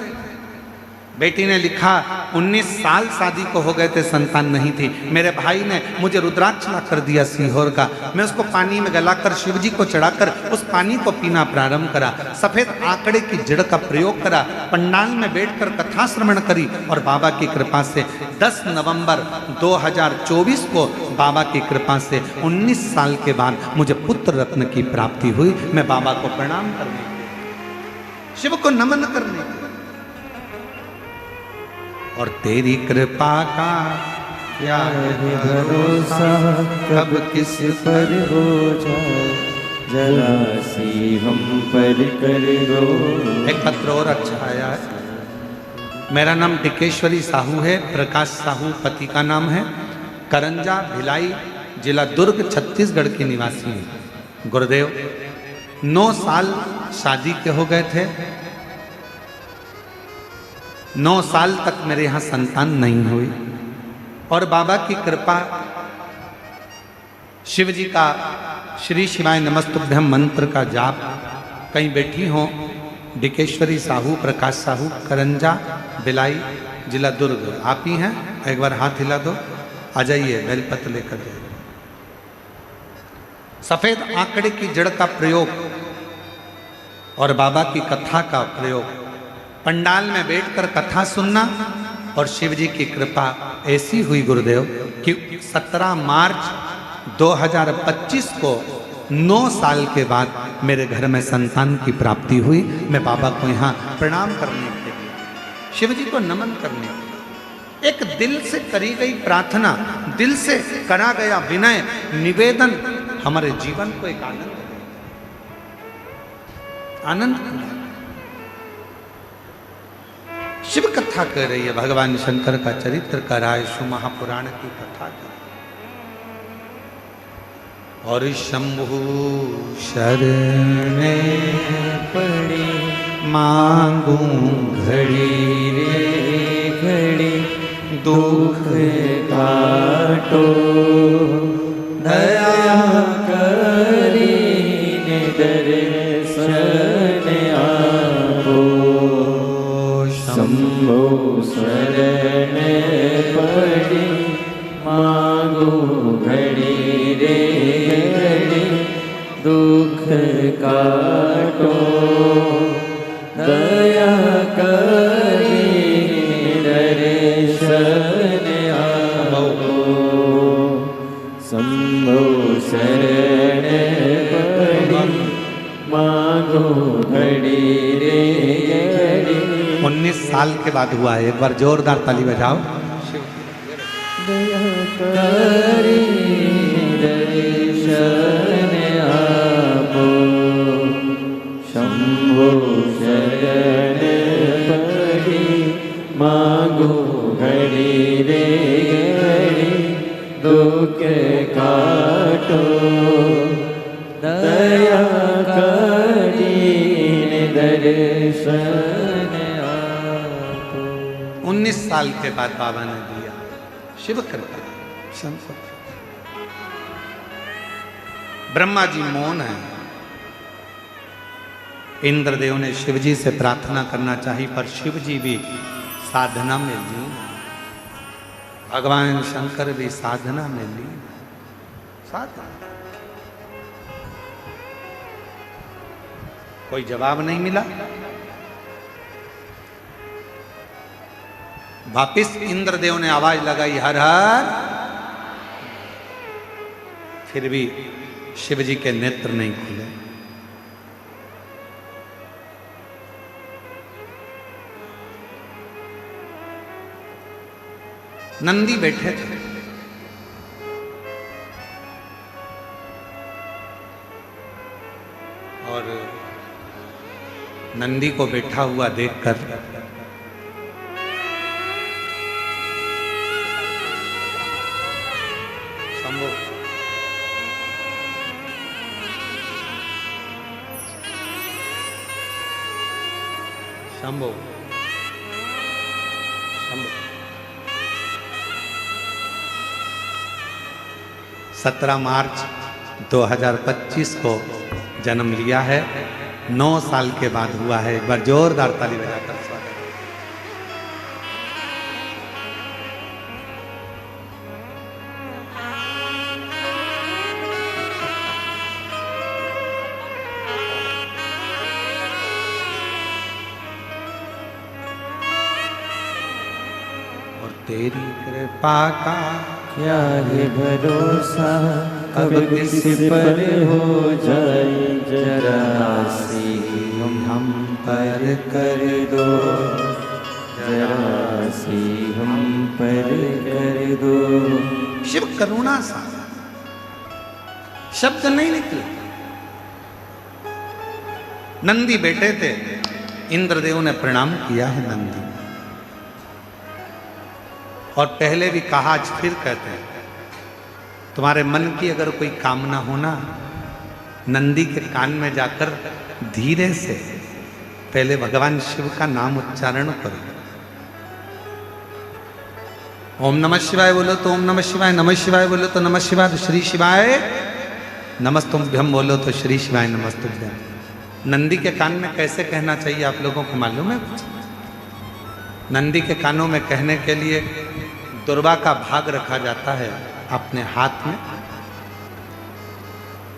बेटी ने लिखा 19 साल शादी को हो गए थे, संतान नहीं थी। मेरे भाई ने मुझे रुद्राक्ष ला कर दिया सीहोर का, मैं उसको पानी में गलाकर शिवजी को चढ़ाकर उस पानी को पीना प्रारंभ करा। सफेद आंकड़े की जड़ का प्रयोग करा, पंडाल में बैठकर कथा श्रवण करी, और बाबा की कृपा से 10 नवंबर 2024 को बाबा की कृपा से 19 साल के बाद मुझे पुत्र रत्न की प्राप्ति हुई। मैं बाबा को प्रणाम करने, शिव को नमन करने, और तेरी कृपा का क्या है भरोसा, कब किस पर हो जाए, जरा सी हम पर कर दो। एक पत्र और अच्छा आया है। मेरा नाम टिकेश्वरी साहू है, प्रकाश साहू पति का नाम है, करंजा भिलाई जिला दुर्ग छत्तीसगढ़ की निवासी है। गुरुदेव 9 साल शादी के हो गए थे, 9 साल तक मेरे यहाँ संतान नहीं हुई, और बाबा की कृपा, शिव जी का श्री शिवाय नमस्तुभ्यम मंत्र का जाप, कहीं बैठी हो, डिकेश्वरी साहू, प्रकाश साहू, करंजा भिलाई जिला दुर्ग, आप ही हैं? एक बार हाथ हिला दो, आ जाइए, बेलपत्र लेकर जाइए। सफेद आंकड़े की जड़ का प्रयोग और बाबा की कथा का प्रयोग, पंडाल में बैठकर कथा सुनना, और शिव जी की कृपा ऐसी हुई गुरुदेव कि 17 मार्च 2025 को 9 साल के बाद मेरे घर में संतान की प्राप्ति हुई। मैं बाबा को यहाँ प्रणाम करने के लिए, शिव जी को नमन करने के लिए, एक दिल से करी गई प्रार्थना, दिल से करा गया विनय निवेदन हमारे जीवन को एक आनंद शिव कथा कर रही है, भगवान शंकर का चरित्र कर रहा है, शिव महापुराण की कथा कर, और शंभु शरणे पड़ी मांगू घड़ी रे घड़ी, दुख काटो दया करी दर्शन आपो, शंभो शरण पड़ी मांगो घड़ी रे घड़ी, दुख काटो दया करी दर्शन आपो, शंभो शरण पड़ी मांगो घड़ी रे घड़ी। 19 साल के बाद हुआ है, एक बार जोरदार ताली बजाओ। दया करी दर्शन तो दया करीन दर्शन आपो। 19 साल के बाद बाबा ने दिया। शिव कृपा संत। ब्रह्मा जी मौन है। इंद्रदेव ने शिव जी से प्रार्थना करना चाहिए, पर शिव जी भी साधना में लीन। भगवान शंकर भी साधना में लीन। साधना। कोई जवाब नहीं मिला। वापिस इंद्रदेव ने आवाज लगाई, हर हर। फिर भी शिव जी के नेत्र नहीं खुले। नंदी बैठे थे। और नंदी को बैठा हुआ देखकर शंभो शंभो शंभो 17 मार्च 2025 को जन्म लिया है। 9 साल के बाद हुआ है। एक बार जोरदार ताली बजाकर स्वागत। और तेरी कृपा का क्या है भरोसा, कब किस पर हो जाए जरा सी हम पर कर दो, जरा सी हम पर कर दो। शिव करुणा सा शब्द नहीं निकले। नंदी बैठे थे। इंद्रदेव ने प्रणाम किया है नंदी। और पहले भी कहा, आज फिर कहते हैं, तुम्हारे मन की अगर कोई कामना हो ना, नंदी के कान में जाकर धीरे से पहले भगवान शिव का नाम उच्चारण करो। ओम नमः शिवाय बोलो तो ओम नमः शिवाय, नमः शिवाय बोलो तो नमः शिवाय, तो श्री शिवाय नमस्तुभ्यम बोलो तो श्री शिवाय नमस्तुभ्यम। नंदी के कान में कैसे कहना चाहिए आप लोगों को मालूम है? नंदी के कानों में कहने के लिए दुर्वा का भाग रखा जाता है अपने हाथ में,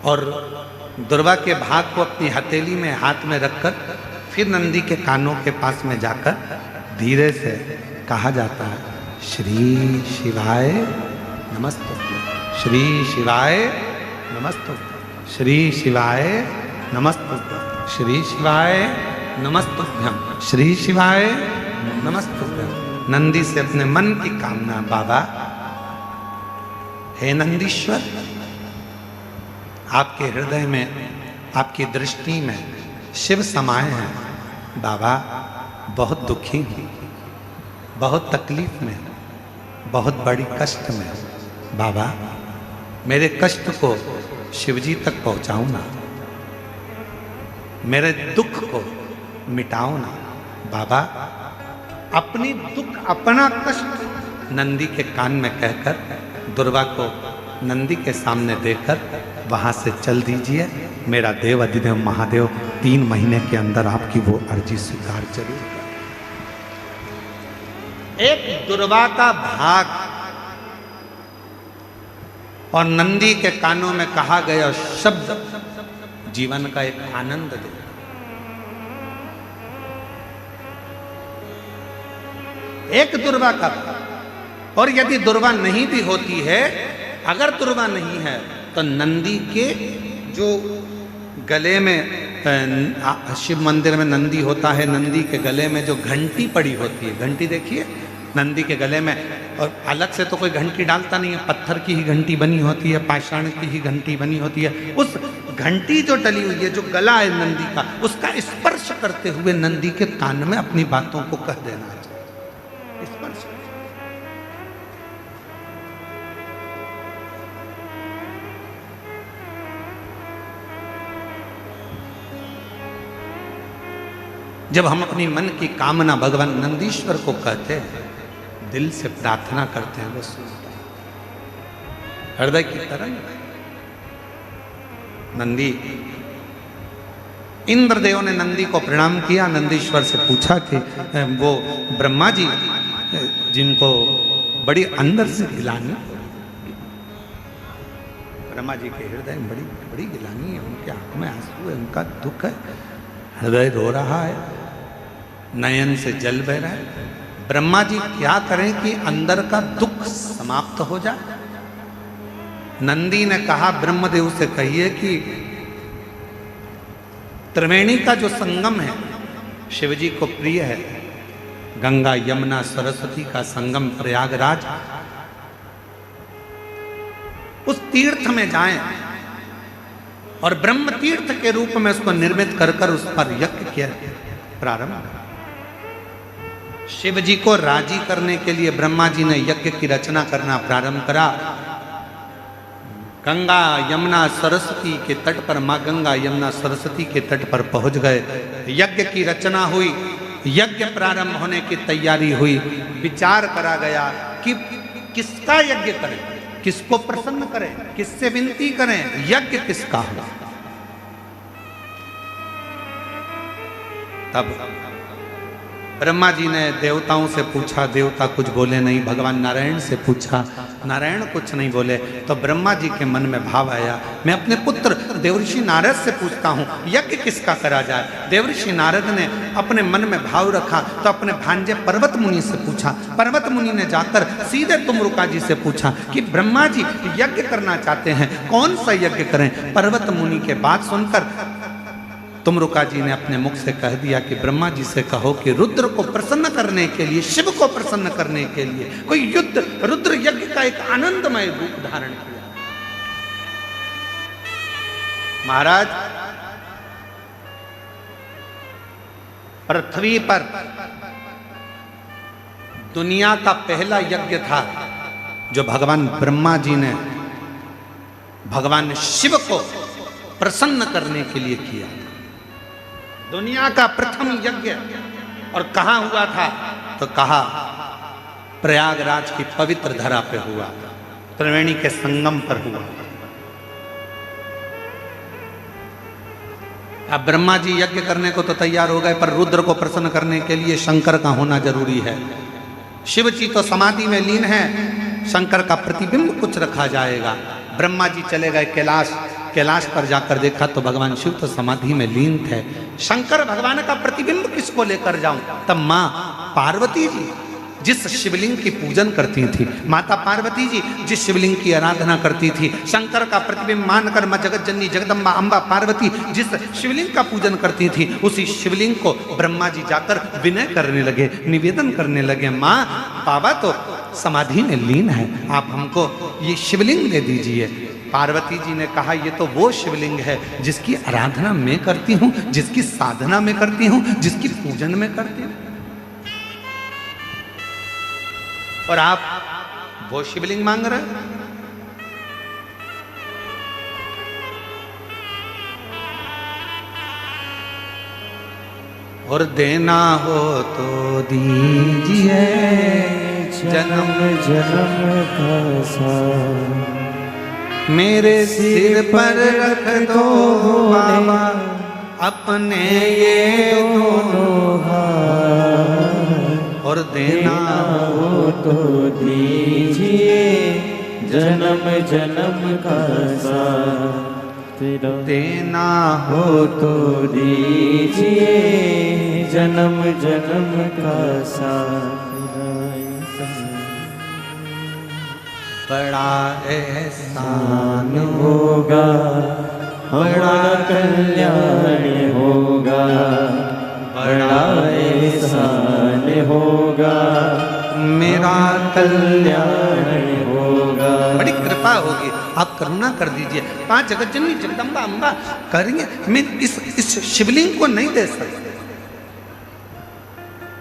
और दुर्वा के भाग को अपनी हथेली में हाथ में रखकर फिर नंदी के कानों के पास में जाकर धीरे से कहा जाता है, श्री शिवाय नमस्तुभ्यं, श्री शिवाय नमस्तुभ्यं, श्री शिवाय नमस्तुभ्यं, श्री शिवाय नमस्तुभ्यं, श्री शिवाय नमस्तुभ्यं। नंदी से अपने मन की कामना, बाबा हे नंदीश्वर, आपके हृदय में, आपकी दृष्टि में शिव समाये हैं। बाबा बहुत दुखी हूँ, बहुत तकलीफ में, बहुत बड़ी कष्ट में। बाबा मेरे कष्ट को शिवजी तक पहुँचाओ ना, मेरे दुख को मिटाओ ना। बाबा अपनी दुख, अपना कष्ट नंदी के कान में कहकर दुर्वा को नंदी के सामने देकर वहां से चल दीजिए। मेरा देव अधिदेव महादेव 3 महीने के अंदर आपकी वो अर्जी स्वीकार जरूर कर। एक दुर्वा का भाग और नंदी के कानों में कहा गया शब्द जीवन का एक आनंद दे। एक दुर्वा का, और यदि दुर्वा नहीं भी होती है, अगर दुर्वा नहीं है तो नंदी के जो गले में, शिव मंदिर में नंदी होता है, नंदी के गले में जो घंटी पड़ी होती है, घंटी देखिए नंदी के गले में, और अलग से तो कोई घंटी डालता नहीं है, पत्थर की ही घंटी बनी होती है, पाषाण की ही घंटी बनी होती है। उस घंटी जो डली हुई है, जो गला है नंदी का, उसका स्पर्श करते हुए नंदी के कान में अपनी बातों को कह देना चाहिए। स्पर्श। जब हम अपनी मन की कामना भगवान नंदीश्वर को कहते हैं, दिल से प्रार्थना करते हैं, वो सुनता है। हृदय की तरंग नंदी, इंद्रदेव ने नंदी को प्रणाम किया। नंदीश्वर से पूछा कि वो ब्रह्मा जी जिनको बड़ी अंदर से गिलानी, ब्रह्मा जी के हृदय में बड़ी बड़ी गिलानी है, उनके आंख में आंसू है, उनका दुख है, हृदय रो रहा है, नयन से जल बह रहा है। ब्रह्मा जी क्या करें कि अंदर का दुख समाप्त हो जाए? नंदी ने कहा, ब्रह्मदेव से कहिए कि त्रिवेणी का जो संगम है शिवजी को प्रिय है, गंगा यमुना सरस्वती का संगम प्रयागराज, उस तीर्थ में जाएं और ब्रह्म तीर्थ के रूप में उसको निर्मित कर कर उस पर यज्ञ किया प्रारंभ। शिव जी को राजी करने के लिए ब्रह्मा जी ने यज्ञ की रचना करना प्रारंभ करा। गंगा यमुना सरस्वती के तट पर, मां गंगा यमुना सरस्वती के तट पर पहुंच गए। यज्ञ की रचना हुई, यज्ञ प्रारंभ होने की तैयारी हुई। विचार करा गया कि किसका यज्ञ करें, किसको प्रसन्न करें, किससे विनती करें, यज्ञ किसका हो। तब ब्रह्मा जी ने देवताओं से पूछा, देवता कुछ बोले नहीं। भगवान नारायण से पूछा, नारायण कुछ नहीं बोले। तो ब्रह्मा जी के मन में भाव आया, मैं अपने पुत्र देवऋषि नारद से पूछता हूँ यज्ञ किसका करा जाए। देवऋषि नारद ने अपने मन में भाव रखा तो अपने भांजे पर्वत मुनि से पूछा। पर्वत मुनि ने जाकर सीधे तुमरुका जी से पूछा कि ब्रह्मा जी यज्ञ करना चाहते हैं, कौन सा यज्ञ करें। पर्वत मुनि के बात सुनकर तुमरुका जी ने अपने मुख से कह दिया कि ब्रह्मा जी से कहो कि रुद्र को प्रसन्न करने के लिए, शिव को प्रसन्न करने के लिए कोई युद्ध, रुद्र यज्ञ का एक आनंदमय रूप धारण किया। महाराज, पृथ्वी पर दुनिया का पहला यज्ञ था जो भगवान ब्रह्मा जी ने भगवान शिव को प्रसन्न करने के लिए किया। दुनिया का प्रथम यज्ञ, और कहां हुआ था तो कहा प्रयागराज की पवित्र धरा पे हुआ, त्रिवेणी के संगम पर हुआ। अब ब्रह्मा जी यज्ञ करने को तो तैयार हो गए, पर रुद्र को प्रसन्न करने के लिए शंकर का होना जरूरी है। शिव जी तो समाधि में लीन है, शंकर का प्रतिबिंब कुछ रखा जाएगा। ब्रह्मा जी चले गए कैलाश, कैलाश पर जाकर देखा तो भगवान शिव तो समाधि में लीन थे। शंकर भगवान का प्रतिबिंब किसको लेकर जाऊं। तब मां पार्वती जी जिस शिवलिंग की पूजन करती थी, माता पार्वती जी जिस शिवलिंग की आराधना करती थी, शंकर का प्रतिबिंब मानकर मां जगत जननी जगदम्बा अम्बा पार्वती जिस शिवलिंग का पूजन करती थी, उसी शिवलिंग को ब्रह्मा जी जाकर विनय करने लगे, निवेदन करने लगे, मां बाबा तो समाधि में लीन है, आप हमको ये शिवलिंग दे दीजिए। पार्वती जी ने कहा, ये तो वो शिवलिंग है जिसकी आराधना मैं करती हूँ, जिसकी साधना मैं करती हूँ, जिसकी पूजन मैं करती हूँ, और आप वो शिवलिंग मांग रहे हैं। और देना हो तो दीजिए जन्म जन्म का साथ, मेरे सिर पर रख दो बाबा अपने ये दोनों हाथ, और देना हो तो दीजिए जन्म जन्म का साथ, देना हो तो दीजिए जन्म जन्म का साथ। बड़ा एहसान होगा, बड़ा कल्याण होगा, बड़ा एहसान होगा, मेरा कल्याण होगा। बड़ी कृपा होगी, आप करुणा कर दीजिए। 5 जगत जननी जगदम्बा अम्बा करेंगे, मैं इस शिवलिंग को नहीं दे सकता,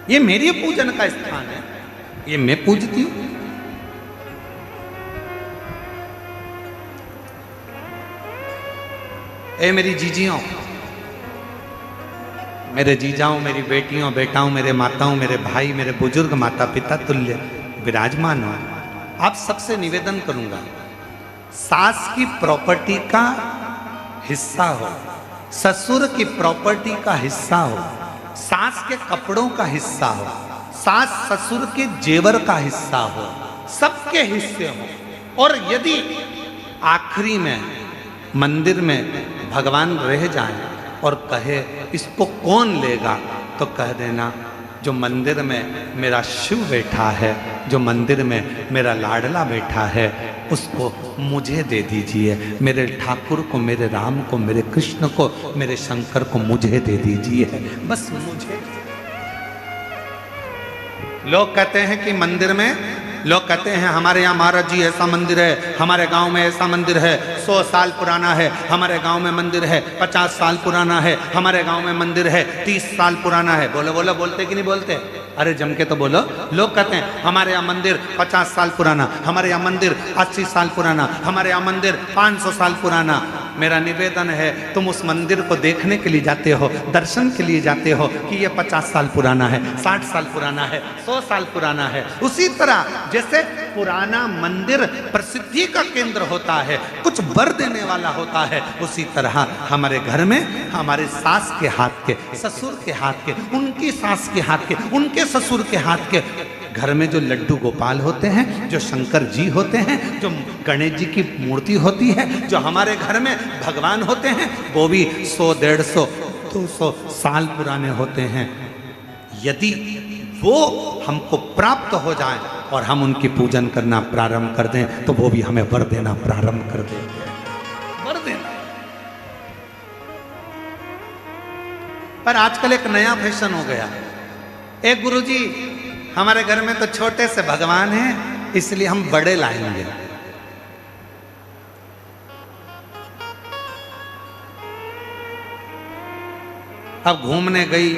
ये मेरी पूजन का स्थान है, ये मैं पूजती हूँ। ए मेरी जीजियों, मेरे जीजाओं, मेरी बेटियों, बेटाओं, मेरे माताओं, मेरे भाई, मेरे बुजुर्ग माता पिता तुल्य विराजमान हो, आप सबसे निवेदन करूंगा, सास की प्रॉपर्टी का हिस्सा हो, ससुर की प्रॉपर्टी का हिस्सा हो, सास के कपड़ों का हिस्सा हो, सास ससुर के जेवर का हिस्सा हो, सबके हिस्से हो। और यदि आखिरी में मंदिर में भगवान रह जाए और कहे इसको कौन लेगा, तो कह देना जो मंदिर में मेरा शिव बैठा है, जो मंदिर में मेरा लाडला बैठा है, उसको मुझे दे दीजिए। मेरे ठाकुर को, मेरे राम को, मेरे कृष्ण को, मेरे शंकर को मुझे दे दीजिए, बस मुझे। लोग कहते हैं कि मंदिर में, लोग कहते हैं हमारे यहाँ महाराज जी ऐसा मंदिर है, हमारे गांव में ऐसा मंदिर है, 100 साल पुराना है, हमारे गांव में मंदिर है 50 साल पुराना है, हमारे गांव में मंदिर है 30 साल पुराना है। बोलो बोलो, बोलते कि नहीं बोलते? अरे जम के तो बोलो। लोग कहते हैं हमारे यहाँ मंदिर 50 साल पुराना, हमारे यहाँ मंदिर 80 साल पुराना, हमारे यहाँ मंदिर 500 साल पुराना। मेरा निवेदन है, तुम उस मंदिर को देखने के लिए जाते हो, दर्शन के लिए जाते हो कि ये 50 साल पुराना है, 60 साल पुराना है, 100 साल पुराना है। उसी तरह जैसे पुराना मंदिर प्रसिद्धि का केंद्र होता है, कुछ बर देने वाला होता है, उसी तरह हमारे घर में हमारे सास के हाथ के, ससुर के हाथ के, उनकी सास के हाथ के, उनके ससुर के हाथ के, घर में जो लड्डू गोपाल होते हैं, जो शंकर जी होते हैं, जो गणेश जी की मूर्ति होती है, जो हमारे घर में भगवान होते हैं, वो भी 100, 150, 200 साल पुराने होते हैं। यदि वो हमको प्राप्त हो जाए और हम उनकी पूजन करना प्रारंभ कर दें, तो वो भी हमें वर देना प्रारंभ कर देंगे। वर देना। पर आजकल एक नया फैशन हो गया। एक गुरुजी, हमारे घर में तो छोटे से भगवान हैं, इसलिए हम बड़े लाएंगे। अब घूमने गई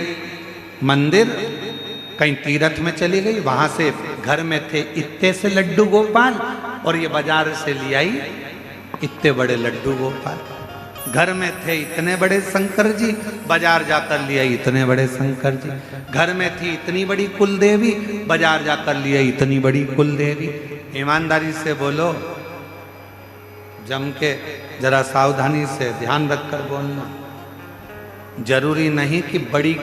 मंदिर, कहीं तीर्थ में चली गई, वहां से घर में थे इतने से लड्डू गोपाल और ये बाजार से ले आई इतने बड़े लड्डू गोपाल। घर में थे इतने बड़े शंकर जी, बाजार जाकर ले आई इतने बड़े शंकर जी। घर में थी इतनी बड़ी कुल देवी, बाजार जाकर ले आई इतनी बड़ी कुल देवी। ईमानदारी से बोलो, जम के जरा सावधानी से ध्यान रखकर बोलना। जरूरी नहीं कि बड़ी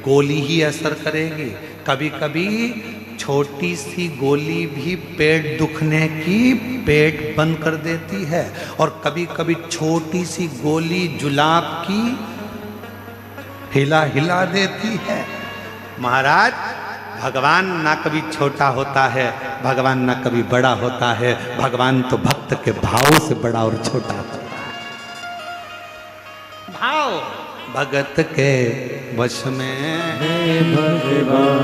गोली ही असर करेगी, कभी कभी छोटी सी गोली भी पेट दुखने की पेट बंद कर देती है, और कभी कभी छोटी सी गोली जुलाब की हिला हिला देती है। महाराज, भगवान ना कभी छोटा होता है, भगवान ना कभी बड़ा होता है, भगवान तो भक्त के भाव से बड़ा और छोटा होता है। भाव भगत के वश में भगवान,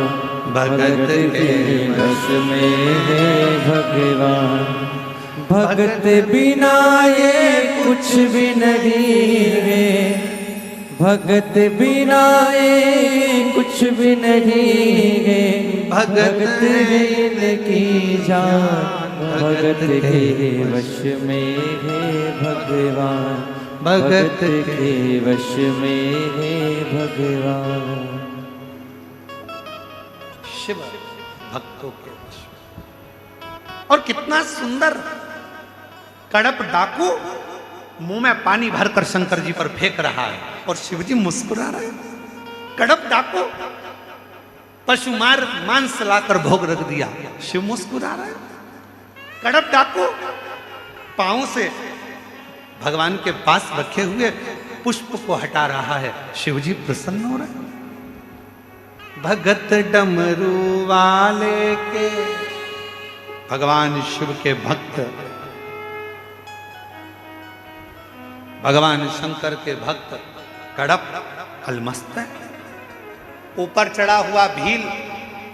भगत के वश में है भगवान। भगत बिना ये कुछ भी नहीं है, भगत बिना ये कुछ भी नहीं है। भगत है इनकी जान, भगत के वश में है भगवान, भगत के वश में है भगवान। शिव भक्तों के वश। और कितना सुंदर, कड़प डाकू मुंह में पानी भरकर शंकर जी पर फेंक रहा है और शिव जी मुस्कुरा रहे हैं। कड़प डाकू पशुमार मांस लाकर भोग रख दिया, शिव मुस्कुरा रहे हैं। कड़प डाकू पांव से भगवान के पास रखे हुए पुष्प को हटा रहा है, शिव जी प्रसन्न हो रहे हैं। भगत डमरू वाले के, भगवान शिव के भक्त, भगवान शंकर के भक्त कड़प अलमस्त है। ऊपर चढ़ा हुआ भील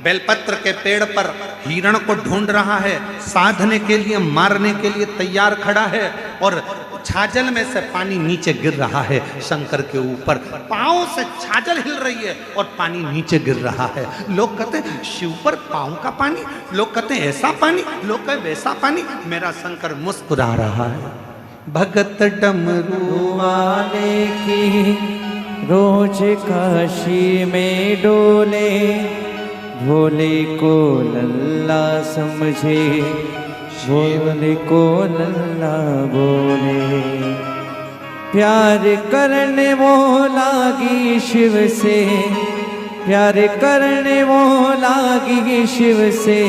बेलपत्र के पेड़ पर हिरण को ढूंढ रहा है, साधने के लिए, मारने के लिए तैयार खड़ा है, और छाजल में से पानी नीचे गिर रहा है शंकर के ऊपर। पांव से छाजल हिल रही है और पानी नीचे गिर रहा है। लोग कहते हैं शिव पर पांव का पानी, लोग कहते हैं ऐसा पानी, लोग कहते वैसा पानी। मेरा शंकर मुस्कुरा रहा है। भगत डमरू वाले की रोज काशी में डोले, भोले को लल्ला समझे, भोले को लल्ला बोले। प्यार करने वो लागी शिव से, प्यार करने वो लागी शिव से,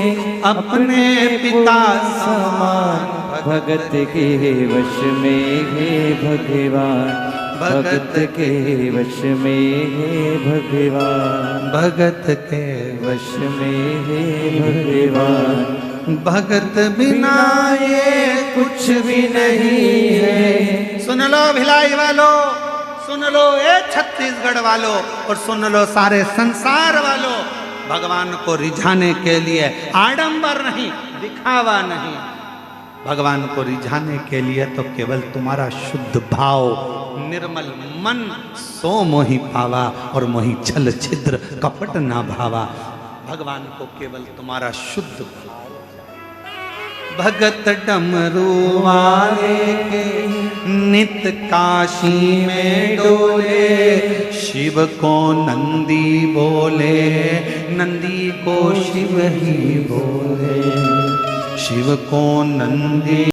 अपने पिता समान भगत के वश में है भगवान, भगत के वश में है भगवान, भगत के वश में है भगवान। भगत बिना ये कुछ भी नहीं है। सुन लो भिलाई वालों, सुन लो ए छत्तीसगढ़ वालों, और सुन लो सारे संसार वालों, भगवान को रिझाने के लिए आडंबर नहीं, दिखावा नहीं, भगवान को रिझाने के लिए तो केवल तुम्हारा शुद्ध भाव, निर्मल मन, सो मोहि पावा, और मोहि छल छिद्र कपट ना भावा। भगवान को केवल तुम्हारा शुद्ध भाव। भगत डमरू वाले के नित काशी में डोले, शिव को नंदी बोले, नंदी को शिव ही बोले, शिव को नंदी